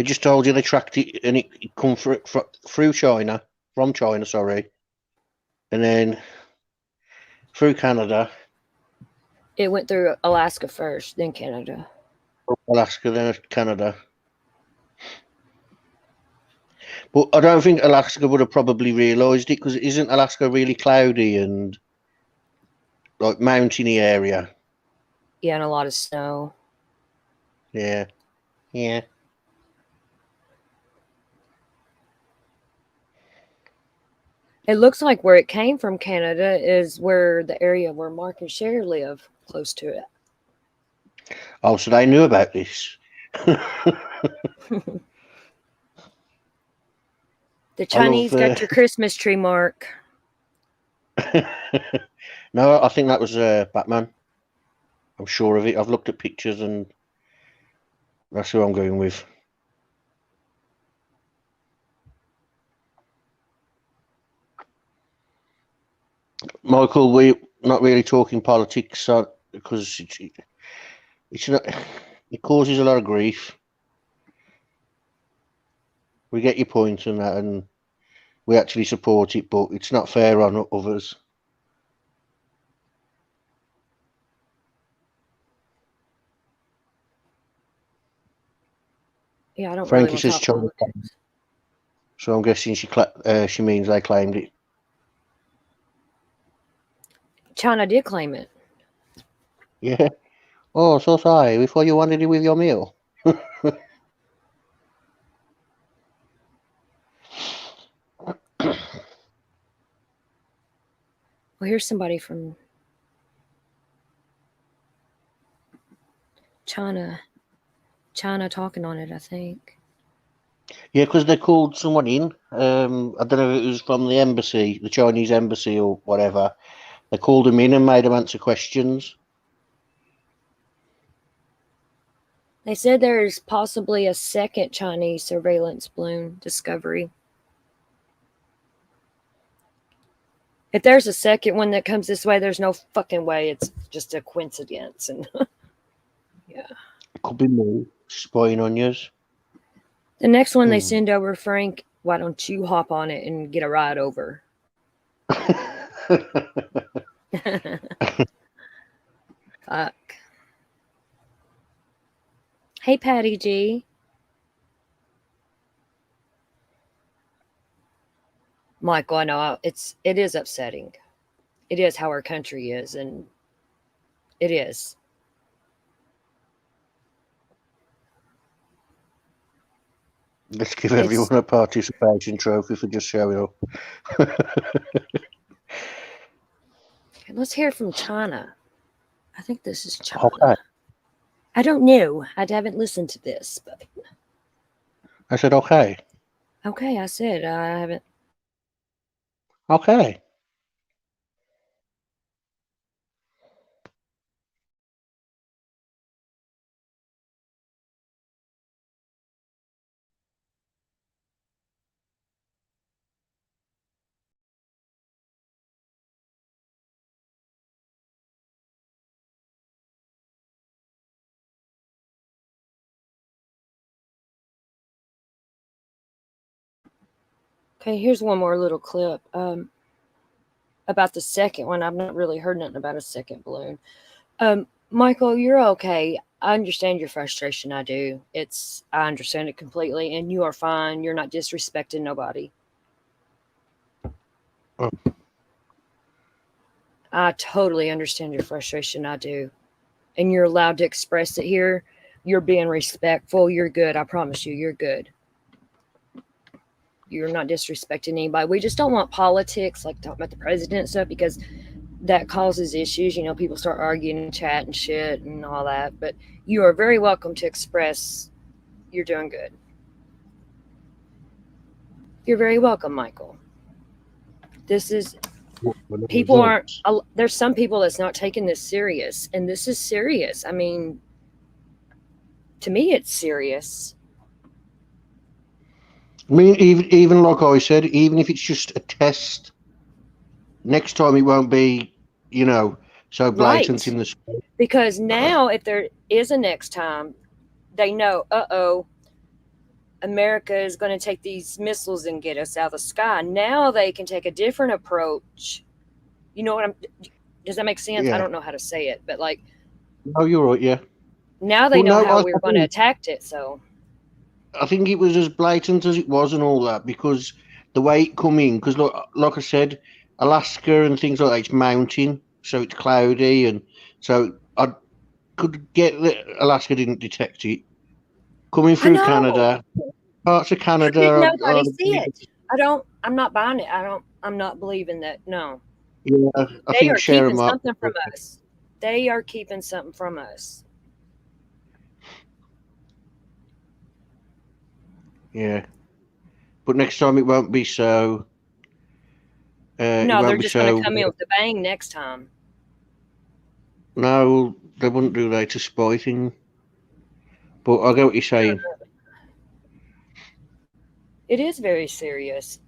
just told you they tracked it and it come through China, from China, sorry. And then through Canada. It went through Alaska first, then Canada. Alaska, then Canada. But I don't think Alaska would have probably realised it, because isn't Alaska really cloudy and like mountainy area? Yeah, and a lot of snow. Yeah. Yeah. It looks like where it came from, Canada, is where the area where Mark and Cher live, close to it. Oh, so they knew about this. The Chinese got your Christmas tree, Mark. No, I think that was Batman. I'm sure of it. I've looked at pictures and that's who I'm going with. Michael, we're not really talking politics because it's not. It causes a lot of grief. We get your point on that, and we actually support it, but it's not fair on others. Yeah, I don't Frankie really want says to talk politics. So I'm guessing she means they claimed it. China did claim it. Yeah. Oh, so sorry. We thought you wanted it with your meal. Well, here's somebody from China talking on it, I think. Yeah, because they called someone in. I don't know if it was from the embassy, the Chinese embassy or whatever. They called him in and made him answer questions. They said there's possibly a second Chinese surveillance balloon discovery. If there's a second one that comes this way, there's no fucking way it's just a coincidence. And yeah. It could be more spying on yours. The next one they send over, Frank, why don't you hop on it and get a ride over? Fuck. Hey, Patty G. Michael, I know it is upsetting. It is how our country is, and it is. Let's give everyone a participation trophy for just showing up. Okay, let's hear from China. I think this is China. Okay. I don't know. I haven't listened to this, but I said okay. okay, I said I haven't. Okay. Okay, here's one more little clip about the second one. I've not really heard nothing about a second balloon. Michael, you're okay. I understand your frustration. I do. I understand it completely, and you are fine. You're not disrespecting nobody. I totally understand your frustration. I do. And you're allowed to express it here. You're being respectful. You're good. I promise you, you're good. You're not disrespecting anybody. We just don't want politics, like talking about the president stuff, because that causes issues. You know, people start arguing in chat and shit and all that. But you are very welcome to express you're doing good. You're very welcome, Michael. This is, people aren't, there's some people that's not taking this serious, and this is serious. I mean, to me, it's serious. I mean, even like I said, even if it's just a test, next time it won't be, so blatant in the space. Because now, if there is a next time, they know, America is going to take these missiles and get us out of the sky. Now they can take a different approach. You know what does that make sense? Yeah. I don't know how to say it, but like. Oh, you're right, yeah. Now they know how we're going to attack it, so. I think it was as blatant as it was and all that, because the way it come in, because like I said, Alaska and things like that, it's mountain, so it's cloudy, and so I could get that Alaska didn't detect it. Coming through Canada, parts of Canada. Did nobody see it? I'm not buying it. I'm not believing that, no. Yeah, I think keeping something from us. They are keeping something from us. Yeah, but next time it won't be so. No, they're just going to come in with the bang next time. No, they wouldn't do that to spy thing. But I get what you're saying. It is very serious.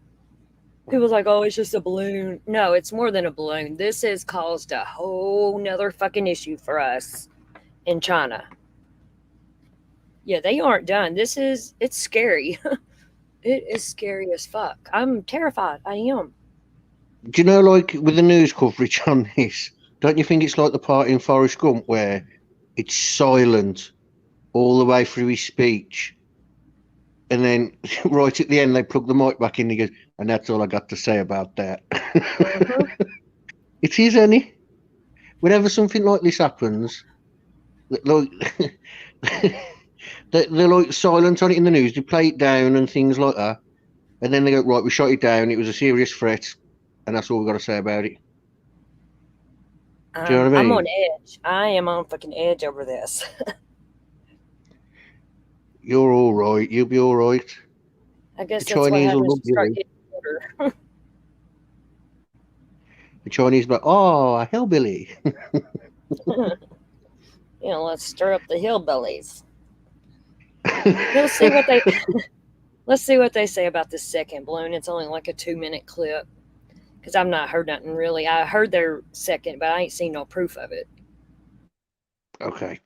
People's like, oh, it's just a balloon. No, it's more than a balloon. This has caused a whole nother fucking issue for us in China. Yeah, they aren't done. It's scary. It is scary as fuck. I'm terrified. I am. Do you know, like, with the news coverage on this, don't you think it's like the part in Forrest Gump where it's silent all the way through his speech, and then right at the end they plug the mic back in and he goes, and that's all I got to say about that. It is, isn't it? Whenever something like this happens, like they're like silent on it in the news, they play it down and things like that, and then they go, right, we shot it down, it was a serious threat, and that's all we've got to say about it. Do you know what I mean? I'm on edge. I am on fucking edge over this. You're all right. You'll be all right. I guess the that's Chinese what happens will to start getting older. The Chinese be like, oh, a hillbilly. Let's stir up the hillbillies. Let's see what they let's see what they say about this second balloon. It's only like a 2-minute clip because I've not heard nothing really. I heard their second, but I ain't seen no proof of it. Okay.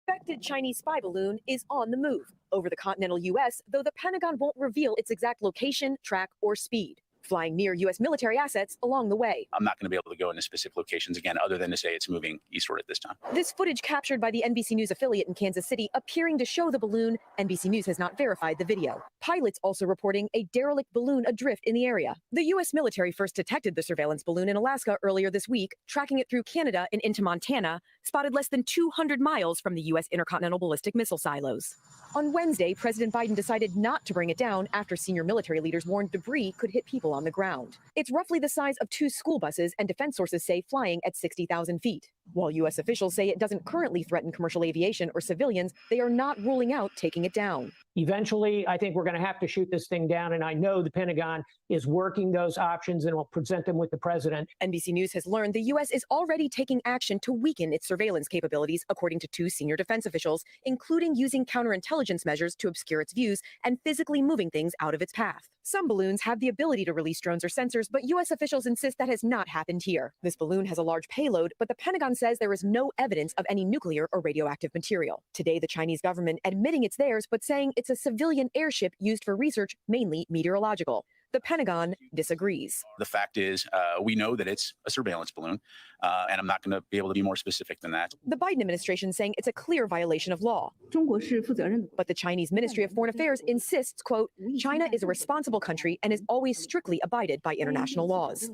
Suspected Chinese spy balloon is on the move over the continental U.S., though the Pentagon won't reveal its exact location, track, or speed, flying near U.S. military assets along the way. I'm not going to be able to go into specific locations again, other than to say it's moving eastward at this time. This footage captured by the NBC News affiliate in Kansas City appearing to show the balloon. NBC News has not verified the video. Pilots also reporting a derelict balloon adrift in the area. The U.S. military first detected the surveillance balloon in Alaska earlier this week, tracking it through Canada and into Montana, spotted less than 200 miles from the U.S. intercontinental ballistic missile silos. On Wednesday, President Biden decided not to bring it down after senior military leaders warned debris could hit people on the ground. It's roughly the size of 2 school buses, and defense sources say flying at 60,000 feet. While U.S. officials say it doesn't currently threaten commercial aviation or civilians, they are not ruling out taking it down. Eventually, I think we're going to have to shoot this thing down, and I know the Pentagon is working those options and will present them with the president. NBC News has learned the U.S. is already taking action to weaken its surveillance capabilities, according to 2 senior defense officials, including using counterintelligence measures to obscure its views and physically moving things out of its path. Some balloons have the ability to release drones or sensors, but U.S. officials insist that has not happened here. This balloon has a large payload, but the Pentagon says there is no evidence of any nuclear or radioactive material. Today, the Chinese government admitting it's theirs, but saying it's a civilian airship used for research, mainly meteorological. The Pentagon disagrees. The fact is, we know that it's a surveillance balloon, and I'm not going to be able to be more specific than that. The Biden administration saying it's a clear violation of law. But the Chinese Ministry of Foreign Affairs insists, quote, China is a responsible country and is always strictly abided by international laws.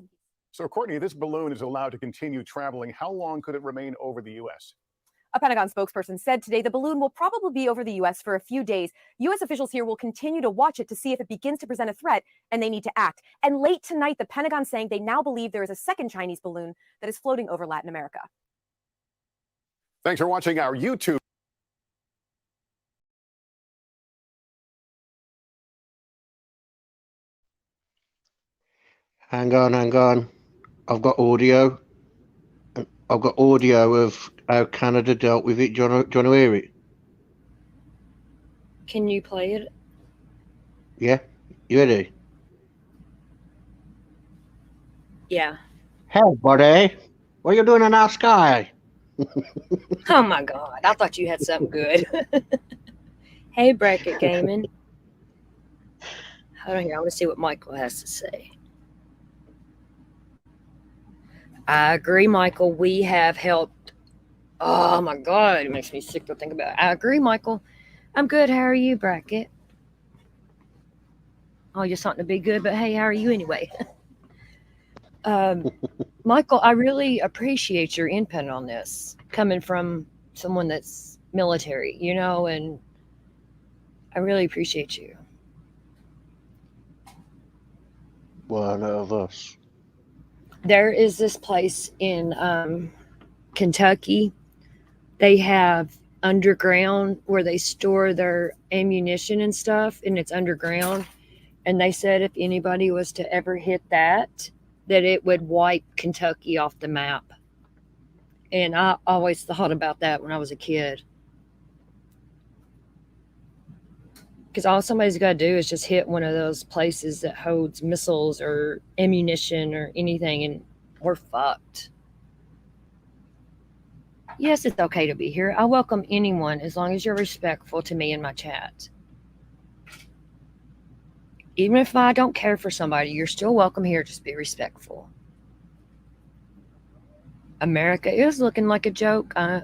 So, Courtney, this balloon is allowed to continue traveling. How long could it remain over the U.S.? A Pentagon spokesperson said today the balloon will probably be over the U.S. for a few days. U.S. officials here will continue to watch it to see if it begins to present a threat, and they need to act. And late tonight, the Pentagon saying they now believe there is a second Chinese balloon that is floating over Latin America. Thanks for watching our YouTube. Hang on. I've got audio. I've got audio of how Canada dealt with it. Do you want to hear it? Can you play it? Yeah? You ready? Yeah. Hey, buddy. What are you doing in our sky? Oh my God. I thought you had something good. Hey, Bracket Gaming. Hold on here. I want to see what Michael has to say. I agree, Michael. We have helped. Oh my God. It makes me sick to think about it. I agree, Michael. I'm good. How are you, Bracket? Oh, you're something to be good, but hey, how are you anyway? Michael, I really appreciate your input on this, coming from someone that's military, and I really appreciate you. One of us. There is this place in Kentucky. They have underground where they store their ammunition and stuff, and it's underground. And they said if anybody was to ever hit that it would wipe Kentucky off the map. And I always thought about that when I was a kid. Because all somebody's got to do is just hit one of those places that holds missiles or ammunition or anything, and we're fucked. Yes, it's okay to be here. I welcome anyone as long as you're respectful to me in my chat. Even if I don't care for somebody, you're still welcome here. Just be respectful. America is looking like a joke. I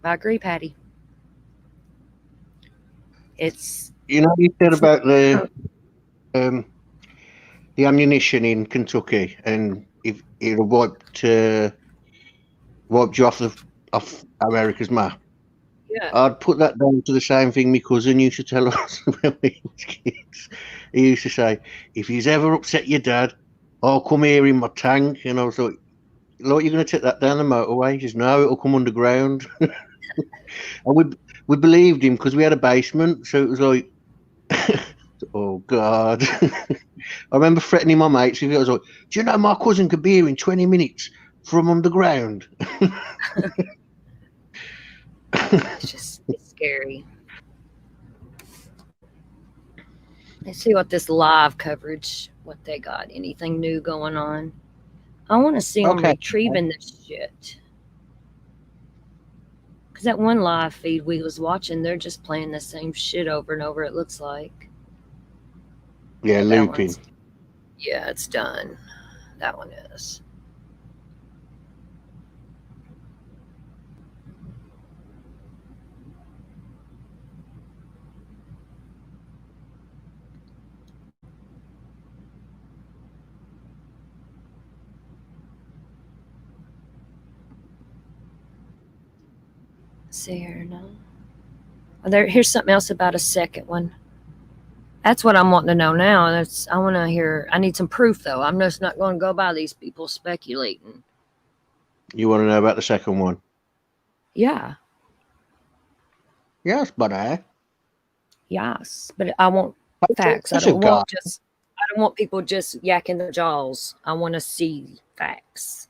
agree, Patty. It's... You said about the ammunition in Kentucky, and if it wiped you off America's map. Yeah. I'd put that down to the same thing my cousin used to tell us when we were kids. He used to say, if he's ever upset your dad, I'll come here in my tank. So, like, you're going to take that down the motorway? He says, no, it'll come underground. And we believed him because we had a basement. So it was like, Oh God! I remember threatening my mates. I was like, "Do you know my cousin could be here in 20 minutes from underground?" It's scary. Let's see what this live coverage, what they got. Anything new going on? I want to see them Okay. retrieving this shit. Because that one live feed we was watching, they're just playing the same shit over and over, it looks like. Yeah, That looping. one's, yeah, it's done. That one is. See here, no. Oh, here's something else about a second one. That's what I'm wanting to know now. I want to hear. I need some proof though. I'm just not going to go by these people speculating. You want to know about the second one? Yeah. Yes, buddy. Yes, but I want facts. I don't want people just yakking their jaws. I want to see facts.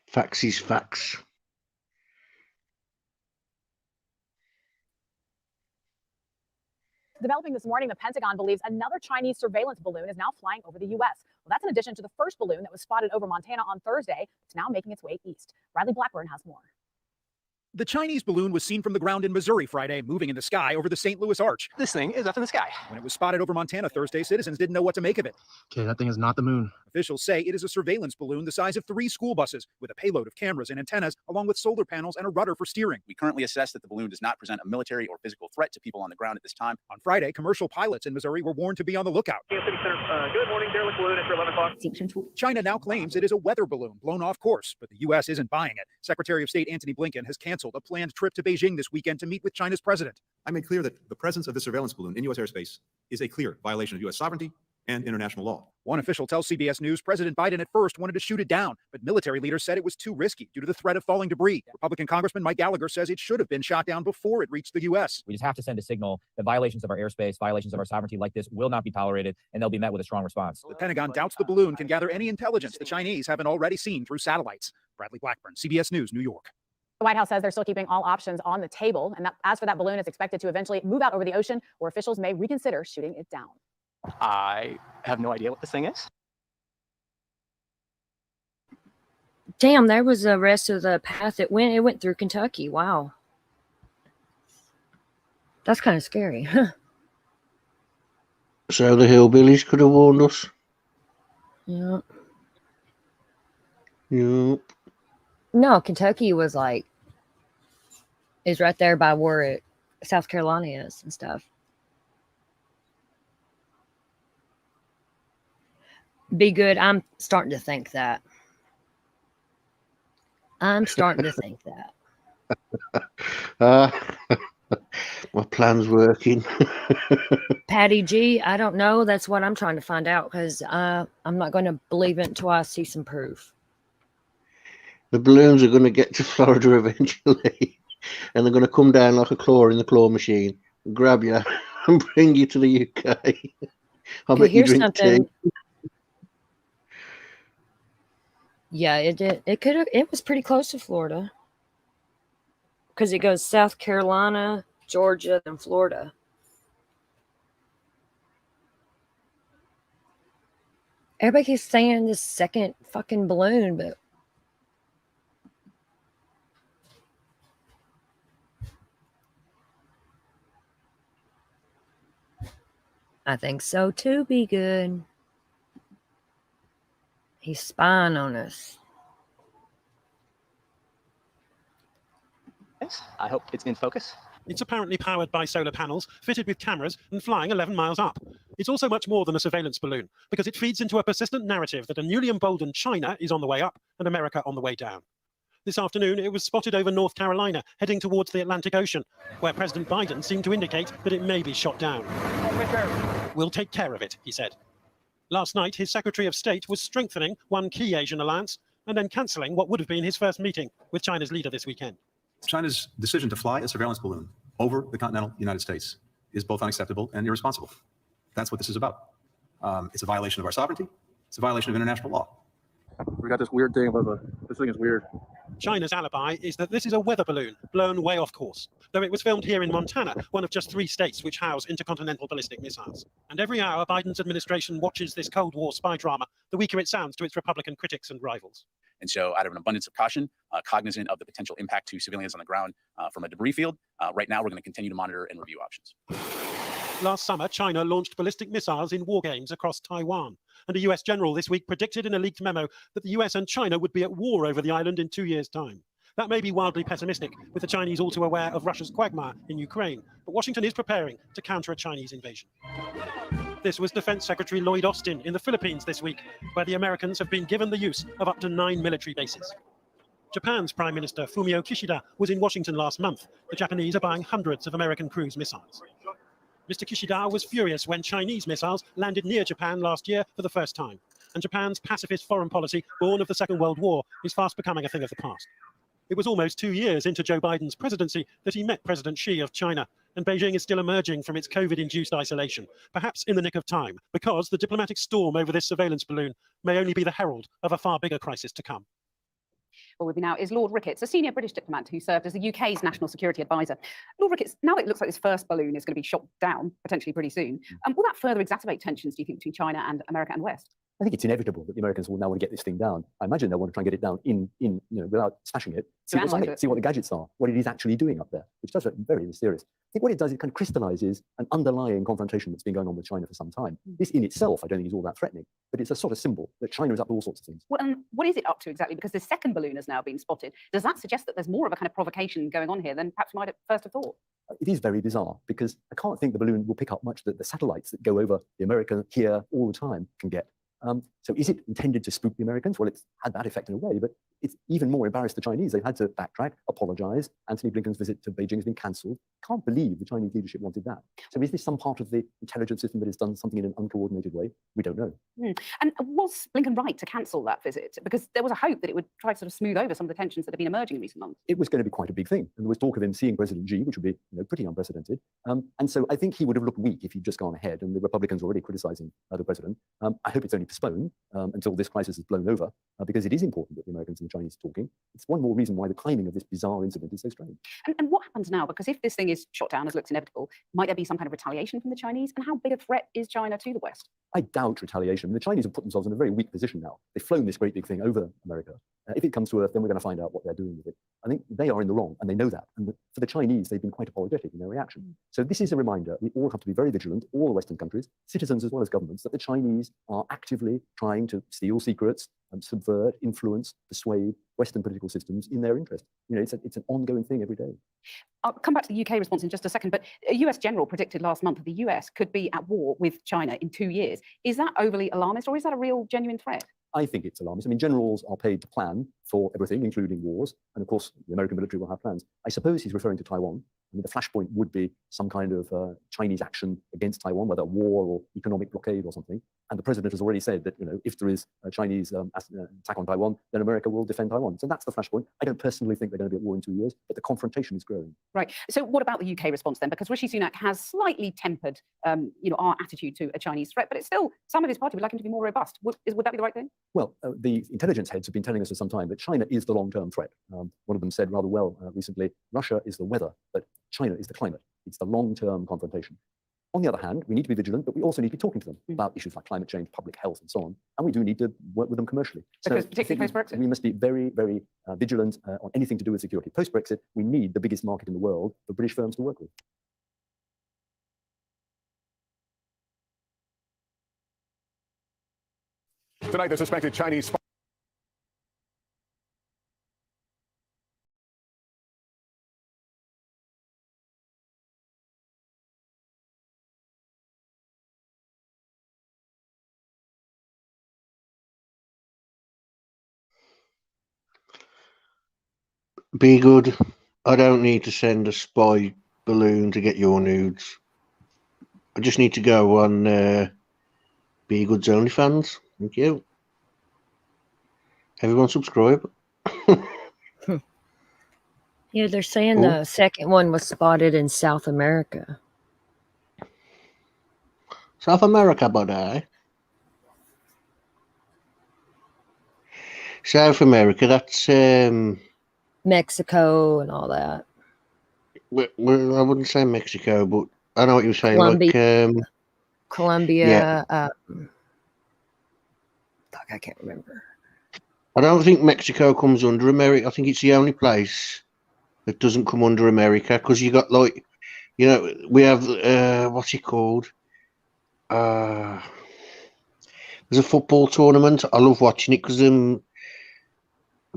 Facts is facts. Developing this morning, the Pentagon believes another Chinese surveillance balloon is now flying over the U.S. Well, that's in addition to the first balloon that was spotted over Montana on Thursday. It's now making its way east. Bradley Blackburn has more. The Chinese balloon was seen from the ground in Missouri Friday, moving in the sky over the St. Louis Arch. This thing is up in the sky. When it was spotted over Montana Thursday, citizens didn't know what to make of it. Okay, that thing is not the moon. Officials say it is a surveillance balloon the size of 3 school buses with a payload of cameras and antennas, along with solar panels and a rudder for steering. We currently assess that the balloon does not present a military or physical threat to people on the ground at this time. On Friday, commercial pilots in Missouri were warned to be on the lookout. Good morning, derelict balloon after 11 o'clock. China now claims it is a weather balloon blown off course, but the U.S. isn't buying it. Secretary of State Antony Blinken has canceled a planned trip to Beijing this weekend to meet with China's president. I made clear that the presence of the surveillance balloon in U.S. airspace is a clear violation of U.S. sovereignty and international law. One official tells CBS News President Biden at first wanted to shoot it down, but military leaders said it was too risky due to the threat of falling debris. Republican Congressman Mike Gallagher says it should have been shot down before it reached the U.S. We just have to send a signal that violations of our airspace, violations of our sovereignty like this will not be tolerated, and they'll be met with a strong response. The Pentagon doubts the balloon can gather any intelligence the Chinese haven't already seen through satellites. Bradley Blackburn, CBS News, New York. The White House says they're still keeping all options on the table. And as for that balloon, it's expected to eventually move out over the ocean, where officials may reconsider shooting it down. I have no idea what this thing is. Damn, there was the rest of the path it went through Kentucky. Wow. That's kind of scary. Huh. So the hillbillies could have warned us. Yeah. Yep. No, Kentucky is right there by where South Carolina is and stuff. Be good. I'm starting to think that. My plan's working. Patty G, I don't know. That's what I'm trying to find out because I'm not going to believe it until I see some proof. The balloons are going to get to Florida eventually, and they're going to come down like a claw in the claw machine, grab you, and bring you to the UK. I bet you drink tea. Yeah, it did. It was pretty close to Florida because it goes South Carolina, Georgia, and Florida. Everybody keeps saying this second fucking balloon, but I think so too, be good. He's spying on us. I hope it's in focus. It's apparently powered by solar panels, fitted with cameras, and flying 11 miles up. It's also much more than a surveillance balloon, because it feeds into a persistent narrative that a newly emboldened China is on the way up and America on the way down. This afternoon, it was spotted over North Carolina, heading towards the Atlantic Ocean, where President Biden seemed to indicate that it may be shot down. We'll take care of it, he said. Last night, his Secretary of State was strengthening one key Asian alliance and then cancelling what would have been his first meeting with China's leader this weekend. China's decision to fly a surveillance balloon over the continental United States is both unacceptable and irresponsible. That's what this is about. It's a violation of our sovereignty. It's a violation of international law. We got this weird thing about this thing is weird. China's alibi is that this is a weather balloon blown way off course, though it was filmed here in Montana, one of just 3 states which house intercontinental ballistic missiles. And every hour Biden's administration watches this Cold War spy drama, the weaker it sounds to its Republican critics and rivals. And so out of an abundance of caution, cognizant of the potential impact to civilians on the ground from a debris field, right now we're going to continue to monitor and review options. Last summer, China launched ballistic missiles in war games across Taiwan. And a US general this week predicted in a leaked memo that the US and China would be at war over the island in 2 years' time. That may be wildly pessimistic, with the Chinese all too aware of Russia's quagmire in Ukraine, but Washington is preparing to counter a Chinese invasion. This was Defense Secretary Lloyd Austin in the Philippines this week, where the Americans have been given the use of up to 9 military bases. Japan's Prime Minister Fumio Kishida was in Washington last month. The Japanese are buying hundreds of American cruise missiles. Mr. Kishida was furious when Chinese missiles landed near Japan last year for the first time. And Japan's pacifist foreign policy, born of the Second World War, is fast becoming a thing of the past. It was almost 2 years into Joe Biden's presidency that he met President Xi of China, and Beijing is still emerging from its COVID-induced isolation, perhaps in the nick of time, because the diplomatic storm over this surveillance balloon may only be the herald of a far bigger crisis to come. Well, with me now is Lord Ricketts, a senior British diplomat who served as the UK's national security advisor. Lord Ricketts, now that it looks like this first balloon is going to be shot down potentially pretty soon, will that further exacerbate tensions, do you think, between China and America and West? I think it's inevitable that the Americans will now want to get this thing down. I imagine they'll want to try and get it down without smashing it, see what's on it, see what the gadgets are, what it is actually doing up there, which does look very mysterious. I think what it does, it kind of crystallizes an underlying confrontation that's been going on with China for some time. This in itself, I don't think is all that threatening, but it's a sort of symbol that China is up to all sorts of things. Well, and what is it up to exactly? Because the second balloon has now been spotted. Does that suggest that there's more of a kind of provocation going on here than perhaps we might at first have thought? It is very bizarre because I can't think the balloon will pick up much that the satellites that go over the America here all the time can get. So is it intended to spook the Americans? Well, it's had that effect in a way, but it's even more embarrassed the Chinese. They've had to backtrack, apologize. Antony Blinken's visit to Beijing has been cancelled. Can't believe the Chinese leadership wanted that. So is this some part of the intelligence system that has done something in an uncoordinated way? We don't know. And was Blinken right to cancel that visit? Because there was a hope that it would try to sort of smooth over some of the tensions that have been emerging in recent months. It was going to be quite a big thing. And there was talk of him seeing President Xi, which would be pretty unprecedented. And so I think he would have looked weak if he'd just gone ahead. And the Republicans were already criticizing the president. I hope it's only postponed until this crisis is blown over, because it is important that the Americans and the Chinese are talking. It's one more reason why the timing of this bizarre incident is so strange. And what happens now? Because if this thing is shot down as looks inevitable, might there be some kind of retaliation from the Chinese? And how big a threat is China to the West? I doubt retaliation. The Chinese have put themselves in a very weak position now. They've flown this great big thing over America. If it comes to Earth, then we're going to find out what they're doing with it. I think they are in the wrong, and they know that. And for the Chinese, they've been quite apologetic in their reaction. So this is a reminder. We all have to be very vigilant, all the Western countries, citizens as well as governments, that the Chinese are actively trying to steal secrets and subvert, influence, persuade Western political systems in their interest. It's an ongoing thing every day. I'll come back to the UK response in just a second, but a US general predicted last month that the US could be at war with China in 2 years. Is that overly alarmist, or is that a real, genuine threat? I think it's alarmist. I mean, generals are paid to plan for everything, including wars. And of course, the American military will have plans. I suppose he's referring to Taiwan. I mean, the flashpoint would be some kind of Chinese action against Taiwan, whether war or economic blockade or something. And the president has already said that, if there is a Chinese attack on Taiwan, then America will defend Taiwan. So that's the flashpoint. I don't personally think they're going to be at war in 2 years, but the confrontation is growing. Right. So what about the UK response then? Because Rishi Sunak has slightly tempered, our attitude to a Chinese threat, but it's still, some of his party would like him to be more robust. Would that be the right thing? Well, the intelligence heads have been telling us for some time that China is the long-term threat. One of them said rather well recently, Russia is the weather, but China is the climate. It's the long-term confrontation. On the other hand, we need to be vigilant, but we also need to be talking to them about issues like climate change, public health, and so on. And we do need to work with them commercially. Because particularly post-Brexit? We must be very, very vigilant on anything to do with security. Post-Brexit, we need the biggest market in the world for British firms to work with. Tonight, the suspected Chinese spy Be good. I don't need to send a spy balloon to get your nudes. I just need to go on Be Good's OnlyFans. Thank you. Everyone subscribe. Yeah, they're saying the second one was spotted in South America. South America, buddy. South America, that's Mexico and all that. Well, I wouldn't say Mexico, but I know what you're saying. Colombia. Like, Colombia. Fuck, I can't remember. I don't think Mexico comes under America. I think it's the only place that doesn't come under America because you got like, you know, we have what's it called? There's a football tournament. I love watching it because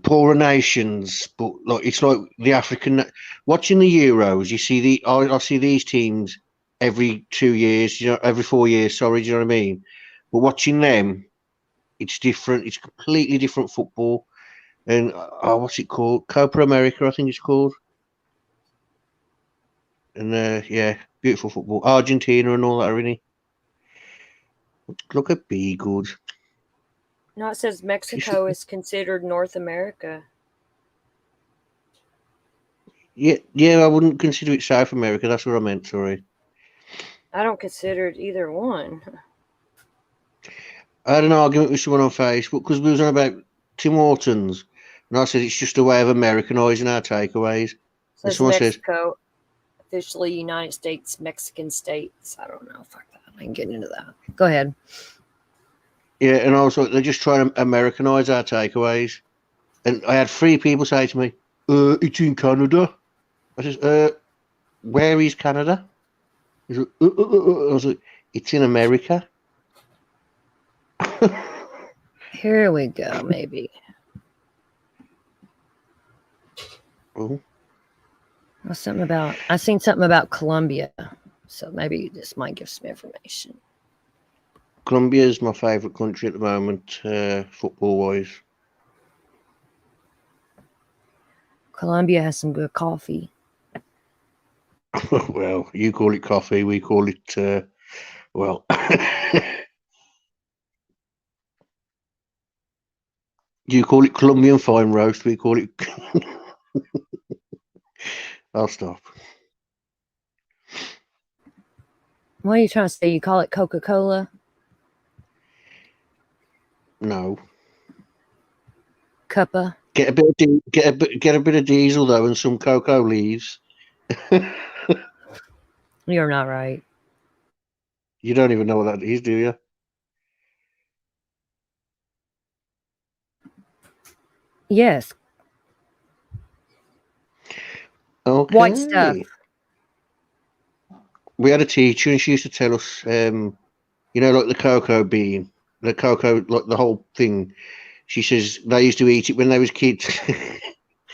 poorer nations, but like it's like the African. Watching the Euros, you see I see these teams every 2 years, you know, every 4 years. Sorry, do you know what I mean? But watching them, it's different. It's completely different football. And what's it called? Copa America, I think it's called. And yeah, beautiful football. Argentina and all that, really. Look at Be Good. No, it says Mexico is considered North America. Yeah, I wouldn't consider it South America. That's what I meant. Sorry. I don't consider it either one. I had an argument with someone on Facebook because we was on about Tim Hortons, and I said it's just a way of Americanising our takeaways. And Says someone Mexico, officially United States, Mexican states. I don't know. Fuck that. I ain't getting into that. Go ahead. Yeah, and also they're just trying to Americanise our takeaways. And I had 3 people say to me, it's in Canada. I says, where is Canada? He said, I was like, it's in America. Here we go, maybe. Oh. I seen something about Colombia, so maybe this might give some information. Colombia is my favourite country at the moment, football-wise. Colombia has some good coffee. Well, you call it coffee, we call it, well... You call it Colombian fine roast, we call it... I'll stop. What are you trying to say? You call it Coca-Cola? No. Cuppa? Get a bit of diesel though, and some cocoa leaves. You're not right. You don't even know what that is, do you? Yes. Okay. White stuff. We had a teacher, and she used to tell us, you know, like the cocoa bean, the cocoa, like the whole thing. She says they used to eat it when they was kids.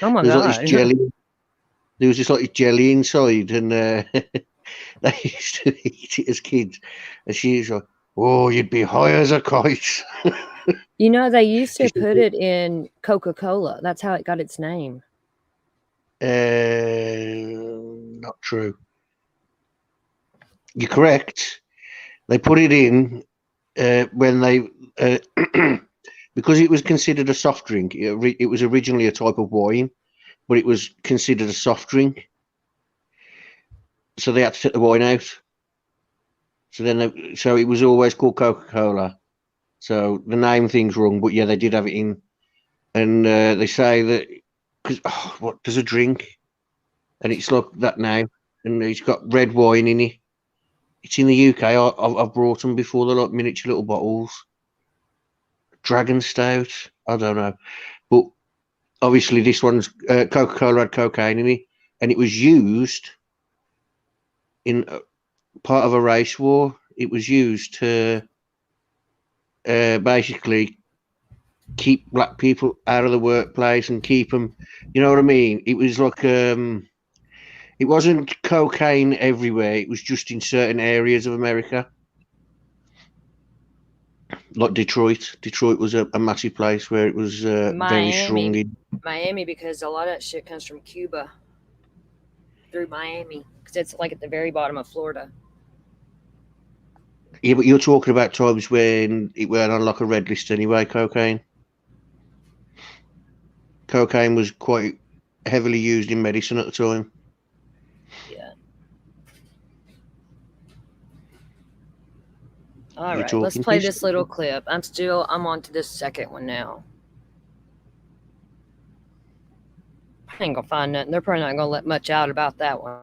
Oh my There was God. like this jelly. There was just like this jelly inside, and they used to eat it as kids. And she was like, "Oh, you'd be high as a kite." You know, they used to put it in Coca-Cola. That's how it got its name. Not true. You're correct. They put it in when they because it was considered a soft drink. It was originally a type of wine, but it was considered a soft drink. So they had to take the wine out. So then, so it was always called Coca-Cola. So the name thing's wrong, but yeah, they did have it in, and they say that because what there's a drink, and it's like that now, and it's got red wine in it. It's in the UK. I've brought them before. They're like miniature little bottles. Dragon Stout. I don't know, but obviously this one's Coca-Cola had cocaine in it, and it was used in part of a race war. It was used to basically keep black people out of the workplace and keep them. You know what I mean? It was like it wasn't cocaine everywhere. It was just in certain areas of America. Like Detroit. Detroit was a massive place where it was very strong in. Miami, because a lot of that shit comes from Cuba through Miami, because it's like at the very bottom of Florida. Yeah, but you're talking about times when it went on like a red list anyway, cocaine. Cocaine was quite heavily used in medicine at the time. Yeah. All You're right, let's talking play history. this little clip. I'm on to this second one now. I ain't gonna find nothing. They're probably not gonna let much out about that one.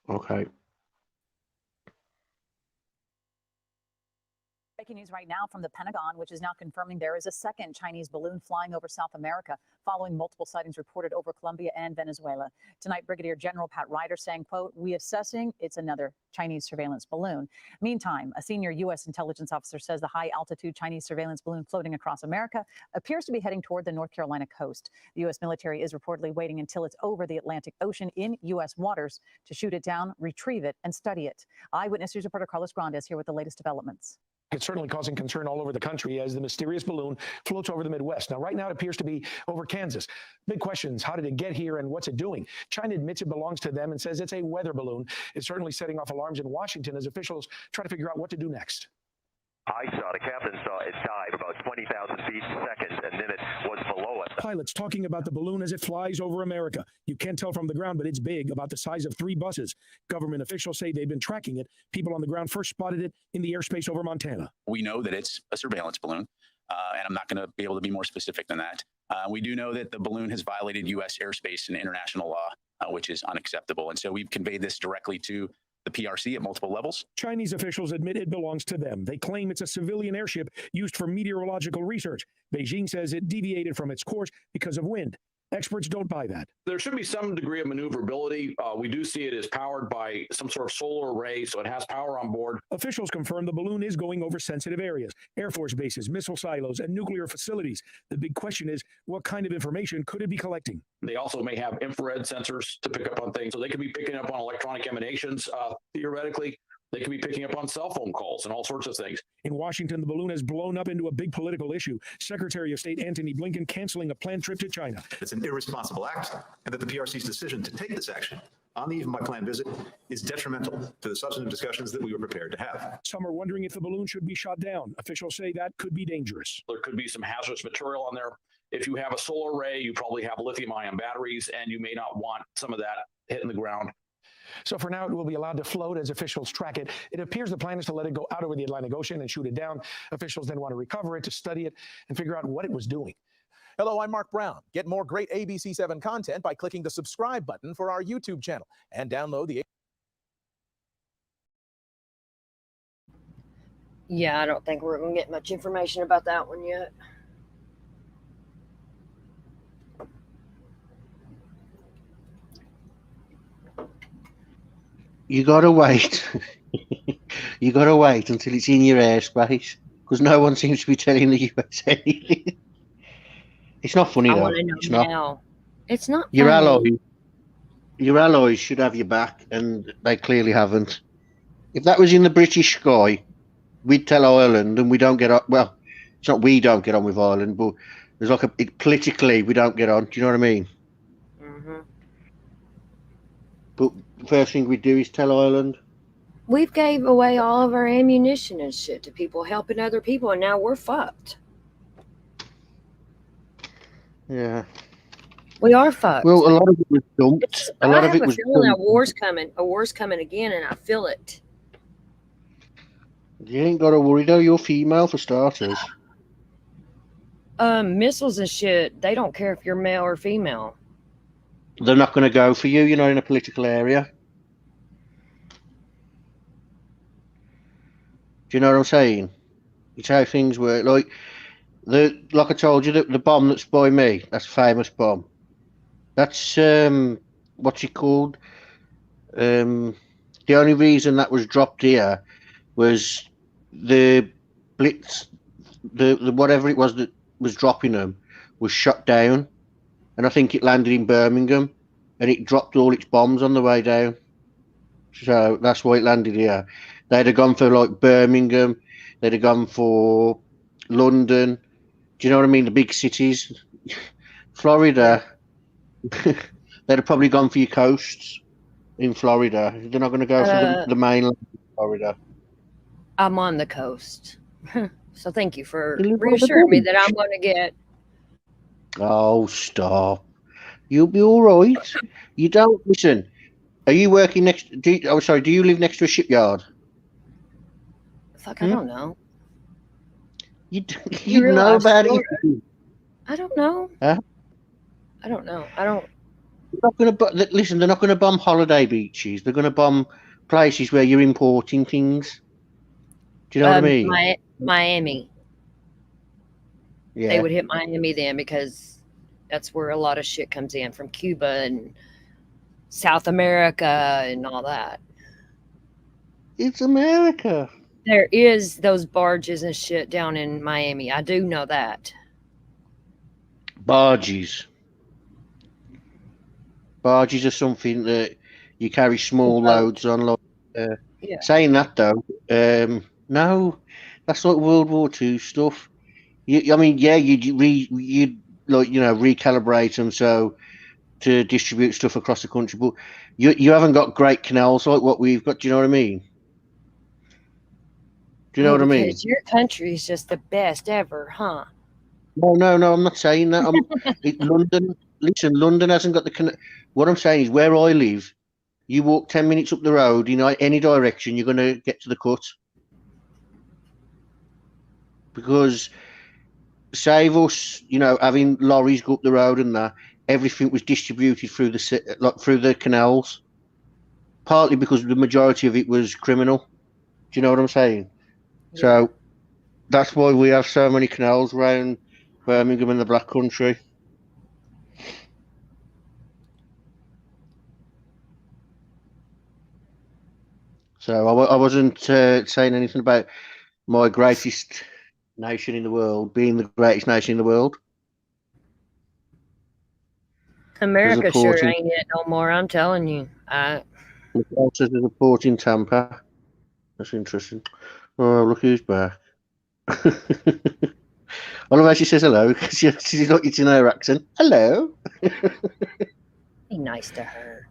Okay. Breaking news right now from the Pentagon, which is now confirming there is a second Chinese balloon flying over South America following multiple sightings reported over Colombia and Venezuela. Tonight, Brigadier General Pat Ryder saying, quote, "We assessing it's another Chinese surveillance balloon." Meantime, a senior U.S. intelligence officer says the high-altitude Chinese surveillance balloon floating across America appears to be heading toward the North Carolina coast. The U.S. military is reportedly waiting until it's over the Atlantic Ocean in U.S. waters to shoot it down, retrieve it, and study it. Eyewitness News reporter Carlos Grandes here with the latest developments. It's certainly causing concern all over the country as the mysterious balloon floats over the Midwest. Now, right now, it appears to be over Kansas. Big questions: how did it get here and what's it doing? China admits it belongs to them and says it's a weather balloon. It's certainly setting off alarms in Washington as officials try to figure out what to do next. The captain saw it dive about 20,000 feet a second, and then it was below us. Pilots talking about the balloon as it flies over America. You can't tell from the ground, but it's big, about the size of 3 buses. Government officials say they've been tracking it. People on the ground first spotted it in the airspace over Montana. We know that it's a surveillance balloon, and I'm not going to be able to be more specific than that. We do know that the balloon has violated U.S. airspace and international law, which is unacceptable. And so we've conveyed this directly to the PRC at multiple levels. Chinese officials admit it belongs to them. They claim it's a civilian airship used for meteorological research. Beijing says it deviated from its course because of wind. Experts don't buy that. There should be some degree of maneuverability. We do see it as powered by some sort of solar array, so it has power on board. Officials confirm the balloon is going over sensitive areas, Air Force bases, missile silos, and nuclear facilities. The big question is, what kind of information could it be collecting? They also may have infrared sensors to pick up on things. So they could be picking up on electronic emanations, theoretically. They could be picking up on cell phone calls and all sorts of things. In Washington, the balloon has blown up into a big political issue. Secretary of State Antony Blinken canceling a planned trip to China. It's an irresponsible act, and that the PRC's decision to take this action on the eve of my planned visit is detrimental to the substantive discussions that we were prepared to have. Some are wondering if the balloon should be shot down. Officials say that could be dangerous. There could be some hazardous material on there. If you have a solar array, you probably have lithium-ion batteries, and you may not want some of that hitting the ground. So for now, it will be allowed to float as officials track it. It appears the plan is to let it go out over the Atlantic Ocean and shoot it down. Officials then want to recover it, to study it, and figure out what it was doing. Hello, I'm Mark Brown. Get more great ABC7 content by clicking the subscribe button for our YouTube channel and download the... Yeah, I don't think we're going to get much information about that one yet. You gotta wait. You gotta wait until it's in your airspace, because no one seems to be telling the US anything. It's not funny, I though. want to know It's now. not. It's not Your funny. allies should have your back, and they clearly haven't. If that was in the British sky, we'd tell Ireland, and we don't get on. Well, it's not we don't get on with Ireland, but there's like politically we don't get on. Do you know what I mean? Mm-hmm. But the first thing we do is tell Ireland. We've gave away all of our ammunition and shit to people helping other people, and now we're fucked. Yeah. We are fucked. Well, a lot of it was dumped. A lot of it was I have a feeling that dumped. war's coming. A war's coming again, and I feel it. You ain't got to worry though. You're female for starters. Missiles and shit, they don't care if you're male or female. They're not going to go for you. You're not in a political area. Do you know what I'm saying? It's how things work. Like I told you, the bomb that's by me, that's a famous bomb. That's what's it called? The only reason that was dropped here was the blitz, the whatever it was that was dropping them was shut down, and I think it landed in Birmingham, and it dropped all its bombs on the way down. So that's why it landed here. They'd have gone for like Birmingham, they'd have gone for London. Do you know what I mean? The big cities, Florida. They'd have probably gone for your coasts in Florida. They're not going to go for the mainland of Florida. I'm on the coast. So thank you for reassuring me that I'm going to get... Oh, stop. You'll be all right. You don't... Listen, Are you working next? Do you live next to a shipyard? Fuck, I don't know. You'd You know realize about it. Florida- I don't know. Huh? I don't know. I don't. They're not going to listen. They're not going to bomb holiday beaches. They're going to bomb places where you're importing things. Do you know what I mean? Miami. Yeah. They would hit Miami then because that's where a lot of shit comes in from Cuba and South America and all that. It's America. There is those barges and shit down in Miami. I do know that. Barges. Barges are something that you carry small loads on. Like, Yeah. Saying that though, no, that's like World War II stuff. I mean, yeah, you'd recalibrate them so to distribute stuff across the country, but you haven't got great canals like what we've got. Do you know what I mean? Do you know what I mean? Because your country is just the best ever, huh? No, I'm not saying that. London. Listen, London hasn't got the. What I'm saying is, where I live, you walk 10 minutes up the road in any direction, you're going to get to the cut. Because save us, having lorries go up the road and that, everything was distributed through the canals. Partly because the majority of it was criminal. Do you know what I'm saying? Yeah. So that's why we have so many canals around Birmingham and the Black Country. So I wasn't saying anything about my greatest nation in the world being the greatest nation in the world. America sure ain't it no more, I'm telling you. Look, there's a port in Tampa. That's interesting. Oh, look who's back. I love how she says hello because she's not using her accent. Hello. Be nice to her.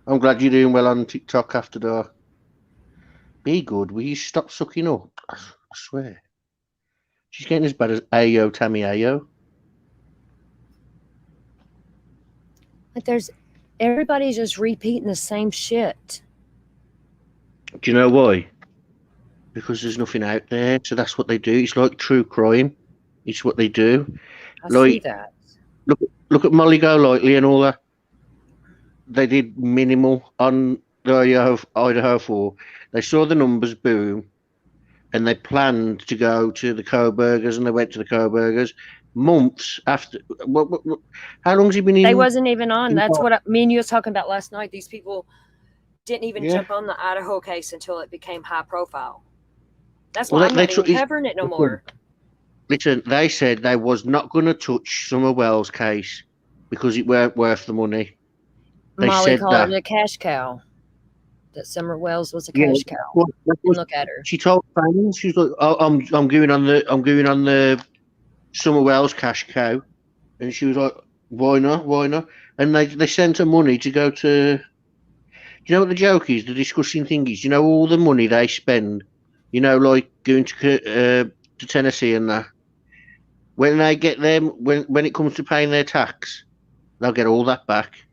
I'm glad you're doing well on TikTok after dark. Be good. Will you stop sucking up? I swear. She's getting as bad as Ayo Tammy Ayo. Like everybody's just repeating the same shit. Do you know why? Because there's nothing out there, so that's what they do. It's like true crime. It's what they do. I see that. Look at Molly Golightly and all that. They did minimal on the Idaho 4. They saw the numbers boom, and they planned to go to the Coburgers, and they went to the Coburgers months after. How long's he been in? They wasn't even on. That's what me and you was talking about last night. These people didn't even jump on the Idaho case until it became high profile. That's why I'm not even covering it no more. Listen, they said they was not going to touch Summer Wells' case because it weren't worth the money. Molly called it a cash cow. That Summer Wells was a cash cow. Look at her. She told fans, she's like, "Oh, I'm going on the Summer Wells cash cow," and she was like, "Why not? Why not?" And they sent her money to go to. Do you know what the joke is? The disgusting thing is, you know, all the money they spend, like going to Tennessee and that. When they get them, when it comes to paying their tax, they'll get all that back.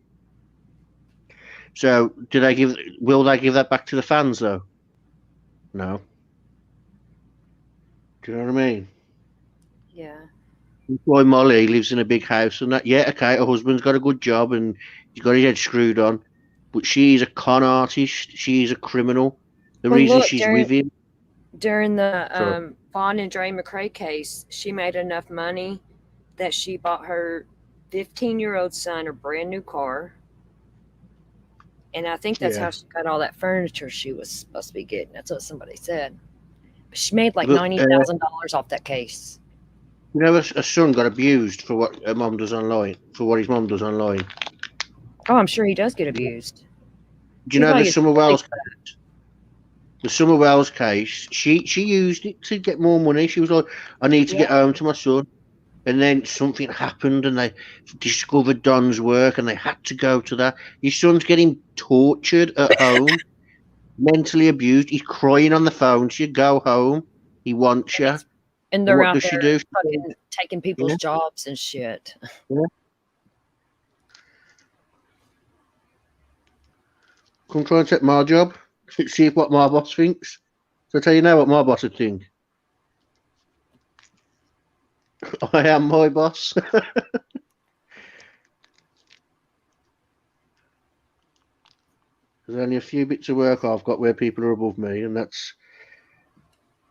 So, will they give that back to the fans though? No. Do you know what I mean? Yeah. That's why Molly lives in a big house and that. Yeah, okay, her husband's got a good job and he's got his head screwed on, but she's a con artist. She's a criminal. The reason she's with him. During the Vaughn and Dre McCray case, she made enough money that she bought her 15-year-old son a brand new car. And I think that's how she got all that furniture she was supposed to be getting. That's what somebody said. But she made like $90,000 off that case. You know, her son got abused for what her mom does online, for what his mom does online. Oh, I'm sure he does get abused. Do you know the Summer Wells case? The Summer Wells case, she used it to get more money. She was like, I need to get home to my son. And then something happened and they discovered Don's work and they had to go to that. Your son's getting tortured at home, mentally abused. He's crying on the phone. She'd go home. He wants you. And they're what out does she there do? fucking taking people's Yeah. jobs and shit. Yeah. Come try and take my job. See what my boss thinks. So I tell you now what my boss would think. I am my boss. There's only a few bits of work I've got where people are above me, and that's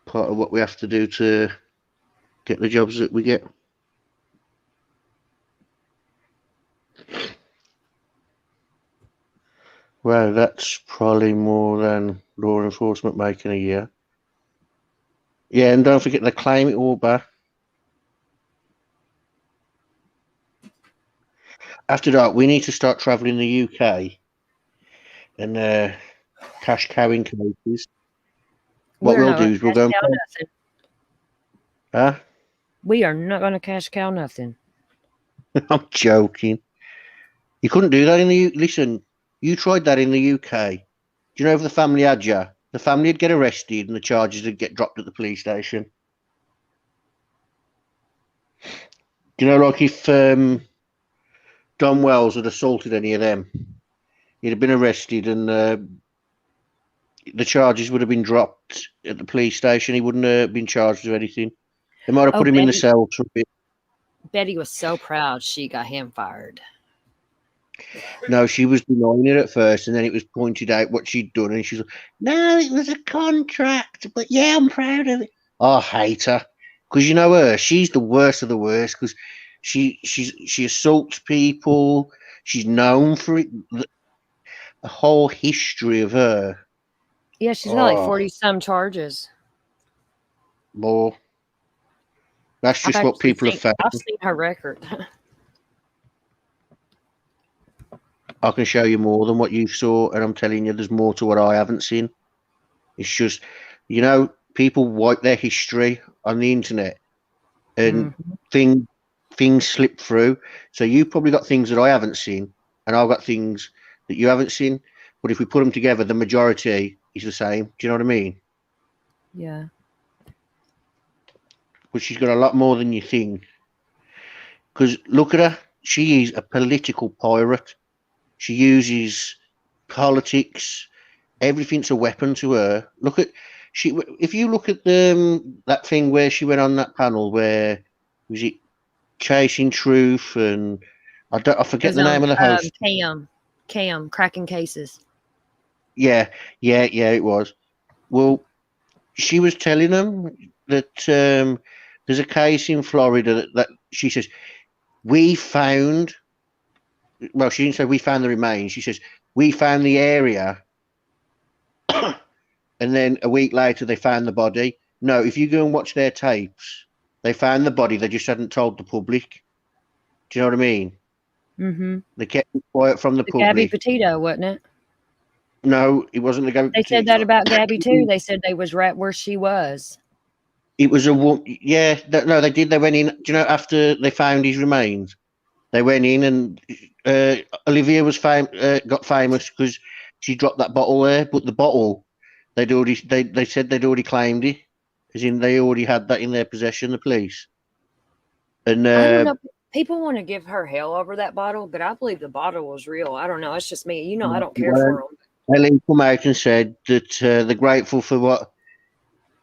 part of what we have to do to get the jobs that we get. Well, that's probably more than law enforcement making a year. Yeah, and don't forget they claim it all back. After that, we need to start travelling the UK and cash cowing cases. What We're we'll not do going is to we'll cash go and cow nothing. Huh? We are not going to cash cow nothing. I'm joking. You couldn't do that in the listen. You tried that in the UK. Do you know if the family had you? The family would get arrested and the charges would get dropped at the police station. Do you know, like if Don Wells had assaulted any of them, he'd have been arrested and the charges would have been dropped at the police station. He wouldn't have been charged with anything. They might have put him in the cell for a bit. Betty was so proud she got him fired. No, she was denying it at first, and then it was pointed out what she'd done, and she's like, "No, it was a contract, but yeah, I'm proud of it." I hate her because you know her. She's the worst of the worst because she assaults people. She's known for it. The whole history of her. Yeah, she's got like 40 some charges. More. That's just what people have found. I've seen her record. I can show you more than what you saw, and I'm telling you, there's more to what I haven't seen. It's just, you know, people wipe their history on the internet, and things slip through. So you probably got things that I haven't seen, and I've got things that you haven't seen. But if we put them together, the majority is the same. Do you know what I mean? Yeah. But she's got a lot more than you think. Because look at her. She is a political pirate. She uses politics. Everything's a weapon to her. Look at she. If you look at that thing where she went on that panel, where was it Chasing Truth, and I forget the name of the host. Cam, cracking cases. Yeah, it was. Well, she was telling them that there's a case in Florida that she says we found. Well, she didn't say we found the remains. She says we found the area, and then a week later they found the body. No, if you go and watch their tapes, they found the body. They just hadn't told the public. Do you know what I mean? Mm-hmm. They kept it quiet from the public. Gabby Petito, wasn't it? No, it wasn't the Gabby. They said that about Gabby too. They said they was right where she was. It was a woman. Yeah, no, they did. They went in. Do you know after they found his remains, they went in and Olivia was got famous because she dropped that bottle there. But the bottle, they said they'd already claimed it, as in they already had that in their possession. The police. And I don't know. People want to give her hell over that bottle, but I believe the bottle was real. I don't know. It's just me. You know, I don't care for them. Ellen come out and said that they're grateful for what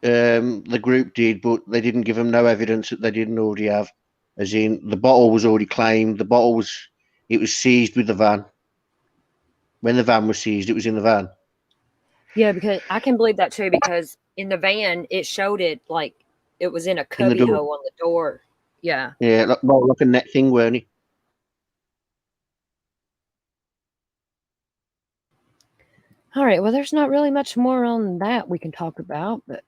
the group did, but they didn't give them no evidence that they didn't already have. As in, the bottle was already claimed. The bottle was seized with the van. When the van was seized, it was in the van. Yeah, because I can believe that too. Because in the van, it showed it like it was in a cubby hole on the door. Yeah. Yeah, like a net thing, weren't it? All right. Well, there's not really much more on that we can talk about, but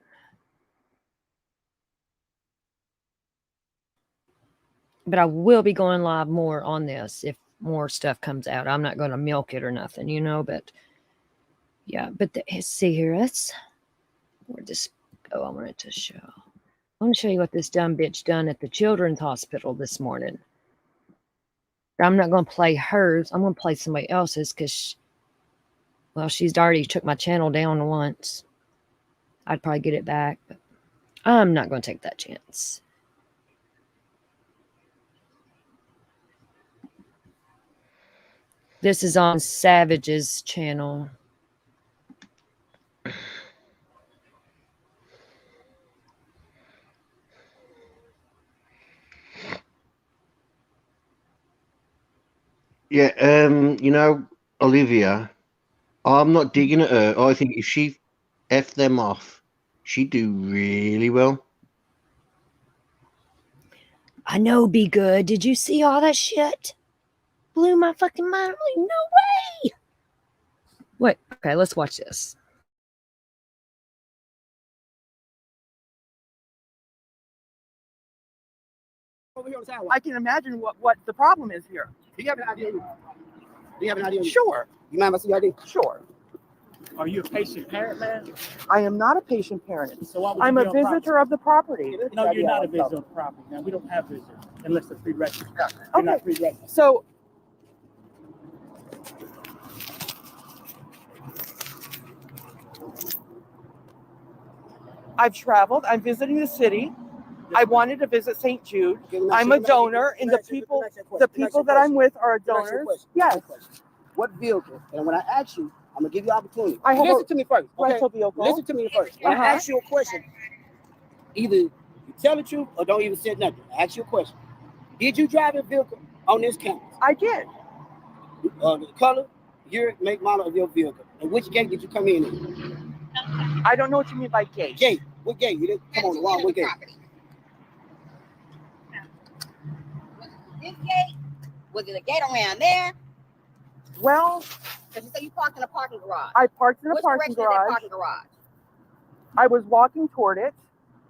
I will be going live more on this if more stuff comes out. I'm not going to milk it or nothing, you know, but yeah, but let's see here. Where'd this go? I wanted to show. I want to show you what this dumb bitch done at the children's hospital this morning. I'm not going to play hers. I'm going to play somebody else's because, well, she's already took my channel down once. I'd probably get it back, but I'm not going to take that chance. This is on Savage's channel. Yeah, you know, Olivia, I'm not digging at her. I think if she F them off, she'd do really well. I know, Be Good. Did you see all that shit? Blew my fucking mind. I'm like, no way. Wait, okay, let's watch this. I can imagine what the problem is here. Do you have an idea? Do you have an idea? Sure. You mind if I see your ID? Sure. Are you a patient parent, man? I am not a patient parent. So why would you I'm be a on visitor of the property. No, you're not a visitor of the property. Now, we don't have visitors unless they're pre-registered. You're Okay. not pre-registered. So I've traveled. I'm visiting the city. I wanted to visit St. Jude. I'm a donor, and the people that I'm with are donors. Yes. What vehicle? And when I ask you, I'm gonna give you opportunity. I have Listen a to me first. rental vehicle. Listen to me first. When I ask you a question, either you tell the truth or don't even say nothing. I ask you a question. Did you drive a vehicle on this campus? I did. The color, year, make, model of your vehicle, and which gate did you come in? I don't know what you mean by gate. Gate. What gate? You didn't come on the wrong. What gate? This gate? Was it a gate around there? Well, because you said you parked in a parking garage. I parked in a Which parking direction is that garage. parking garage? I was walking toward it.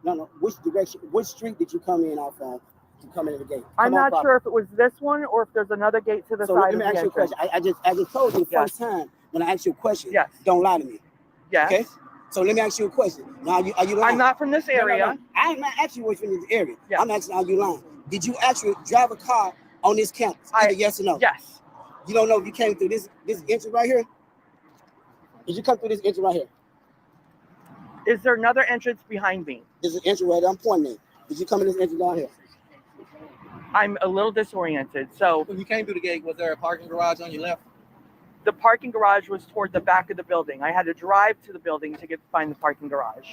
No. Which direction? Which street did you come in off of to come into the gate? I'm not sure if it was this one or if there's another gate to the So side let of me the ask you a entrance. question. I just told you the first time when I asked you a question. Yes. Don't lie to me. Yes. Okay. So let me ask you a question. Now, are you lying? I'm not from this area. No. I'm not asking you what's from this area. Yes. I'm asking, are you lying? Did you actually drive a car on this campus? Either yes or no? Yes. You don't know if you came through this entrance right here? Did you come through this entrance right here? Is there another entrance behind me? There's an entrance right there. I'm pointing at. Did you come in this entrance down here? I'm a little disoriented. So When you came through the gate, was there a parking garage on your left? the parking garage was toward the back of the building. I had to drive to the building to find the parking garage.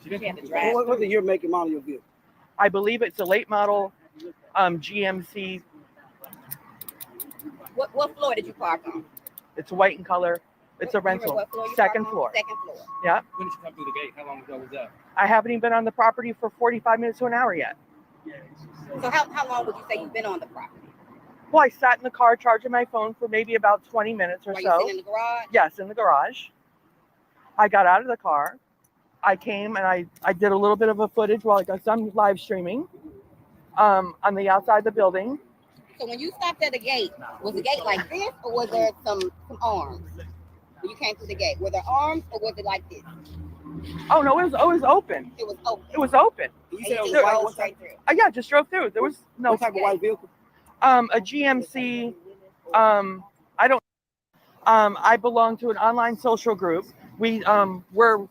What was the year, make, and model of your vehicle? I believe it's a late model GMC. What floor did you park on? It's white in color. It's a rental. What floor you Second parked on? floor. Second floor. Yeah. When did you come through the gate? How long ago was that? I haven't even been on the property for 45 minutes to an hour yet. So how long would you say you've been on the property? Well, I sat in the car charging my phone for maybe about 20 minutes or While so. you sitting in the garage? Yes, in the garage. I got out of the car. I came and I did a little bit of a footage while I got some live streaming on the outside of the building. So when you stopped at the gate, was the gate like this or was there some arms? When you came through the gate, were there arms or was it like this? Oh no, it was open. It was open. It was open. You said it was white straight through. Yeah, just drove through. There was no. What type of white vehicle? A GMC. I belong to an online social group. We're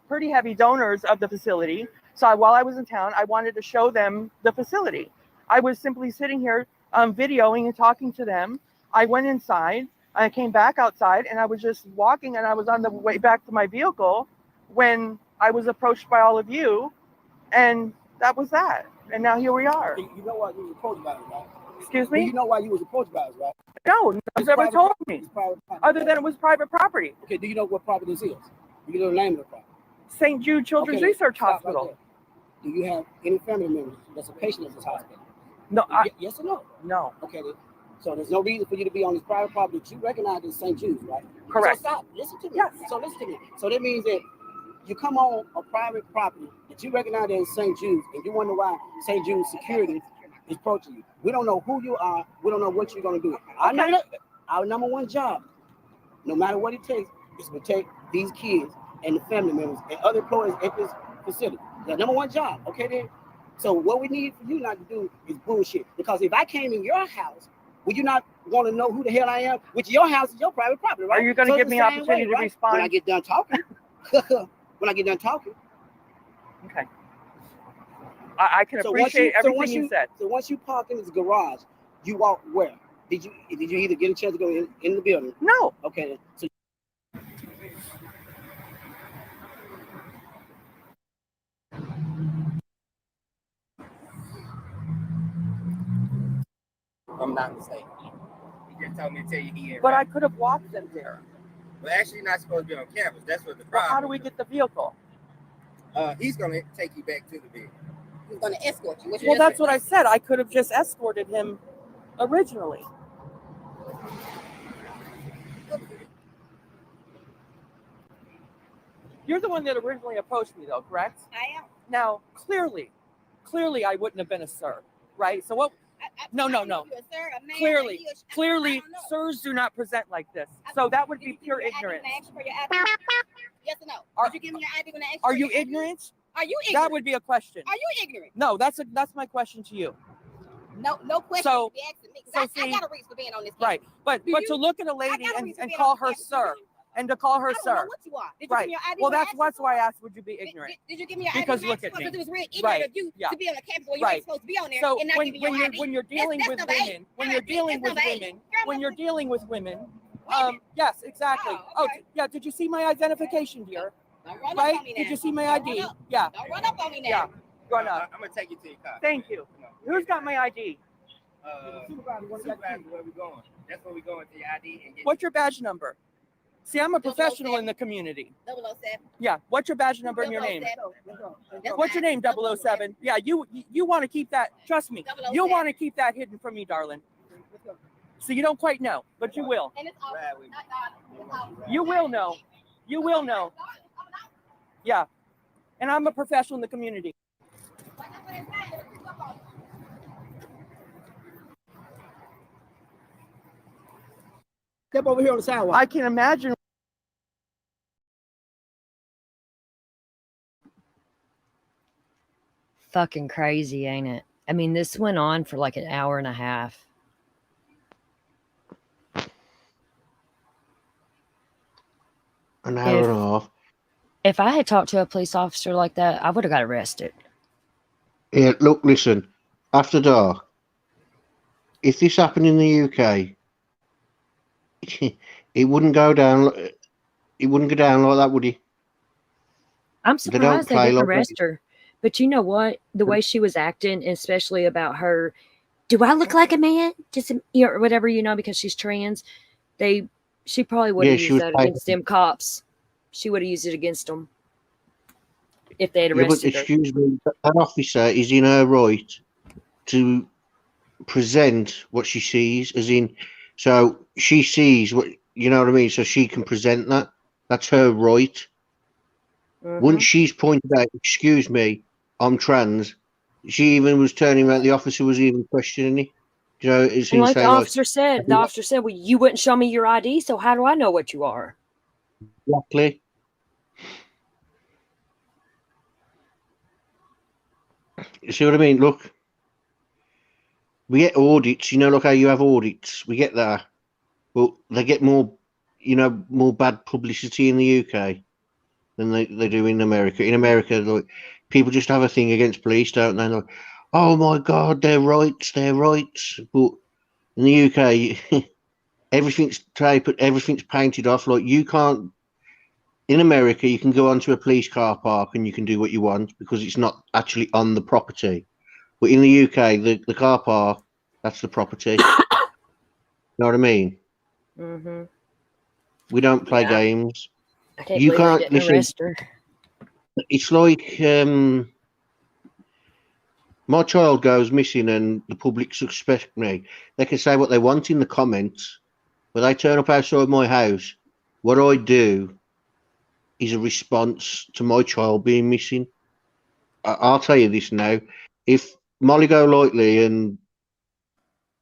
pretty heavy donors of the facility. So while I was in town, I wanted to show them the facility. I was simply sitting here videoing and talking to them. I went inside. I came back outside and I was just walking and I was on the way back to my vehicle when I was approached by all of you. And that was that. And now here we are. You know why you was approached by it, right? Excuse me? You know why you was approached by it, right? No, nobody's ever told me. Other than it was private property. Okay, do you know what property this is? Do you know the name of the property? St. Jude Children's Research Hospital. Right, do you have any family members that's a patient of this hospital? No. Yes or no? No. Okay, then. So there's no reason for you to be on this private property that you recognize as St. Jude's, right? Correct. So stop. Listen to me. Yes. So listen to me. So that means that you come on a private property that you recognize as St. Jude's, and you wonder why St. Jude's security is approaching you. We don't know who you are. We don't know what you're going to do. Our number one job, no matter what it takes, is to protect these kids and the family members and other employees at this facility. That's number one job. Okay, then. So what we need for you not to do is bullshit. Because if I came in your house, would you not want to know who the hell I am? Which your house is your private property, right? Are you going to give me an opportunity to respond? When I get done talking. when I get done talking. Okay. I can So once appreciate everything once you said. So once you park in this garage, you walk where? Did you either get a chance to go in the building? No. Okay. Then. So I'm not mistaken. He just told me to tell you he ain't But right. I could have walked them there. Well, actually, you're not supposed to be on campus. That's what the Well, problem. how do we get the vehicle? He's gonna take you back to the vehicle. He's going to escort you. Well, that's what I said. I could have just escorted him originally. You're the one that originally approached me, though, correct? I am. Now, clearly, I wouldn't have been a sir, right? So what? No. You're a sir, a man, Clearly, I don't know. sirs do not present like this. So that would be pure ignorance. Yes or no? Did you give me your ID when I asked Are for you your ID? ignorant? Are you ignorant? That would be a question. Are you ignorant? No, that's my question to you. No question. So- to be asking me. so I see- got a reason for being on this. Right, but Do to you? look at a I lady got a and reason to be call on her this. sir, and to call her I don't sir. know what you are. Did you Right. give me your ID Well, when I that's asked you why I for it? asked, would you be ignorant? Did you give me your ID Because when I look asked at for it? me. Because it was real ignorant Right. of you Yeah. to be on a campus where you Right. ain't supposed to be on there So and not when giving your ID. you're dealing That's with number 8. women, when you're dealing with That's number 8. women, when you're dealing with women, yes, exactly. Oh, yeah. Did you see my identification, dear? Don't run Right? up on me now. Did you see my Don't ID? run up. Yeah. Don't run up on me now. Yeah. Run up. I'm gonna take you to your car. Thank you. Who's got my ID? Supervisor, where we going? That's where we going to your ID and get. What's your badge number? See, I'm a professional in the community. 007. Yeah. What's your badge number and your name? 007. What's your name, 007? Yeah, you want to keep that. Trust me, you want to keep that hidden from me, darling. So you don't quite know, but you will. And it's off. You will know. You will know. Yeah. And I'm a professional in the community. step over here on the sidewalk. I can imagine. Fucking crazy, ain't it? I mean, this went on for like an hour and a half. An hour and a half. If I had talked to a police officer like that, I would have got arrested. Yeah, look, listen. After dark, if this happened in the UK, it wouldn't go down. It wouldn't go down like that, would it? I'm They don't surprised they play didn't like arrest her. But you know what? The way she was acting, especially about her, do I look like a man? Just or whatever, because she's trans. She probably would have Yeah, she used was that fighting. against them cops. She would have used it against them if they had Yeah, but arrested her. excuse me, that officer is in her right to present what she sees, as in, so she sees what, you know what I mean? So she can present that. That's her right. Once she's pointed out, excuse me, I'm trans, she even was turning around, the officer was even questioning it. It's And like saying, the officer said, well, you wouldn't show me your ID, so how do I know what you are? Exactly. You see what I mean? Look, we get audits, look how you have audits. We get that. But they get more bad publicity in the UK than they do in America. In America, like, people just have a thing against police, don't they? Like, oh my God, their rights. But in the UK, everything's painted off. Like, you can't. In America, you can go onto a police car park and you can do what you want because it's not actually on the property. But in the UK, the car park, that's the property. You know what I mean? Mm-hmm. We don't play Yeah. games. I can't You believe can't they didn't arrest her. It's like my child goes missing and the public suspect me. They can say what they want in the comments, but they turn up outside my house. What I do is a response to my child being missing. I'll tell you this now. If Molly Golightly and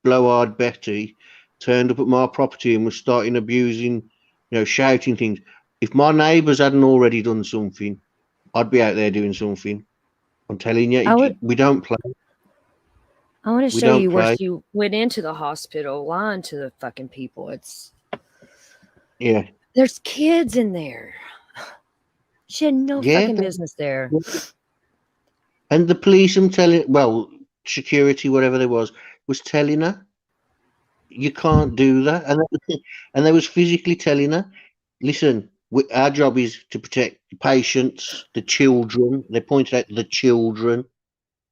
Blowhard Betty turned up at my property and was starting abusing, shouting things, if my neighbours hadn't already done something, I'd be out there doing something. I'm telling you, we don't play. I want to We show don't you where play. she went into the hospital, lying to the fucking people. Yeah. There's kids in there. She had no Yeah, fucking business there. and the police, security, whatever there was telling her, you can't do that. And they was physically telling her, listen, our job is to protect the patients, the children. They pointed out the children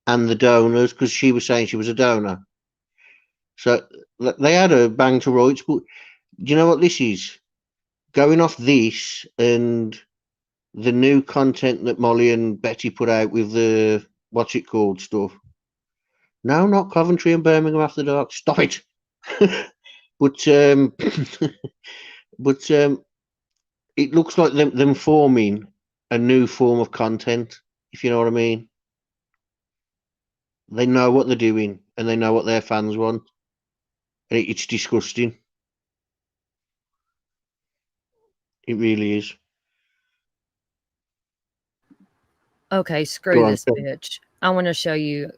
and the donors because she was saying she was a donor. So they had her bang to rights. But do you know what this is? Going off this and the new content that Molly and Betty put out with the what's it called stuff. No, not Coventry and Birmingham After Dark. Stop it. but it looks like them forming a new form of content, if you know what I mean. They know what they're doing and they know what their fans want. And it's disgusting. It really is. Okay, screw this bitch. I want to show you.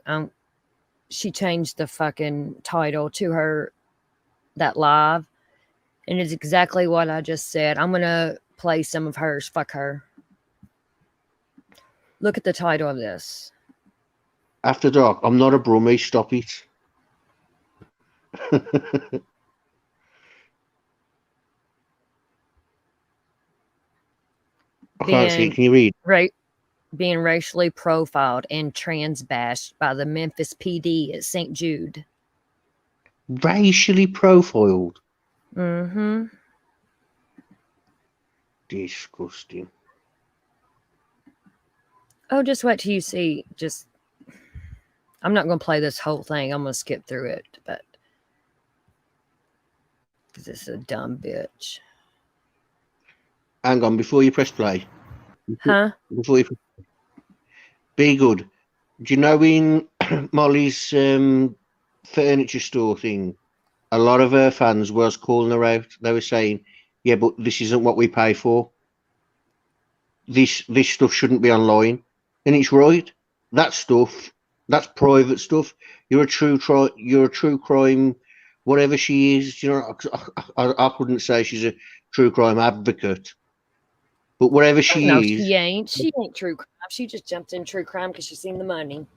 She changed the fucking title to that live, and it's exactly what I just said. I'm gonna play some of hers. Fuck her. Look at the title of this. After Dark. I'm not a brummie. Stop it. I can't see it. Can you read? Right. Being racially profiled and trans bashed by the Memphis PD at St. Jude. Racially profiled. Mm-hmm. Disgusting. Oh, just wait till you see. I'm not going to play this whole thing. I'm going to skip through it, but because this is a dumb bitch. Hang on, before you press play. Huh? Before you be good. Do you know in Molly's furniture store thing, a lot of her fans was calling her out. They were saying, yeah, but this isn't what we pay for. This stuff shouldn't be online. And it's right. That stuff, that's private stuff. You're a true crime, whatever she is. You know, I couldn't say she's a true crime advocate. But whatever she No, is. she ain't. She ain't true crime. She just jumped in true crime because she seen the money.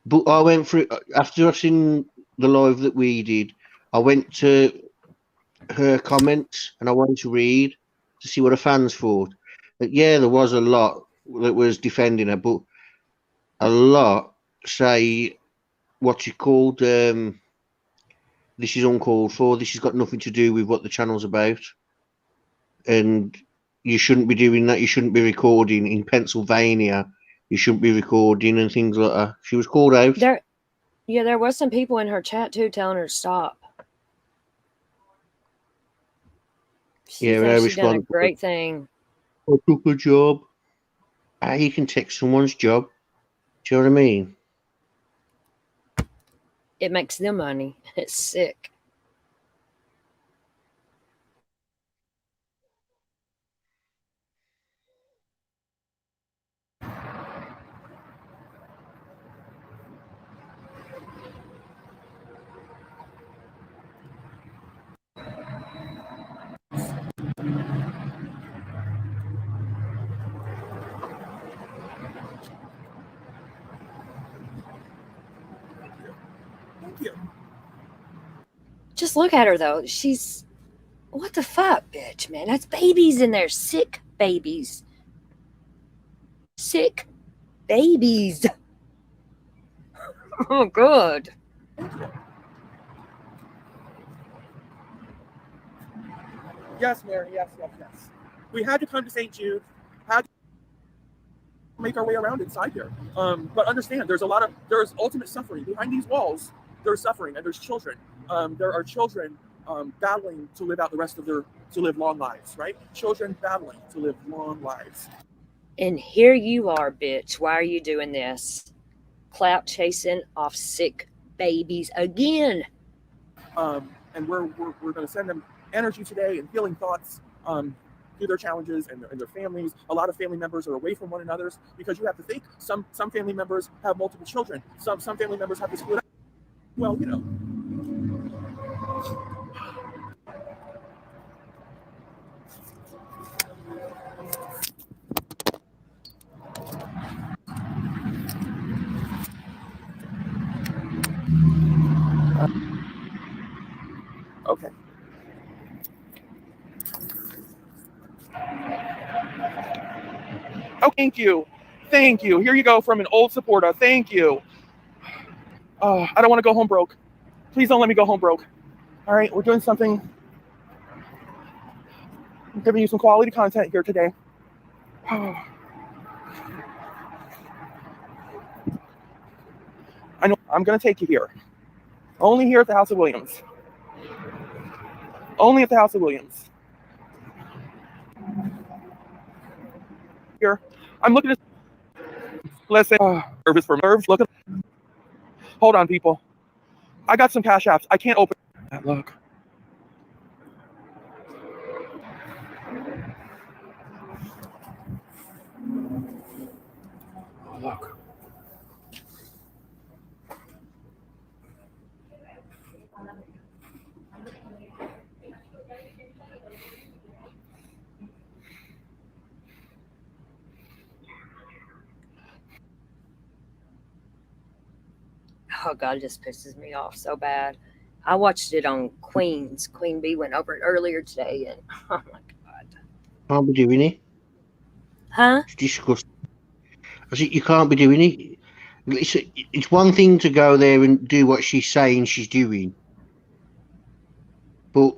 But I went through, after I've seen the live that we did, I went to her comments and I wanted to read to see what her fans thought. But yeah, there was a lot that was defending her, but a lot say what's it called? This is uncalled for. This has got nothing to do with what the channel's about. And you shouldn't be doing that. You shouldn't be recording in Pennsylvania. You shouldn't be recording and things like that. She was called out. There was some people in her chat too telling her to stop. She done a great thing. I took a job. You can take someone's job. Do you know what I mean? It makes them money. It's sick. Thank you. Just look at her though. What the fuck, bitch, man? That's babies in there. Sick babies. Sick babies. Oh, good. Yes, Mary. Yes. We had to come to St. Jude. Had to make our way around inside here. But understand, there's ultimate suffering behind these walls. There's suffering, and there's children. There are children battling to live out the rest of to live long lives, right? Children battling to live long lives. And here you are, bitch. Why are you doing this? Clout chasing off sick babies again. And we're going to send them energy today and healing thoughts through their challenges and their families. A lot of family members are away from one another because you have to think some family members have multiple children. Some family members have to split up. Well, you know. Oh, thank you. Thank you. Here you go from an old supporter. Thank you. I don't want to go home broke. Please don't let me go home broke. All right, we're doing something. I'm giving you some quality content here today. I know I'm going to take you here. Only here at the House of Williams. Only at the House of Williams. Here. I'm looking at. Let's say. Service for nerves. Look at. Hold on, people. I got some cash apps. I can't open that. Look. Oh, look. Oh God, it just pisses me off so bad. I watched it on Queens. Queen Bee went over it earlier today, and oh my God. Can't be doing it. Huh? It's disgusting. I said, you can't be doing it. It's one thing to go there and do what she's saying she's doing. But,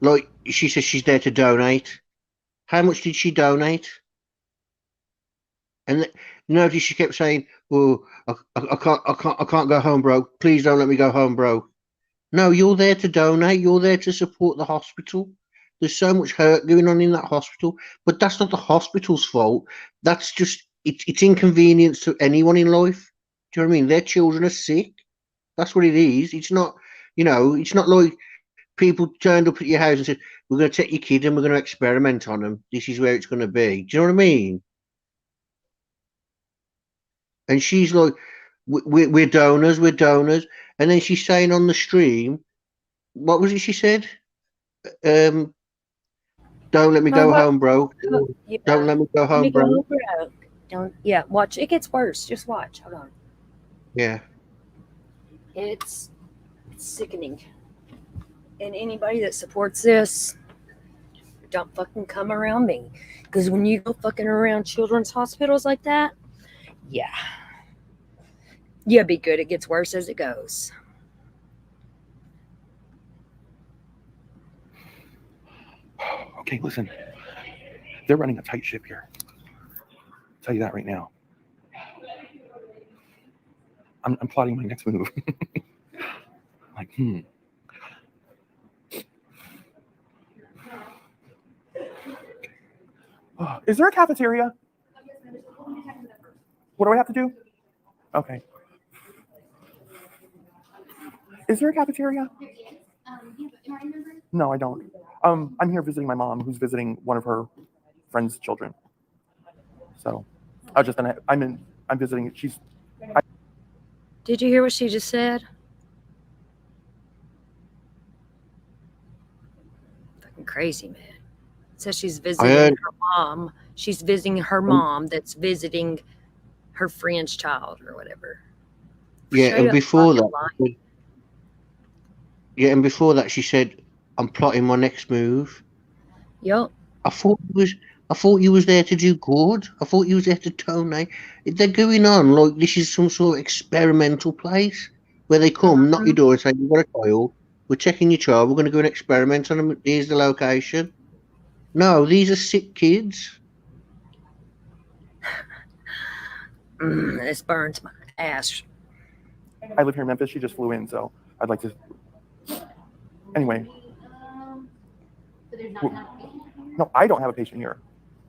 like, she says she's there to donate. How much did she donate? And notice she kept saying, "Oh, I can't go home broke. Please don't let me go home broke." No, you're there to donate. You're there to support the hospital. There's so much hurt going on in that hospital, but that's not the hospital's fault. That's just it's inconvenience to anyone in life. Do you know what I mean? Their children are sick. That's what it is. It's not, it's not like people turned up at your house and said, "We're going to take your kid and we're going to experiment on them. This is where it's going to be." Do you know what I mean? And she's like, we're donors, and then she's saying on the stream, what was it she said? Don't let me go home broke. Yeah. Don't let me go Let home me go broke. broke. Don't. Yeah. Watch. It gets worse. Just watch. Hold on. Yeah. It's sickening. And anybody that supports this, don't fucking come around me. Because when you go fucking around children's hospitals like that, yeah. Yeah, be good. It gets worse as it goes. Okay, listen. They're running a tight ship here. I'll tell you that right now. I'm plotting my next move. Like, Is there a cafeteria? What do I have to do? Okay. Is there a cafeteria? No, I don't. I'm here visiting my mom, who's visiting one of her friend's children. So, I'm visiting. Did you hear what she just said? Fucking crazy, man. Says she's visiting her mom. She's visiting her mom that's visiting her friend's child or whatever. Yeah, and before that, she said, "I'm plotting my next move." Yup. I thought you was there to do good. I thought you was there to donate. They're going on like this is some sort of experimental place where they come, knock your door, and say, "You've got a child. We're checking your child. We're going to go and experiment on them. Here's the location." No, these are sick kids. This burns my ass. I live here in Memphis. She just flew in, so I'd like to. Anyway. No, I don't have a patient here.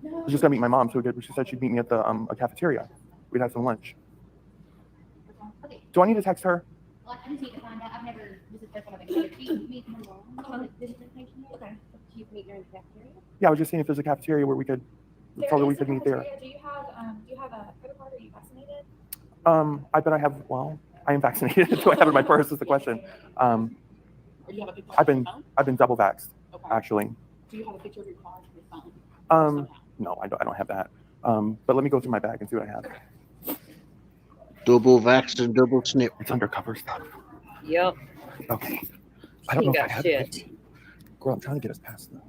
I was just gonna meet my mom, so she said she'd meet me at the a cafeteria. We'd have some lunch. Do I need to text her? I just need to find out. I've never visited this one of the kids. Do you meet them alone? Visit the patient? Okay. Do you meet during the cafeteria? Yeah, I was just seeing if there's a cafeteria where we could, so that we could meet there. Do you have a credit card? Are you vaccinated? I bet I have. Well, I am vaccinated. Do I have it in my purse? Is the question. Do you have a picture I've been double vaxxed, actually. Do you have a picture of your card on your phone? No, I don't have that. But let me go through my bag and see what I have. Double vaxxed and double snip. It's undercover stuff. Yep. Okay. I don't know if I have shit. it. Girl, I'm trying to get us past though.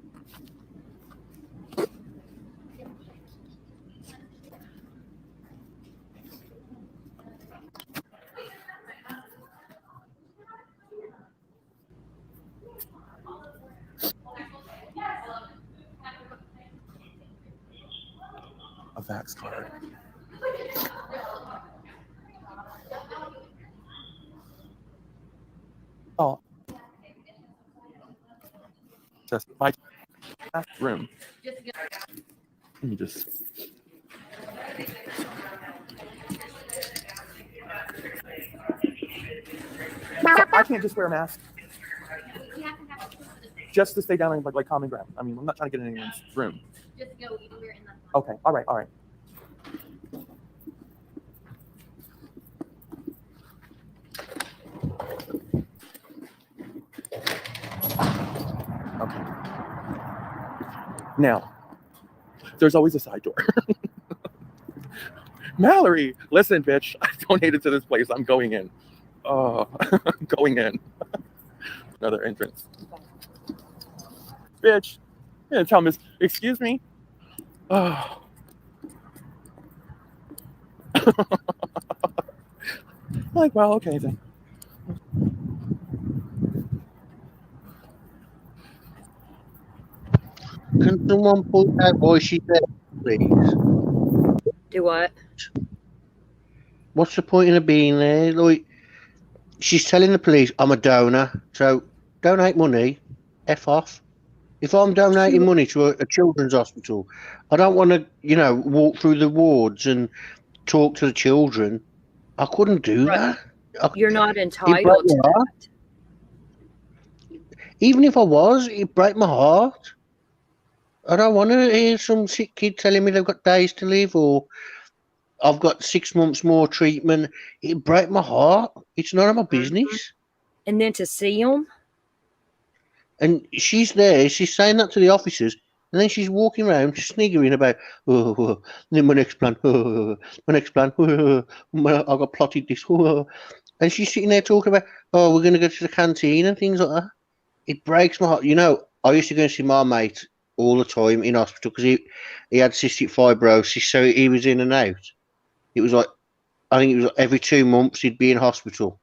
a Vax card. Oh. Just my room. Let me just. I can't just wear a mask. Just to stay down in like common ground. I mean, I'm not trying to get in anyone's room. Just go anywhere in the. Okay. All right. All right. Okay. Now, there's always a side door. Mallory, listen, bitch. I donated to this place. I'm going in. Oh, going in. Another entrance. Bitch. Yeah, tell Miss, excuse me. Oh. Like, well, okay then. Can someone point out why she's there, please? Do what? What's the point in her being there? Like, she's telling the police, I'm a donor, so donate money, F off. If I'm donating money to a children's hospital, I don't want to, walk through the wards and talk to the children. I couldn't do that. You're not It'd entitled break to my heart. Even if I was, it'd break my heart. I don't want to hear some sick kid telling me they've got days to live or I've got 6 months more treatment. It'd break my heart. It's none of my business. And then to see them? And she's there, she's saying that to the officers, and then she's walking around sniggering about, then my next plan, my next plan, I got plotted this, and she's sitting there talking about, we're going to go to the canteen and things like that. It breaks my heart. I used to go and see my mate all the time in hospital because he had cystic fibrosis, so he was in and out. It was like, I think it was like every 2 months he'd be in hospital.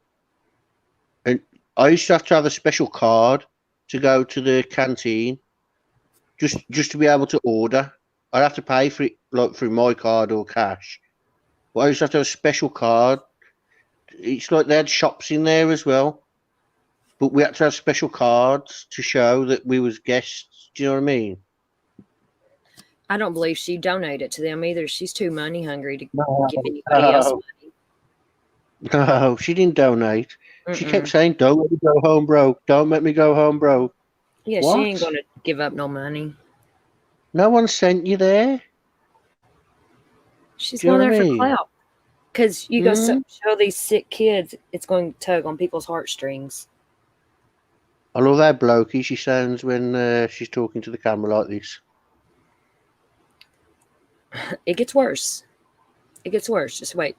And I used to have a special card to go to the canteen, just to be able to order. I'd have to pay for it like through my card or cash. But I used to have a special card. It's like they had shops in there as well. But we had to have special cards to show that we was guests. Do you know what I mean? I don't believe she donated to them either. She's too money hungry to give anybody else money. No, she didn't donate. She kept saying, "Don't let me go home broke. Don't let me go home broke." Yeah, What? she ain't going to give up no money. No one sent you there. She's Do you know going what there I for mean? clout. Because you go show these sick kids, it's going to tug on people's heartstrings. I love how blokey she sounds when she's talking to the camera like this. It gets worse. It gets worse. Just wait.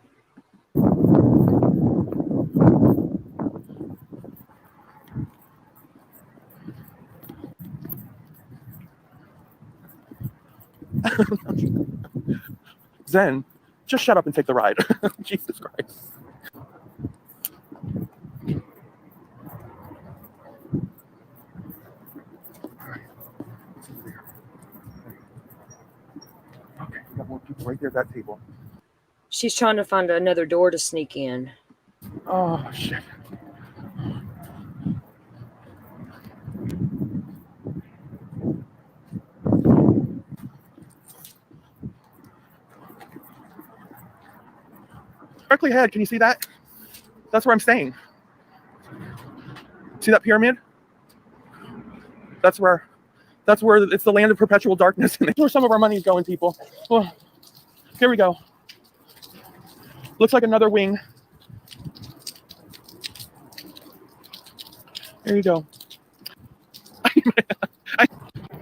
Zen, just shut up and take the ride. Jesus Christ. Okay, we got more people right there at that table. She's trying to find another door to sneak in. Oh, shit. Directly ahead, can you see that? That's where I'm staying. See that pyramid? That's where it's the land of perpetual darkness. And that's where some of our money is going, people. Oh, here we go. Looks like another wing. There you go.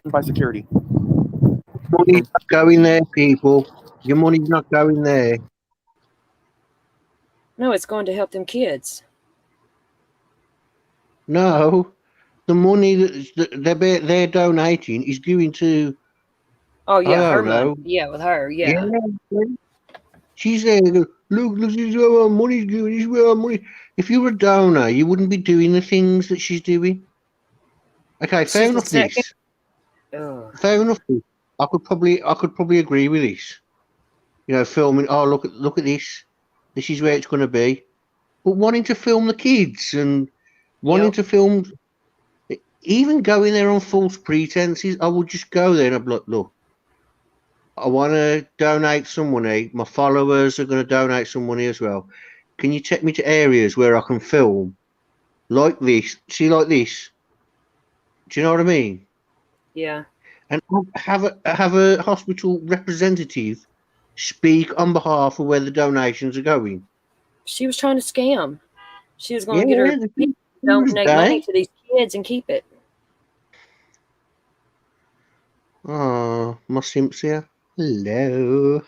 By security. Money's not going there, people. Your money's not going there. No, it's going to help them kids. No, the money that they're donating is going to. Oh yeah, I her don't know. money. Yeah, with her. Yeah. She's there. Look, this is where our money's going. This is where our money. If you were a donor, you wouldn't be doing the things that she's doing. Okay, fair She's enough. the This. second. Fair enough. I could probably agree with this. filming. Oh, look at this. This is where it's going to be. But wanting to film the kids and wanting to film, even going there on false pretenses, I would just go there and I'd be like, look, I want to donate some money. My followers are going to donate some money as well. Can you take me to areas where I can film like this? See, like this. Do you know what I mean? Yeah. And have a hospital representative speak on behalf of where the donations are going. She was trying to scam. She was going Yeah, to get her the people to donate money to these kids and keep it. Oh, my simps here. Hello.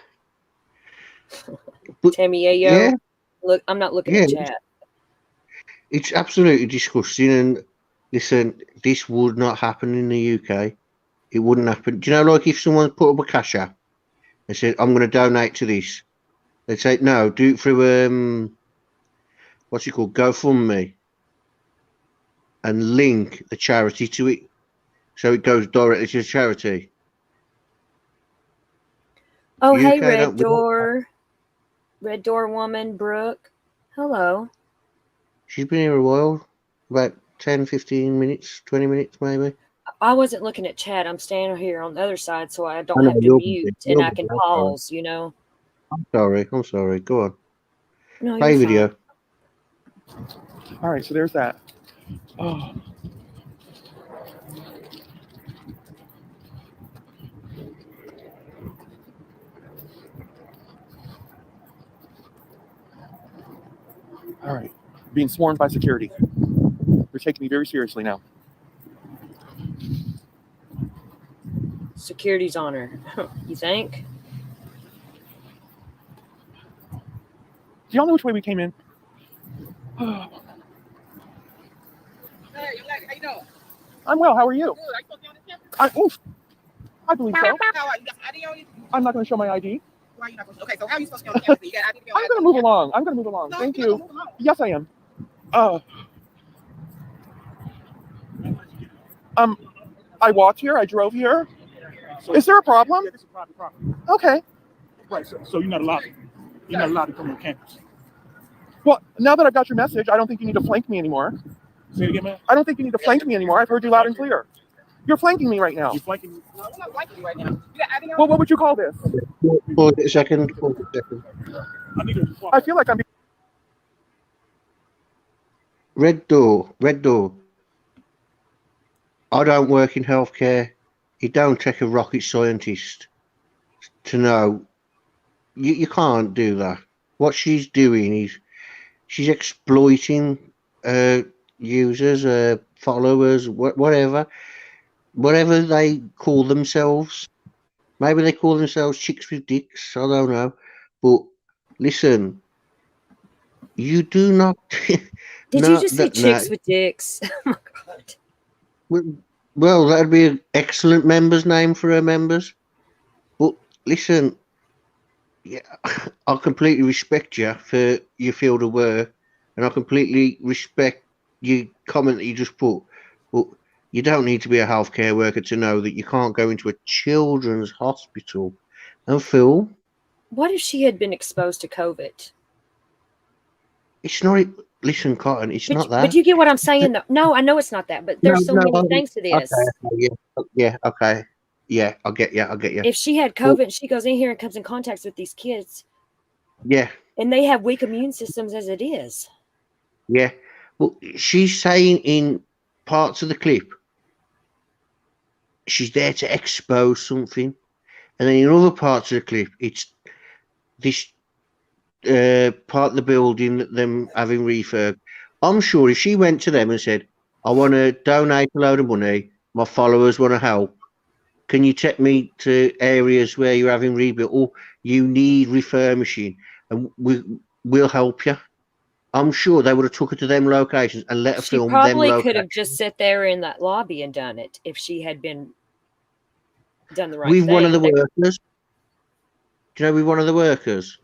Tammy Yayo. Yeah. Look, I'm not looking Yeah. at chat. It's absolutely disgusting. And listen, this would not happen in the UK. It wouldn't happen. Do you know, like if someone put up a cash app and said, I'm going to donate to this, they'd say, no, do it through, what's it called? GoFundMe. And link the charity to it. So it goes directly to the charity. Oh, UK hey, don't- Red Door woman, Brooke. Hello. She's been here a while, about 10, 15 minutes, 20 minutes maybe. I wasn't looking at chat. I'm standing here on the other side, so I I don't know, have to you're mute busy. and I You're can busy. pause, you know. I'm sorry. Go on. No, Play you're video. All right, so there's that. Oh. All right, being swarmed by security. They're taking me very seriously now. Security's on her. You think? Do y'all know which way we came in? Hey, how you doing? I'm well. How are you? Good. Are you supposed to be on this campus? I believe so. How are you? You got some ID on you? I'm not going to show my ID. Why are you not supposed to? Okay, so how are you supposed to be on the campus? You got ID to be on I'm going to move along. I'm going to move along. No, Thank you're you. not moving along. Yes, I am. I walked here. I drove here. Is there a problem? Yeah, this is private property. Okay. Right, so you're not allowed. You're not allowed to come on campus. Well, now that I've got your message, I don't think you need to flank me anymore. Say it again, man. I don't think you need to flank me anymore. I've heard you loud and clear. You're flanking me right now. You're flanking me. No, we're not liking you right now. You got ID on? Well, what would you call this? Pause it a second. I need to. I feel like I'm. Red Door. I don't work in healthcare. It don't take a rocket scientist to know. You can't do that. What she's doing is she's exploiting users, followers, whatever they call themselves. Maybe they call themselves chicks with dicks. I don't know. But listen, you do not. Did you just say chicks with dicks? Oh my God. Well, that'd be an excellent member's name for her members. But listen, yeah, I completely respect you for your field of work, and I completely respect your comment that you just put. But you don't need to be a healthcare worker to know that you can't go into a children's hospital and film. What if she had been exposed to COVID? It's not. Listen, Cotton, it's not that. But you get what I'm saying, though. No, I know it's not that, but there's so many things to this. Okay, yeah, okay. Yeah, I get you. If she had COVID and she goes in here and comes in contact with these kids, yeah, and they have weak immune systems as it is. Yeah. Well, she's saying in parts of the clip, she's there to expose something. And then in other parts of the clip, it's this part of the building that them having refurb. I'm sure if she went to them and said, I want to donate a load of money, my followers want to help, can you take me to areas where you're having rebuilt or you need refurbishing, and we'll help you. I'm sure they would have took her to them locations and let her film them locations. She probably could have just sat there in that lobby and done it if she had been done the right thing. With one of the workers. Do you know, with one of the workers?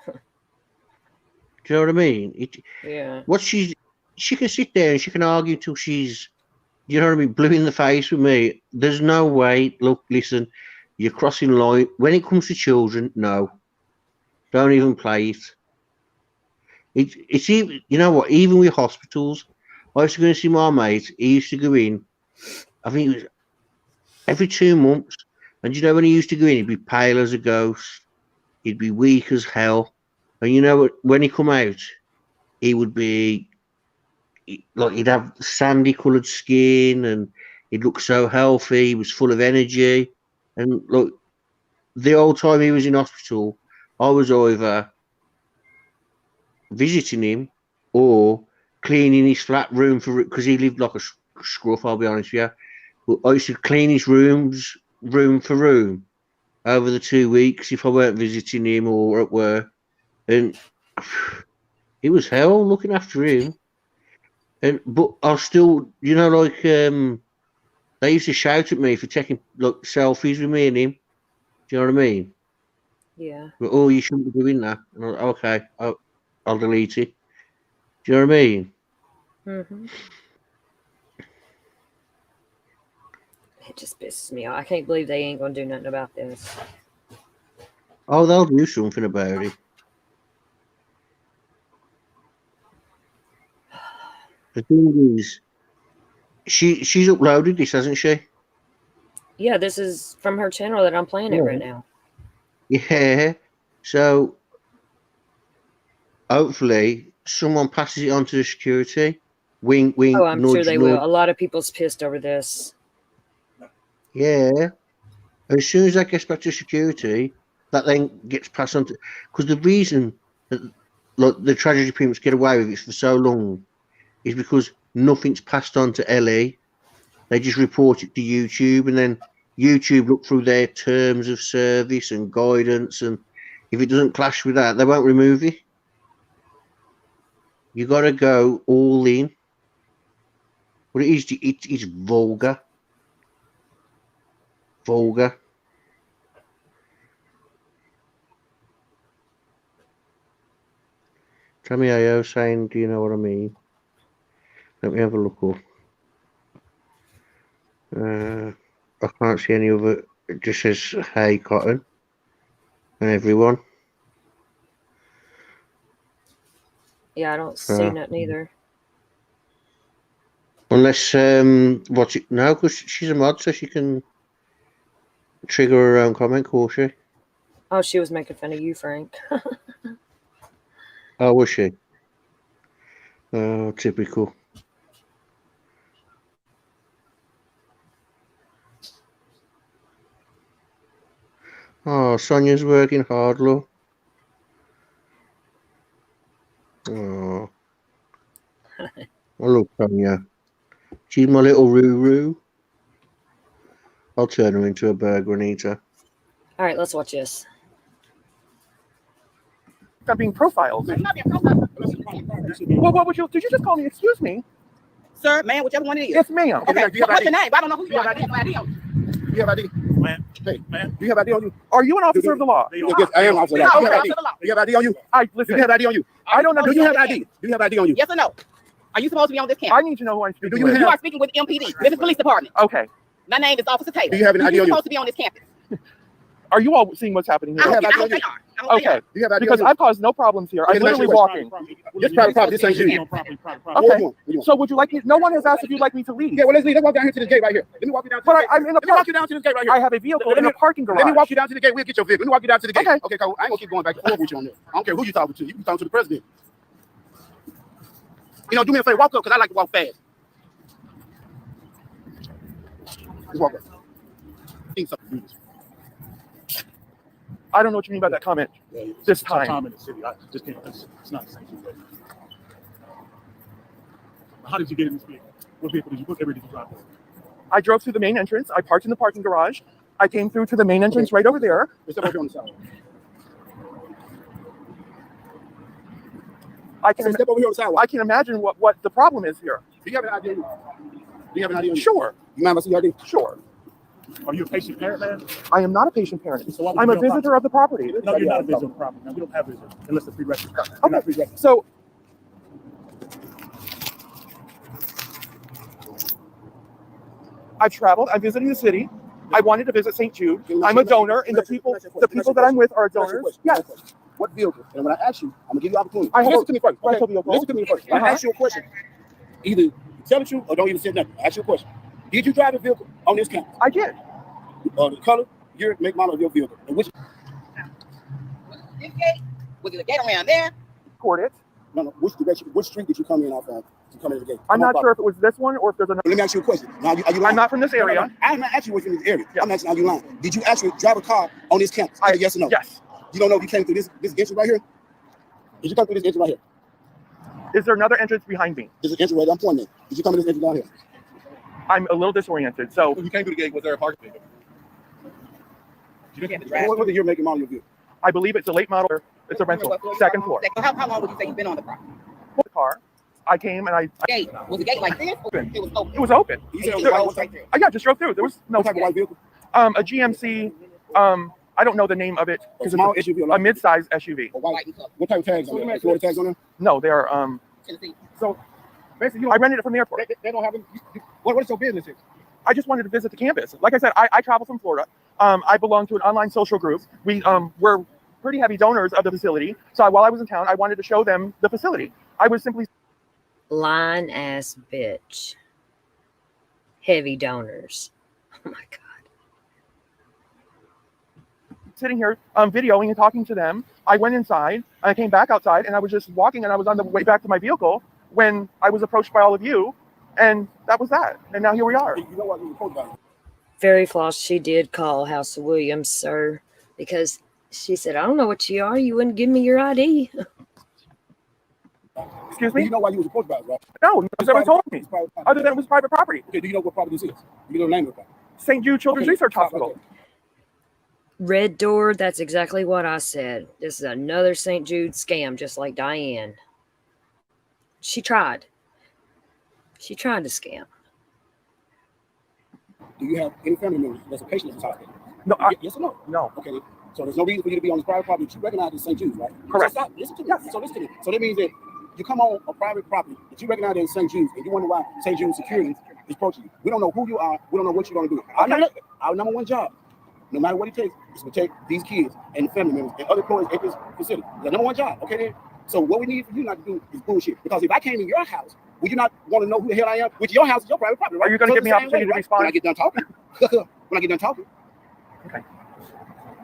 Do you know what I mean? Yeah. What she can sit there and she can argue till she's, you know what I mean, blue in the face with me. There's no way. Look, listen, You're crossing line. When it comes to children, no. Don't even play it. It's even, you know what, even with hospitals, I used to go and see my mate. He used to go in, I think it was every 2 months. And you know, when he used to go in, he'd be pale as a ghost. He'd be weak as hell. And you know what, when he come out, he would be like, he'd have sandy coloured skin and he'd look so healthy. He was full of energy. And look, the whole time he was in hospital, I was either visiting him or cleaning his flat room because he lived like a scruff, I'll be honest with you. But I used to clean his rooms room for room over the 2 weeks if I weren't visiting him or at work. And it was hell looking after him. But I still, you know, like they used to shout at me for taking like selfies with me and him. Do you know what I mean? Yeah. But, oh, you shouldn't be doing that. And I'm like, okay, I'll delete it. Do you know what I mean? Mm-hmm. It just pisses me off. I can't believe they ain't gonna do nothing about this. Oh, they'll do something about it. The thing is, she's uploaded this, hasn't she? Yeah, this is from her channel that I'm playing it right now. Yeah. So hopefully someone passes it on to the security. Wink, wink, Oh, I'm nudge, sure they nudge. will. A lot of people's pissed over this. Yeah. As soon as that gets back to security, that then gets passed on to, because the reason that like the tragedy pimps get away with it for so long is because nothing's passed on to LE. They just report it to YouTube, and then YouTube look through their terms of service and guidance, and if it doesn't clash with that, they won't remove it. You got to go all in. But it's vulgar. Vulgar. Tommy Ayo saying, do you know what I mean? Let me have a look up. I can't see any other. It just says, hey, Cotton. And everyone. Yeah, I don't see nothing either. Unless, what's it? No, because she's a mod, so she can trigger her own comment, can't she? Oh, she was making fun of you, Frank. Oh, was she? Oh, typical. Oh, Sonia's working hard, look. Oh. I love Sonia. She's my little Ruru. I'll turn her into a burger and eat her. All right, let's watch this. I'm being profiled. I'm not being profiled. Well, what would you? Did you just call me? Excuse me, Sir, ma'am, whichever one it is. Yes, ma'am. Okay, Do you have what's ID? your name? I don't know who you are. ID? I have no ID on you. Do you have ID? Man. Hey, man. Do you have ID on you? Are you an officer of the law? Yes, I am officer of the law. Do you have ID? Do you have ID on you? Listen. Do you have ID on you? I don't know. Do you have ID? Do you have ID on you? Yes or no? Are you supposed to be on this campus? I need to know who I'm speaking Do you with. You are speaking with MPD, Memphis Police Department. Okay. My name is Officer Taylor. Do you have an ID on You're you? supposed to be on this campus. Are you all seeing what's happening here? I hope they are. I hope they Okay. are. Do you have ID Because on you? I've caused no problems here. I'm Okay, literally that's walking. This private property. This ain't you. Okay. So would you like me? No one has asked if you'd like me to leave. Yeah, well, let's leave. Let's walk down here to this gate right here. Let me walk you down to But the gate. I'm in a Let me walk you down to this gate right here. I have a vehicle in a parking garage. Let me walk you down to the gate. We'll get your vehicle. Let me walk you down to the gate. Okay. Okay, Cole. I ain't gonna keep going back and forth with you on this. I don't care who you talking to. You can talk to the president. You know, do me a favor. Walk up, because I like to walk fast. Just walk up. I don't know what you mean by that comment. This time. Time in the city. I just can't. It's not the same thing. How did you get in this vehicle? What vehicle did you? What area did you drive? I drove through the main entrance. I parked in the parking garage. I came through to the main entrance right over there. Step over on the side. Step over here on the sidewalk. I can imagine what the problem is here. Do you have an ID on you? Do you have an ID on you? Sure. You mind if I see your ID? Sure. Are you a patient parent, man? I am not a patient parent. So I'm a visitor of the property. No, you're not a visitor of the property. Man. We don't have visitors unless it's pre-registered. Okay. So I've traveled. I'm visiting the city. I wanted to visit St. Jude. I'm a donor, and the people that I'm with are donors. Yes. What vehicle? And when I ask you, I'm gonna give you opportunity. I have Listen to me first. Okay? rental vehicle. Listen to me first. I ask you a question. Either tell the truth or don't even say nothing. I ask you a question. Did you drive a vehicle on this campus? I did. The color, year, make, model of your vehicle. And which? This gate? Was it a gate around there? Coordinates. No. Which direction? Which street did you come in off of? To come in the gate? I'm not sure if it was this one or if there's another. Let me ask you a question. Now, are you lying? I'm not from this area. No. I'm not asking you what's in this area. Yeah. I'm asking, are you lying? Did you actually drive a car on this campus? Yes or no? Yes. You don't know if you came through this entrance right here? Did you come through this entrance right here? Is there another entrance behind me? There's an entrance right there. I'm pointing at. Did you come to this entrance down here? I'm a little disoriented. So when you came through the gate, was there a parking ticket? What the year, make, and model of your vehicle? I believe it's a late model. It's a rental. Second floor. How long would you say you've been on the property? The car. I came and I. Gate. Was the gate like this? Open. It was open. It was open. You said I just drove through. There was no. What type of white vehicle? A GMC. I don't know the name of it because it's a mid-size SUV. What type of tags on there? Florida tags on there? No, they are. Tennessee. So basically, I rented it from the airport. They don't have. What is your business? I just wanted to visit the campus. Like I said, I travel from Florida. I belong to an online social group. We're pretty heavy donors of the facility. So while I was in town, I wanted to show them the facility. I was simply lying ass bitch. Heavy donors. Oh my god. Sitting here videoing and talking to them. I went inside. I came back outside, and I was just walking, and I was on the way back to my vehicle when I was approached by all of you, and that was that. And now here we are. You know what we talking about? Very floss. She did call House of Williams, sir, because she said, "I don't know what you are. You wouldn't give me your ID." Excuse me? You know why you was approached by it, right? No, nobody's ever told me. Other than it was private property. Okay, do you know what property this is? You know the name of the property? St. Jude Children's Research Hospital. Red door, that's exactly what I said. This is another St. Jude scam, just like Diane. She tried. She tried to scam. Do you have any family members that's a patient at this hospital? No. Yes or no? No. Okay. So there's no reason for you to be on this private property that you recognize as St. Jude's, right? Correct. So listen to me. Yes. So listen to me. So that means that you come on a private property that you recognize as St. Jude's, and you wonder why St. Jude's security is approaching you. We don't know who you are. We don't know what you're going to do. Our number one job, no matter what it takes, is to protect these kids and the family members and other employees at this facility. It's the number one job, okay then? So what we need for you not to do is bullshit. Because if I came in your house, would you not want to know who the hell I am? Which your house is your private property, right? Are you going to give me an opportunity to respond? When I get done talking. When I get done talking. Okay.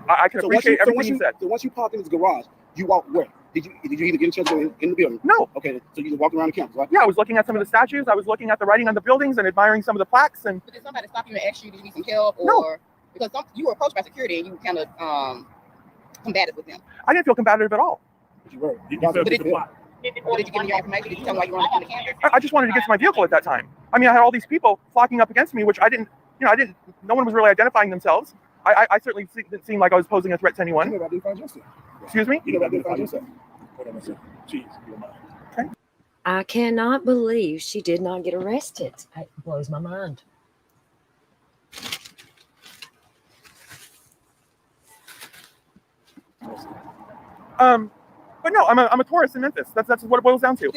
I can appreciate everything you said. So once you park in this garage, you walk where? Did you either get a chance to go in the building? No. Okay, so you just walked around the campus, right? Yeah, I was looking at some of the statues. I was looking at the writing on the buildings and admiring some of the plaques. And But did somebody stop you and ask you, did you need some help? Or no. Because you were approached by security and you kind of combated with them. I didn't feel combative at all. You were. Did you give them your information? Did you tell them why you were on the campus? I just wanted to get to my vehicle at that time. I mean, I had all these people flocking up against me, which I didn't, no one was really identifying themselves. I certainly didn't seem like I was posing a threat to anyone. You never identified yourself. Excuse me? You never identified yourself. Jeez, okay. I cannot believe she did not get arrested. It blows my mind. But no, I'm a tourist in Memphis. That's what it boils down to.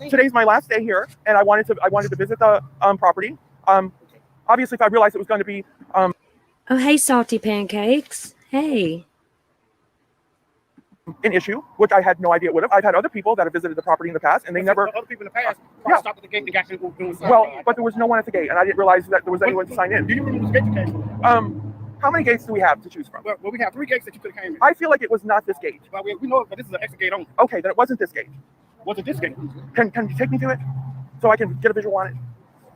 Today's my last day here, and I wanted to visit the property. Obviously, if I realized it was going to be oh, hey, salty pancakes. Hey. An issue, which I had no idea it would have. I've had other people that have visited the property in the past, and they never. Other people in the past stopped at the gate and got you doing something. Well, but there was no one at the gate, and I didn't realize that there was anyone to sign in. Do you remember this gate you came from? How many gates do we have to choose from? Well, we have 3 gates that you could have came in. I feel like it was not this gate. Well, we know that this is an exit gate only. Okay, then it wasn't this gate. Was it this gate? Can you take me to it so I can get a visual on it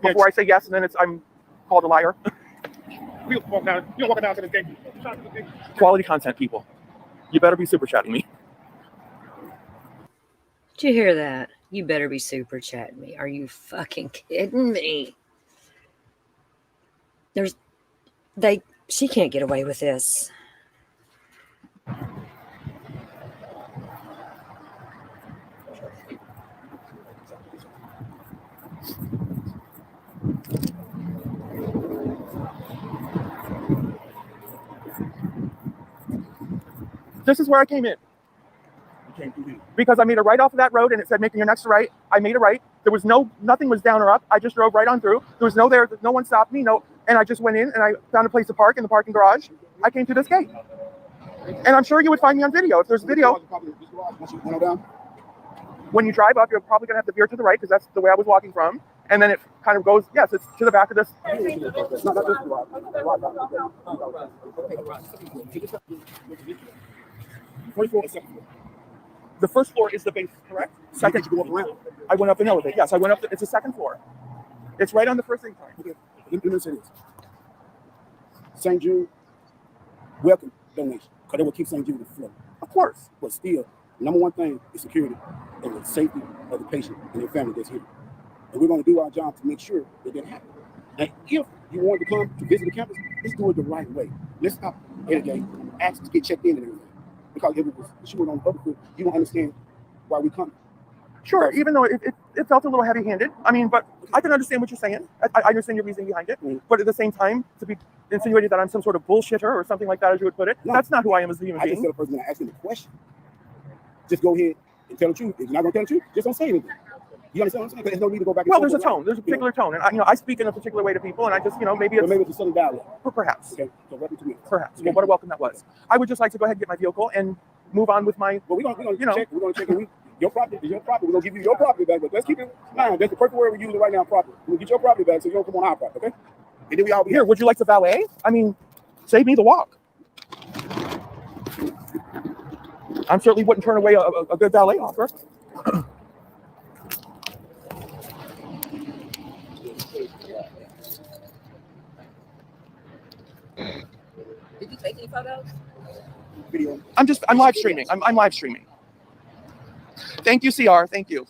before I say yes, and then I'm called a liar? We'll walk down. You're walking down to this gate. Quality content, people. You better be super chatting me. Did you hear that? You better be super chatting me. Are you fucking kidding me? She can't get away with this. This is where I came in. Because I made a right off of that road and it said making your next right. I made a right. There was nothing was down or up. I just drove right on through. There was no one stopped me. No and I just went in and I found a place to park in the parking garage. I came through this gate. And I'm sure you would find me on video. If there's video, when you drive up, you're probably going to have to veer to the right because that's the way I was walking from. And then it kind of goes, yes, it's to the back of this. The first floor is the base, correct? Second, you go up around. I went up an elevator. Yes, I went up. It's the second floor. It's right on the first incline. Okay, let me say this. St. Jude, welcome donation, because they will keep St. Jude afloat. Of course. But still, number one thing is security and the safety of the patient and their family that's here. And we're going to do our job to make sure that that happens. And if you want to come to visit the campus, let's do it the right way. Let's stop at a gate, ask to get checked in and everything. Because if it was shooting on the other foot, you don't understand why we come. Sure, even though it felt a little heavy-handed. I mean, but I can understand what you're saying. I understand your reasoning behind it. But at the same time, to be insinuating that I'm some sort of bullshitter or something like that, as you would put it, that's not who I am as a human being. I just tell the person that asking the question, just go ahead and tell the truth. If you're not going to tell the truth, just don't say anything. You understand what I'm saying? There's no need to go back and well, forth. there's a tone. There's a particular tone. And I speak in a particular way to people, and I just, maybe it's... maybe it's a Southern dialect. Perhaps. Okay, so welcome to me. Perhaps. Well, what a welcome that was. I would just like to go ahead and get my vehicle and move on with my... Well, we're going to check. We're going to check it. Your property is your property. We're going to give you your property back. But let's keep it in mind. That's the perfect word we're using right now, property. We'll get your property back so you don't come on our property, okay? And then we all be here. Would you like to valet? I mean, save me the walk. I certainly wouldn't turn away a good valet offer. Did you take any photos? Video. I'm live streaming. I'm live streaming. Thank you, CR. Thank you.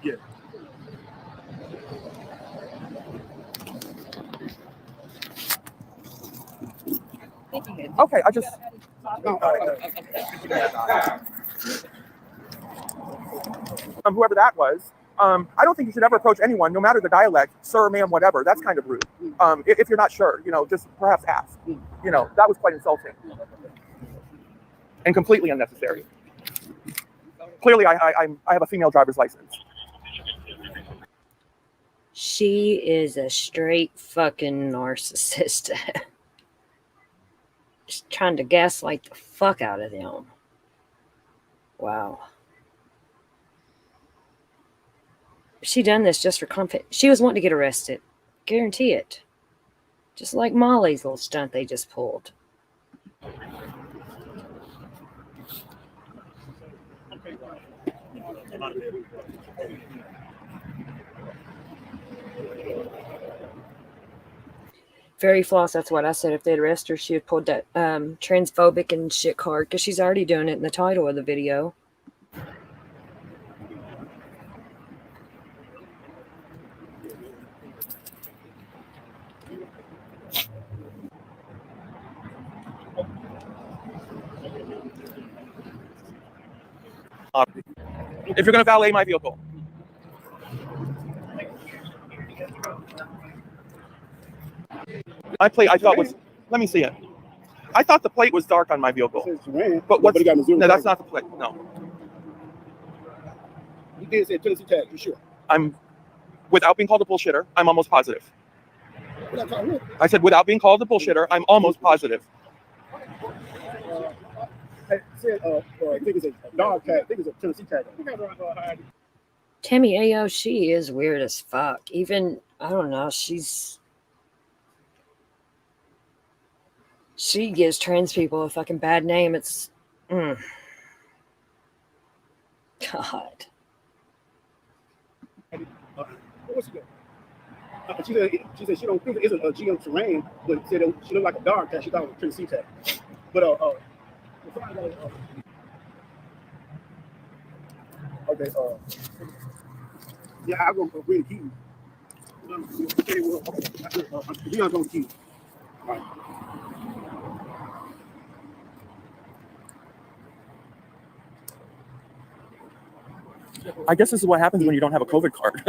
Yeah. Okay, I just... whoever that was, I don't think you should ever approach anyone, no matter the dialect, sir, ma'am, whatever. That's kind of rude. If you're not sure, just perhaps ask. That was quite insulting. And completely unnecessary. Clearly, I have a female driver's license. She is a straight fucking narcissist. Just trying to gaslight the fuck out of them. Wow. She done this just for comfort. She was wanting to get arrested. Guarantee it. Just like Molly's little stunt they just pulled. Very floss, that's what I said. If they'd arrest her, she would pull that transphobic and shit card, because she's already doing it in the title of the video. If you're going to valet my vehicle. My plate, I thought was, let me see it. I thought the plate was dark on my vehicle. But what's, no, that's not the plate, no. You did say Tennessee tag, you sure? I'm, without being called a bullshitter, I'm almost positive. I said, without being called a bullshitter, I'm almost positive. I said, I think it's a dog tag. I think it's a Tennessee tag. Tammy Ayo, she is weird as fuck. Even, I don't know, she gives trans people a fucking bad name. It's, God. She said she don't think it isn't a GM terrain, but said she looked like a dog tag. She thought it was a Tennessee tag. But okay, yeah, I'm gonna bring the keys. Leon's on the keys. All right. I guess this is what happens when you don't have a COVID card.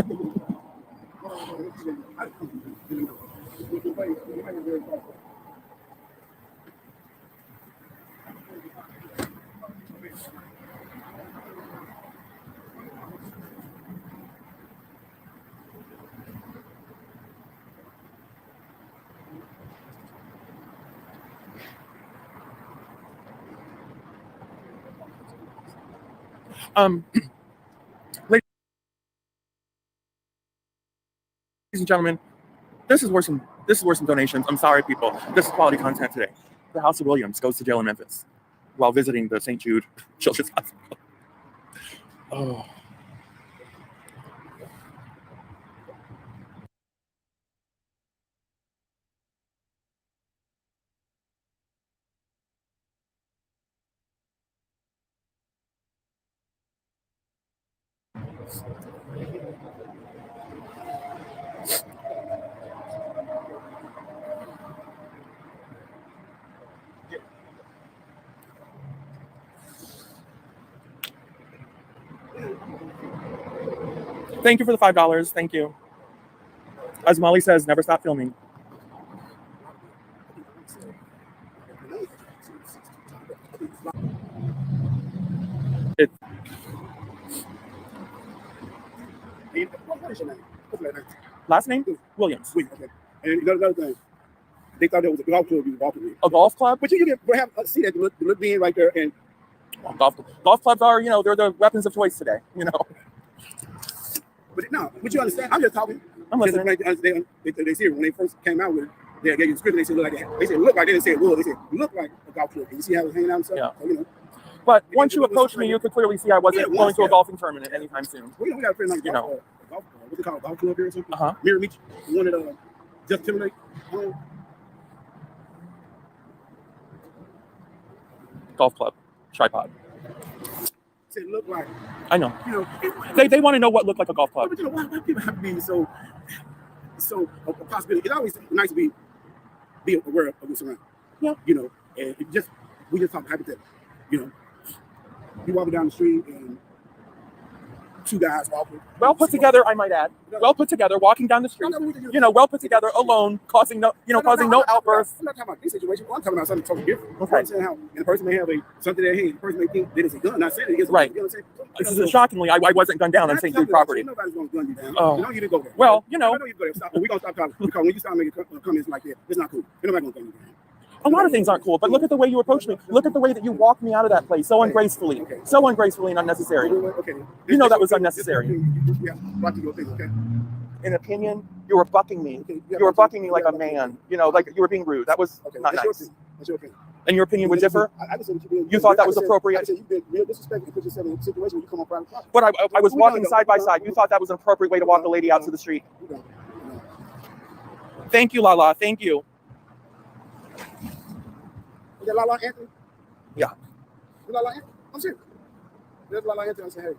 Ladies and gentlemen, this is worth some donations. I'm sorry, people. This is quality content today. The House of Williams goes to jail in Memphis while visiting the St. Jude Children's Hospital. Oh. Thank you for the $5. Thank you. As Molly says, never stop filming. It, What is your name? What's your name? last name? Williams. Okay. And another thing, they thought it was a golf club you were walking in. A golf club? But you can have see that the look being right there, and golf clubs are, they're the weapons of choice today. But no, but you understand? I'm just talking. I'm listening. They see it when they first came out with it. They gave you the script. They said look like that. They said look like. They didn't say it was. They said look like a golf club. And you see how it's hanging out and stuff. Yeah. So, But once you approached me, you could clearly see I wasn't going to a golfing tournament anytime soon. We got a friend like golf, what's it called, golf club here or something? Mirror Beach, one of the Just Timberlake. Golf club, tripod. Said look like. I know. They want to know what looked like a golf club. But why people have to be so a possibility? It's always nice to be aware of what's around. Yeah. And we just talk hypothetically. You walking down the street and two guys walking. Well put together, I might add. Well put together, walking down the street. Well put together, alone, causing no outbursts. I'm not talking about this situation. I'm talking about something totally different. Okay. I'm saying how the person may have something in their hand. The person may think that it's a gun. Not saying it is. Right. You know what I'm saying? Shockingly, I wasn't gunned down on St. Jude property. Nobody's going to gun you down. Oh. You don't even go there. Well, I know you go there. We're going to stop talking because when you start making comments like that, it's not cool. Nobody's going to gun you down. A lot of things aren't cool, but look at the way you approached me. Look at the way that you walked me out of that place so ungracefully. Okay. So ungracefully and unnecessary. Okay. That was unnecessary. Yeah, okay. In opinion, you were bucking me. Okay. You were bucking me like a man. Like you were being rude. That was not nice. That's your opinion. And your opinion would differ? I just said you thought that was appropriate? I said you've been real disrespectful and put yourself in a situation where you come on private property. But I was walking side by side. You thought that was an appropriate way to walk a lady out to the street. Thank you, Lala. Thank you. Is that Lala Anthony? Yeah. Is Lala Anthony? I'm serious. That's Lala Anthony. I said, hey.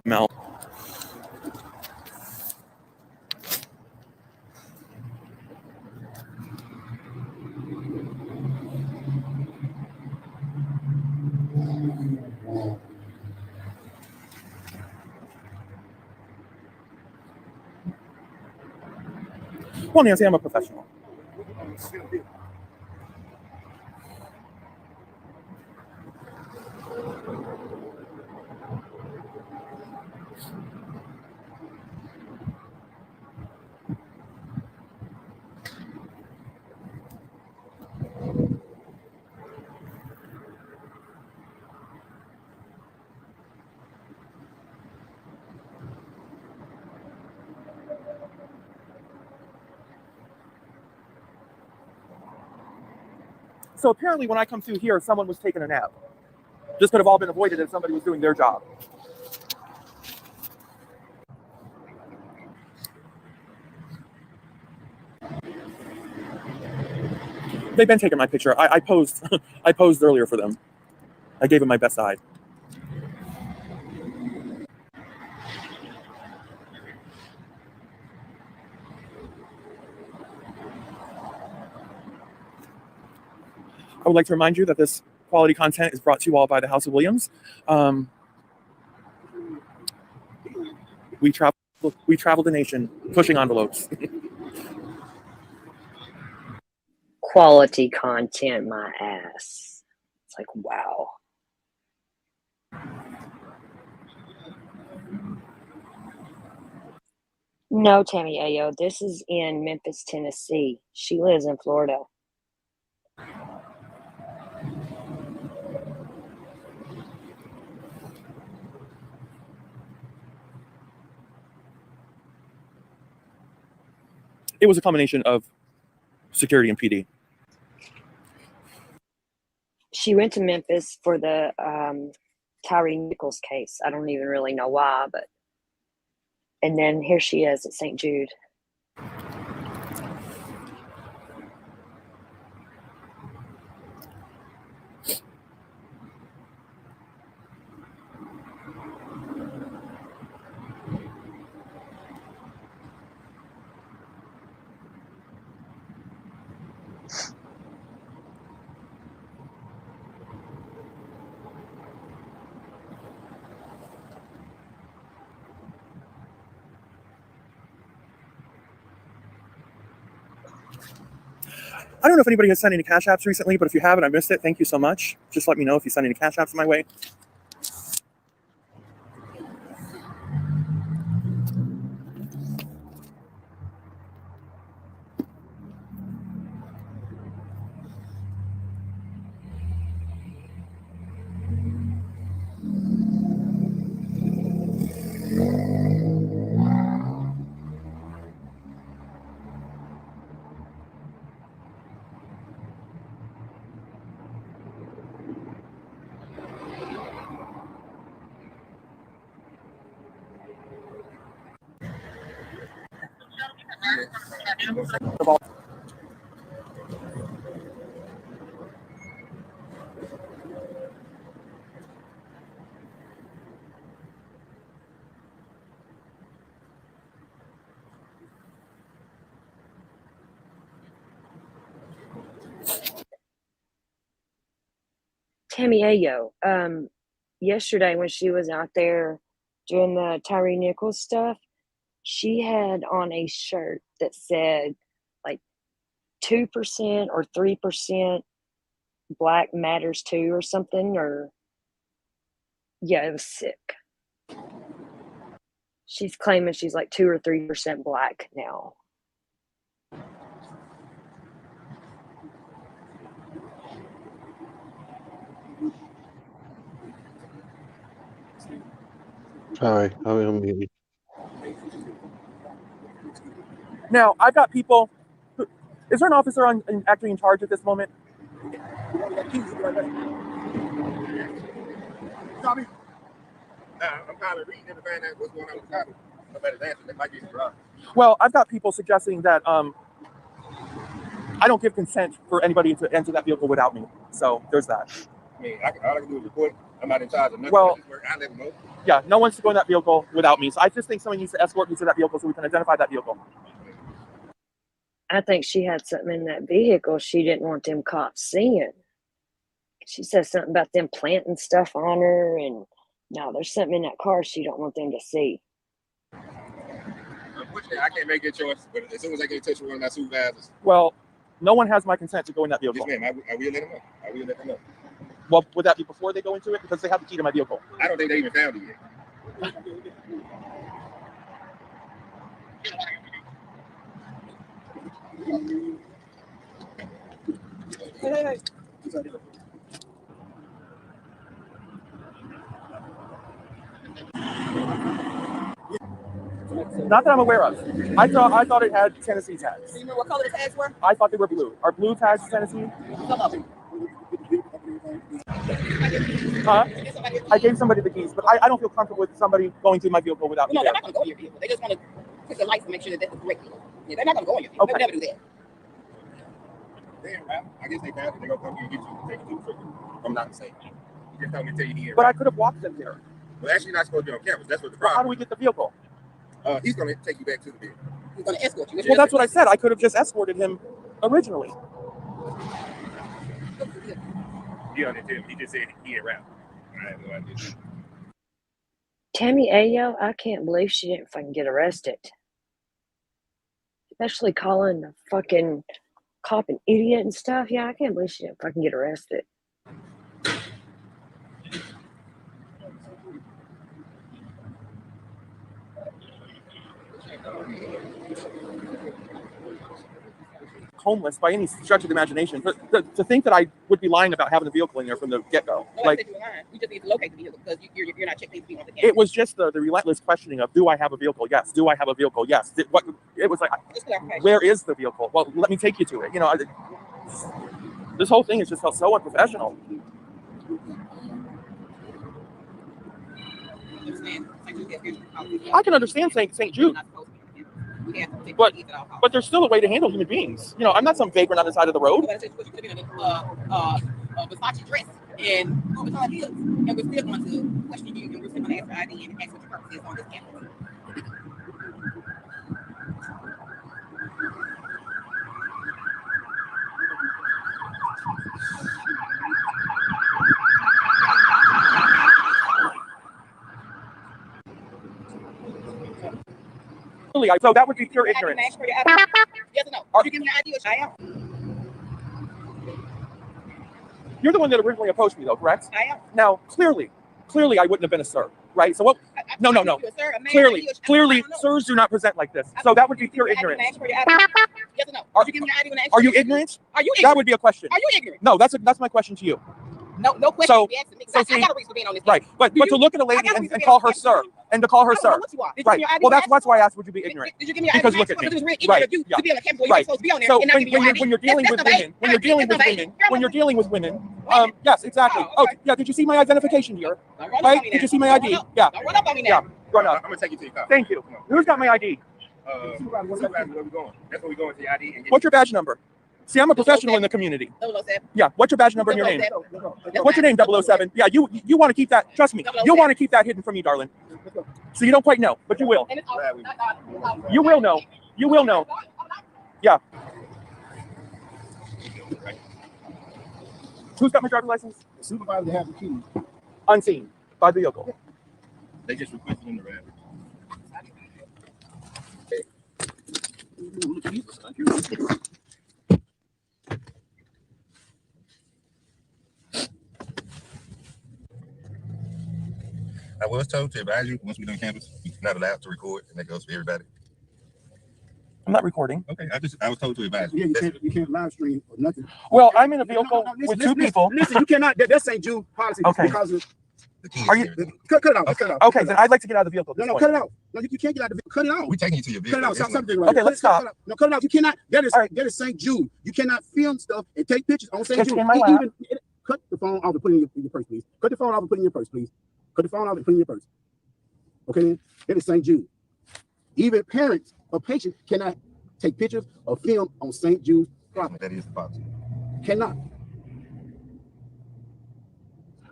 Mel. Well, Nancy, I'm a professional. So apparently when I come through here, someone was taking a nap. This could have all been avoided if somebody was doing their job. They've been taking my picture. I posed I posed earlier for them. I gave them my best side. I would like to remind you that this quality content is brought to you all by the House of Williams. We travel the nation pushing envelopes. Quality content, my ass. It's like, wow. No, Tammy Ayo. This is in Memphis, Tennessee. She lives in Florida. It was a combination of security and PD. She went to Memphis for the Tyree Nichols case. I don't even really know why, but and then here she is at St. Jude. I don't know if anybody has sent any cash apps recently, but if you haven't, I missed it. Thank you so much. Just let me know if you send any cash apps my way. Tammy Ayo. Yesterday when she was out there doing the Tyree Nichols stuff, she had on a shirt that said like 2% or 3% Black matters too or something, or yeah, it was sick. She's claiming she's like 2 or 3% Black now. Sorry, I'm unmuted. Now, I've got people. Is there an officer actually in charge at this moment? Tommy? I'm kind of reading to find out what's going on with Tommy. Nobody's answering. They might be surprised. Well, I've got people suggesting that I don't give consent for anybody to enter that vehicle without me. So there's that. I mean, all I can do is report. I'm not in charge of nothing. Well, I let them know. Yeah, no one's to go in that vehicle without me. So I just think somebody needs to escort me to that vehicle so we can identify that vehicle. I think she had something in that vehicle she didn't want them cops seeing. She said something about them planting stuff on her, and no, there's something in that car she don't want them to see. Unfortunately, I can't make that choice, but as soon as I get in touch with one of my supervisors. Well, no one has my consent to go in that vehicle. Yes, ma'am. I will let them know. I will let them know. Well, would that be before they go into it? Because they have the key to my vehicle. I don't think they even found it yet. Hey. Not that I'm aware of. I thought it had Tennessee tags. Do you know what color the tags were? I thought they were blue. Are blue tags Tennessee? Some of them. Huh? I gave somebody the keys, but I don't feel comfortable with somebody going through my vehicle without me. No, they're not going to go in your vehicle. They just want to put the lights and make sure that that's the correct vehicle. Yeah, they're not going to go in your vehicle. Okay. They would never do that. Damn, I guess they found it. They're going to come here and get you. Take you to the if I'm not mistaken. You just told me to tell you here. But I could have walked them there. Well, actually, you're not supposed to be on cameras. That's what the Well, problem. how do we get the vehicle? He's going to take you back to the vehicle. He's going to escort you. Well, that's what I said. I could have just escorted him originally. He on it too. He just said he ain't around. I have no idea. Tammy Ayo, I can't believe she didn't fucking get arrested. Especially calling the fucking cop an idiot and stuff. Yeah, I can't believe she didn't fucking get arrested. homeless by any stretch of the imagination. But to think that I would be lying about having a vehicle in there from the get-go. Like, you were lying. You just need to locate the vehicle because you're not checking these people on the camera. It was just the relentless questioning of, do I have a vehicle? Yes. Do I have a vehicle? Yes. It was like, where is the vehicle? Well, let me take you to it. You know, this whole thing has just felt so unprofessional. I can understand saying St. Jude, but there's still a way to handle human beings. You know, I'm not some vagrant on the side of the road. But you could have been in a Versace dress and Louis Vuitton heels, and we're still going to question you, and we're still going to ask for ID and ask what your purpose is on this campus. So that would be pure ignorance. Yes or no? Are you giving your ID or I am? You're the one that originally approached me, though, correct? I am. Now, clearly, I wouldn't have been a sir, right? So what? No. Clearly, sirs do not present like this. So that would be pure ignorance. Yes or no? Are you giving your ID when I ask Are you ignorant? Are you ignorant? That would be a question. Are you ignorant? No, that's my question to you. No question. So, I got a reason for being on this. Right, but to look at a lady and call her sir, and to call her sir, right? Well, that's why I asked, would you be ignorant? Did you give me your ID? Because look at me. It was really ignorant of you to be on the campus where you're supposed to be on there. So and not give me your ID. when you're dealing with women, yes, exactly. Oh, yeah. Did you see my identification here? Right? Did you see my ID? Yeah. Don't run up on me now. Yeah. Run up. I'm gonna take you to your car. Thank you. Who's got my ID? Where we going? That's where we going to the ID. What's your badge number? See, I'm a professional in the community. 007. Yeah. What's your badge number and your name? What's your name, 007? Yeah, you want to keep that, trust me, you want to keep that hidden from me, darling. So you don't quite know, but you will. You will know. You will know. Yeah. Who's got my driver's license? The supervisor have the keys. Unseen by the vehicle. They just requested in the rabbit. I was told to advise you once we're on campus, you're not allowed to record, and that goes for everybody. I'm not recording. Okay, I was told to advise you. Yeah, you can't live stream or nothing. Well, I'm in a vehicle with two people. Listen, you cannot. That's St. Jude policy. Okay. Because of The keys. Are you? cut it out. Cut it out. Okay, then I'd like to get out of the vehicle. No, cut it out. No, you can't get out of the vehicle. Cut it out. We're taking you to your vehicle. Cut it out. Something right. Okay, let's stop. No, cut it out. You cannot. That is St. Jude. You cannot film stuff and take pictures on St. It's Jude. in my lap. Cut the phone off and put it in your purse, please. Cut the phone off and put it in your purse, please. Cut the phone off and put it in your purse. Okay, that is St. Jude. Even parents or patients cannot take pictures or film on St. Jude's property. That is the policy. Cannot.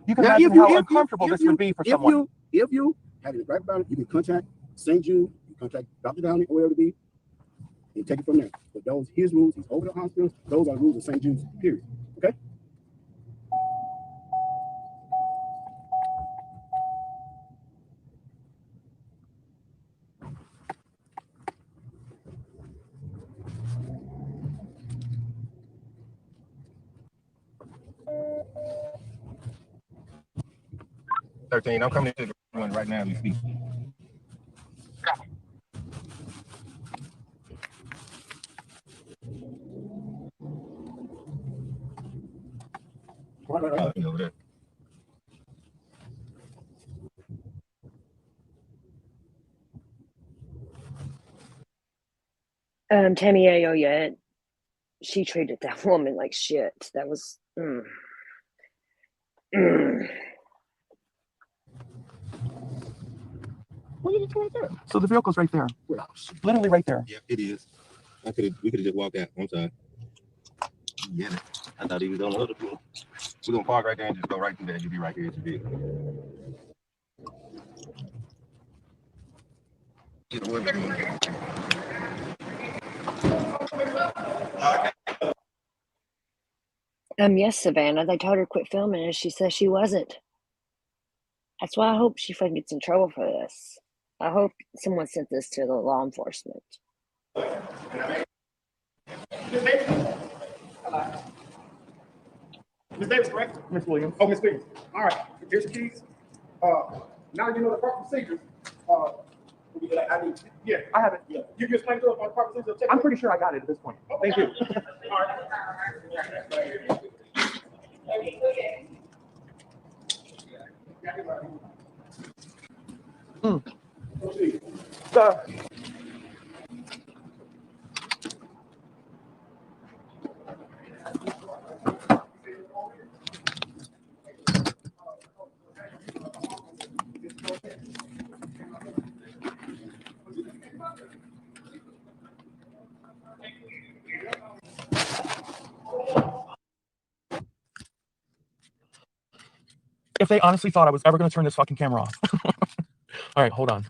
You can imagine how uncomfortable this would be for someone. If you have it right about it, you can contact St. Jude, you contact Dr. Downey or whatever it be, and take it from there. But those his rules, he's over the hospital, those are the rules of St. Jude's, period. Okay? I'm coming into the one right now as we speak. Over there. Tammy Ayo, she treated that woman like shit. That was. So the vehicle's right there. Literally right there. Yeah, it is. We could have just walked out. I'm sorry. Yeah, I thought he was on the other floor. We're gonna park right there and just go right through there. You'll be right here at your vehicle. Yes, Savannah. They told her to quit filming, and she says she wasn't. That's why I hope she fucking gets in trouble for this. I hope someone sent this to the law enforcement. Ms. Davis, correct? Miss Williams. Oh, Ms. Williams. All right. Here's your keys. Now you know the proper procedures. Yeah, I have it. Yeah. You just explain to us on purposes. I'm pretty sure I got it at this point. Thank you. If they honestly thought I was ever going to turn this fucking camera off. All right, hold on.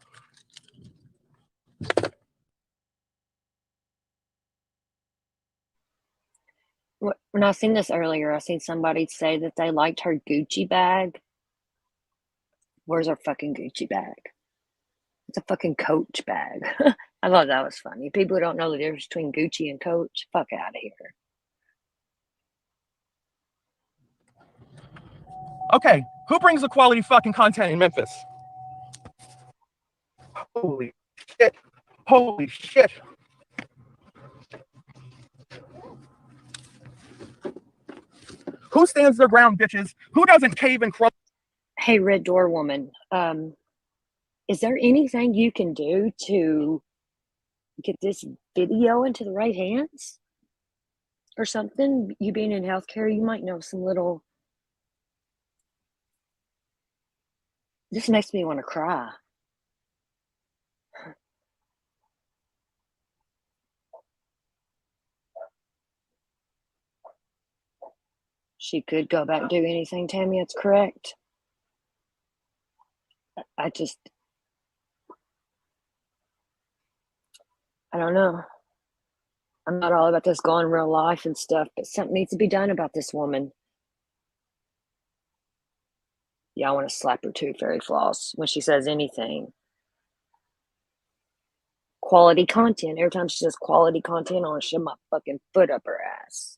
When I seen this earlier, I seen somebody say that they liked her Gucci bag. Where's her fucking Gucci bag? It's a fucking Coach bag. I thought that was funny. People who don't know the difference between Gucci and Coach, fuck out of here. Okay, who brings the quality fucking content in Memphis? Holy shit. Holy shit. Who stands their ground, bitches? Who doesn't cave and crumble? Hey, Red Door Woman, is there anything you can do to get this video into the right hands? Or something? You being in healthcare, you might know some little... This makes me want to cry. She could go back and do anything, Tammy, it's correct. I don't know. I'm not all about this going real life and stuff, but something needs to be done about this woman. Yeah, I want to slap her too, Fairy Floss, when she says anything. Quality content. Every time she says quality content, I want to shove my fucking foot up her ass.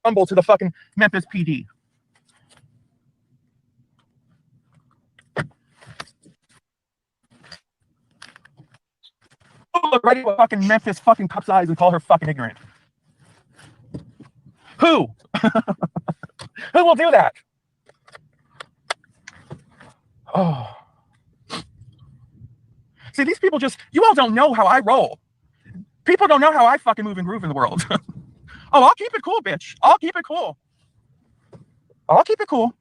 Humble to the fucking Memphis PD. Look right at fucking Memphis fucking cup's eyes and call her fucking ignorant. Who? Who will do that? Oh. See, these people just, you all don't know how I roll. People don't know how I fucking move and groove in the world. Oh, I'll keep it cool, bitch. I'll keep it cool. I'll keep it cool.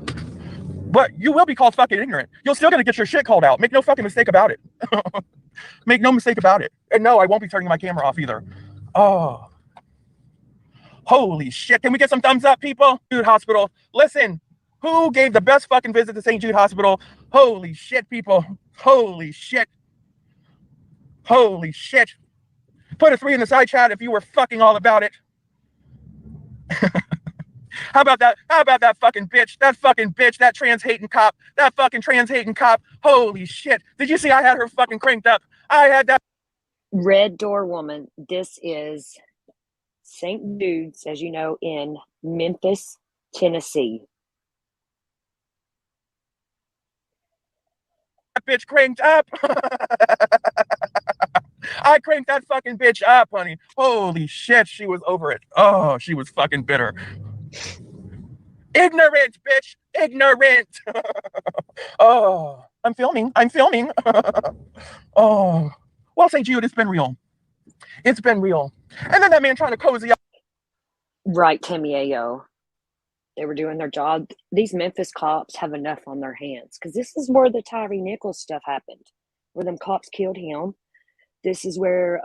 But you will be called fucking ignorant. You're still gonna get your shit called out. Make no fucking mistake about it. Make no mistake about it. And no, I won't be turning my camera off either. Oh. Holy shit. Can we get some thumbs up, people? Jude Hospital. Listen, who gave the best fucking visit to St. Jude Hospital? Holy shit, people. Holy shit. Holy shit. Put a 3 in the side chat if you were fucking all about it. How about that? How about that fucking bitch? That fucking bitch, that trans-hating cop. That fucking trans-hating cop. Holy shit. Did you see I had her fucking cranked up? I had that. Red Door Woman, this is St. Jude's, as you know, in Memphis, Tennessee. That bitch cranked up. I cranked that fucking bitch up, honey. Holy shit, she was over it. Oh, she was fucking bitter. Ignorant, bitch. Ignorant. Oh, I'm filming. I'm filming. Oh, well, St. Jude, it's been real. It's been real. And then that man trying to cozy up. Right, Timmy Ayo. They were doing their job. These Memphis cops have enough on their hands because this is where the Tyree Nichols stuff happened, where them cops killed him. This is where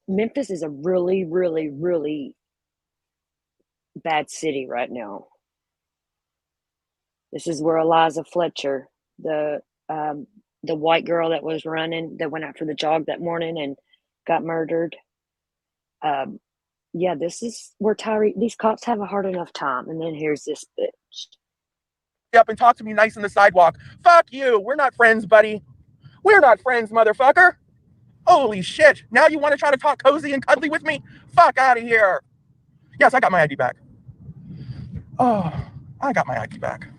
Memphis is a really, really, really bad city right now. This is where Eliza Fletcher, the white girl that was running, that went out for the jog that morning and got murdered. Yeah, this is where these cops have a hard enough time. And then here's this bitch. Up and talk to me nice on the sidewalk. Fuck you. We're not friends, buddy. We're not friends, motherfucker. Holy shit. Now you want to try to talk cozy and cuddly with me? Fuck out of here. Yes, I got my ID back. Oh, I got my ID back.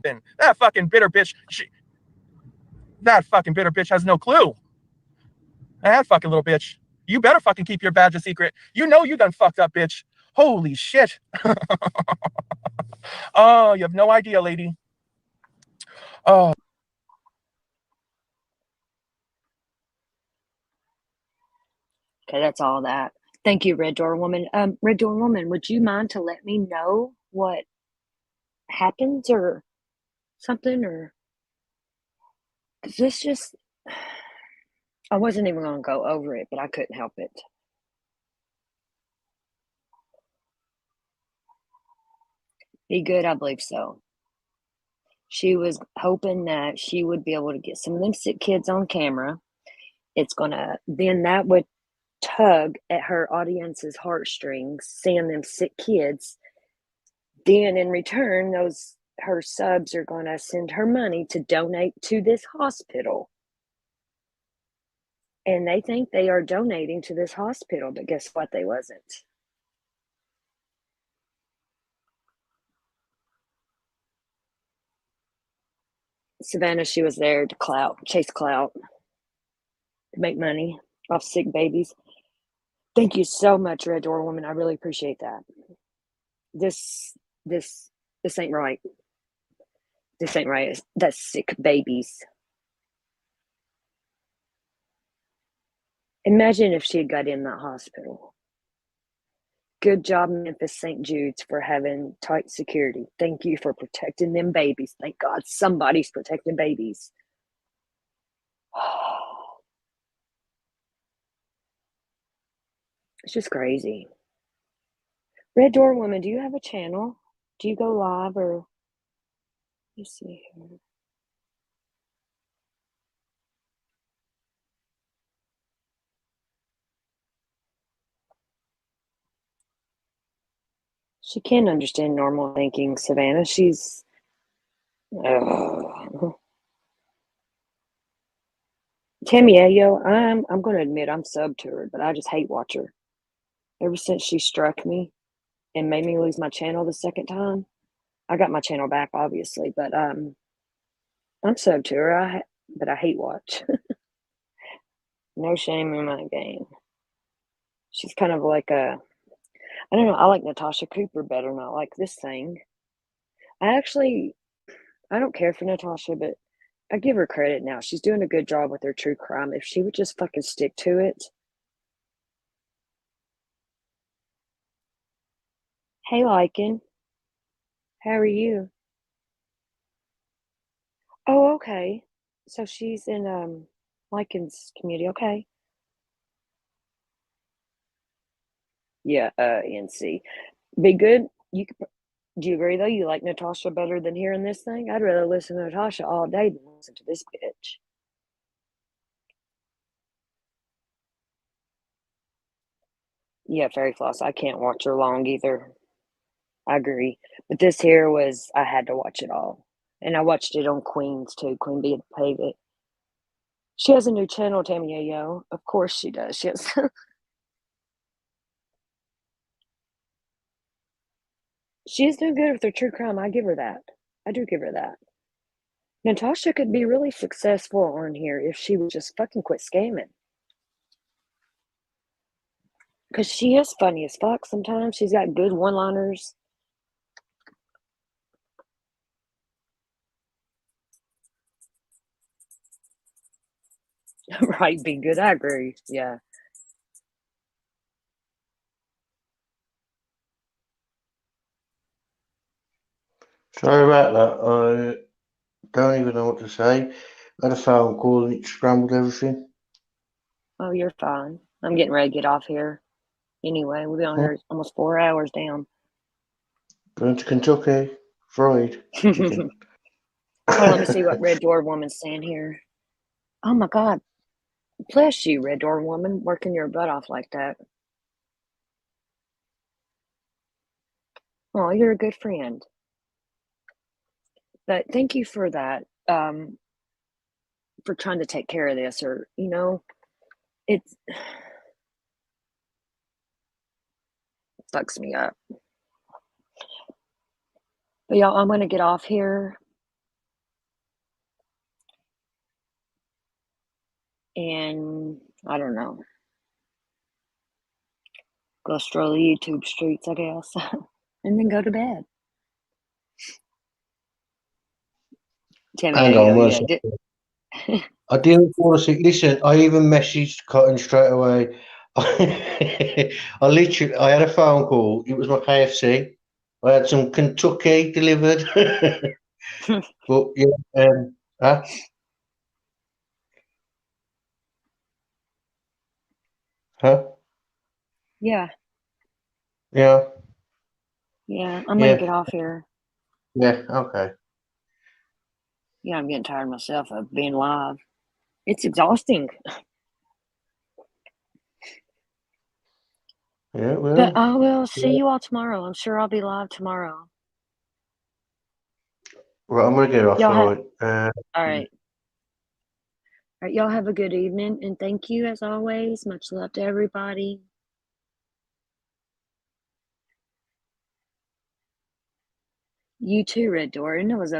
Then that fucking bitter bitch, that fucking bitter bitch has no clue. That fucking little bitch. You better fucking keep your badge a secret. You know you done fucked up, bitch. Holy shit. Oh, you have no idea, lady. Oh. Okay, that's all that. Thank you, Red Door Woman. Red Door Woman, would you mind to let me know what happens or something? Or is this just, I wasn't even going to go over it, but I couldn't help it. Be good, I believe so. She was hoping that she would be able to get some of them sick kids on camera. Then that would tug at her audience's heartstrings, seeing them sick kids. Then in return, her subs are going to send her money to donate to this hospital. And they think they are donating to this hospital, but guess what? They wasn't. Savannah, she was there to chase clout, to make money off sick babies. Thank you so much, Red Door Woman. I really appreciate that. This ain't right. This ain't right. That's sick babies. Imagine if she had got in that hospital. Good job, Memphis St. Jude's, for having tight security. Thank you for protecting them babies. Thank God somebody's protecting babies. It's just crazy. Red Door Woman, do you have a channel? Do you go live or? Let's see here. She can't understand normal thinking, Savannah. She's. Tammy Ayo, I'm going to admit I'm sub to her, but I just hate watch her. Ever since she struck me and made me lose my channel the second time, I got my channel back, obviously, but I'm sub to her. But I hate watch. No shame in my game. She's kind of like I don't know. I like Natasha Cooper better, not like this thing. I don't care for Natasha, but I give her credit now. She's doing a good job with her true crime. If she would just fucking stick to it. Hey, Lycan. How are you? Oh, okay. So she's in Lycan's community. Okay. Yeah, NC. Be good. Do you agree though? You like Natasha better than hearing this thing? I'd rather listen to Natasha all day than listen to this bitch. Yeah, Fairy Floss. I can't watch her long either. I agree. But this here I had to watch it all. And I watched it on Queen's too. Queen Bee had paid it. She has a new channel, Tammy Ayo. Of course she does. She has. She's doing good with her true crime. I give her that. I do give her that. Natasha could be really successful on here if she would just fucking quit scamming. Because she is funny as fuck sometimes. She's got good one-liners. Right, be good. I agree. Yeah. Sorry about that. I don't even know what to say. I had a phone call and it scrambled everything. Oh, you're fine. I'm getting ready to get off here. Anyway, we'll be on here almost 4 hours down. Going to Kentucky. Fried chicken. Hold on, let me see what Red Door Woman's saying here. Oh my God. Bless you, Red Door Woman, working your butt off like that. Oh, you're a good friend. But thank you for that. For trying to take care of this, or it fucks me up. But y'all, I'm gonna get off here. and I don't know. Go stroll the YouTube streets, I guess, and then go to bed. Timmy, Hang there you on, go. one Yeah. second. I didn't fall asleep. Listen, I even messaged Cotton straight away. I had a phone call. It was my KFC. I had some Kentucky delivered. But yeah, huh? Huh? Yeah. Yeah, Yeah. I'm gonna yeah, get off here. yeah. Okay. Yeah, I'm getting tired myself of being live. It's exhausting. Yeah, But well, I will see yeah. you all tomorrow. I'm sure I'll be live tomorrow. Right, I'm gonna get off. Y'all All have right. all right. All right, y'all have a good evening, and thank you as always. Much love to everybody. You too, Red Door. And it was a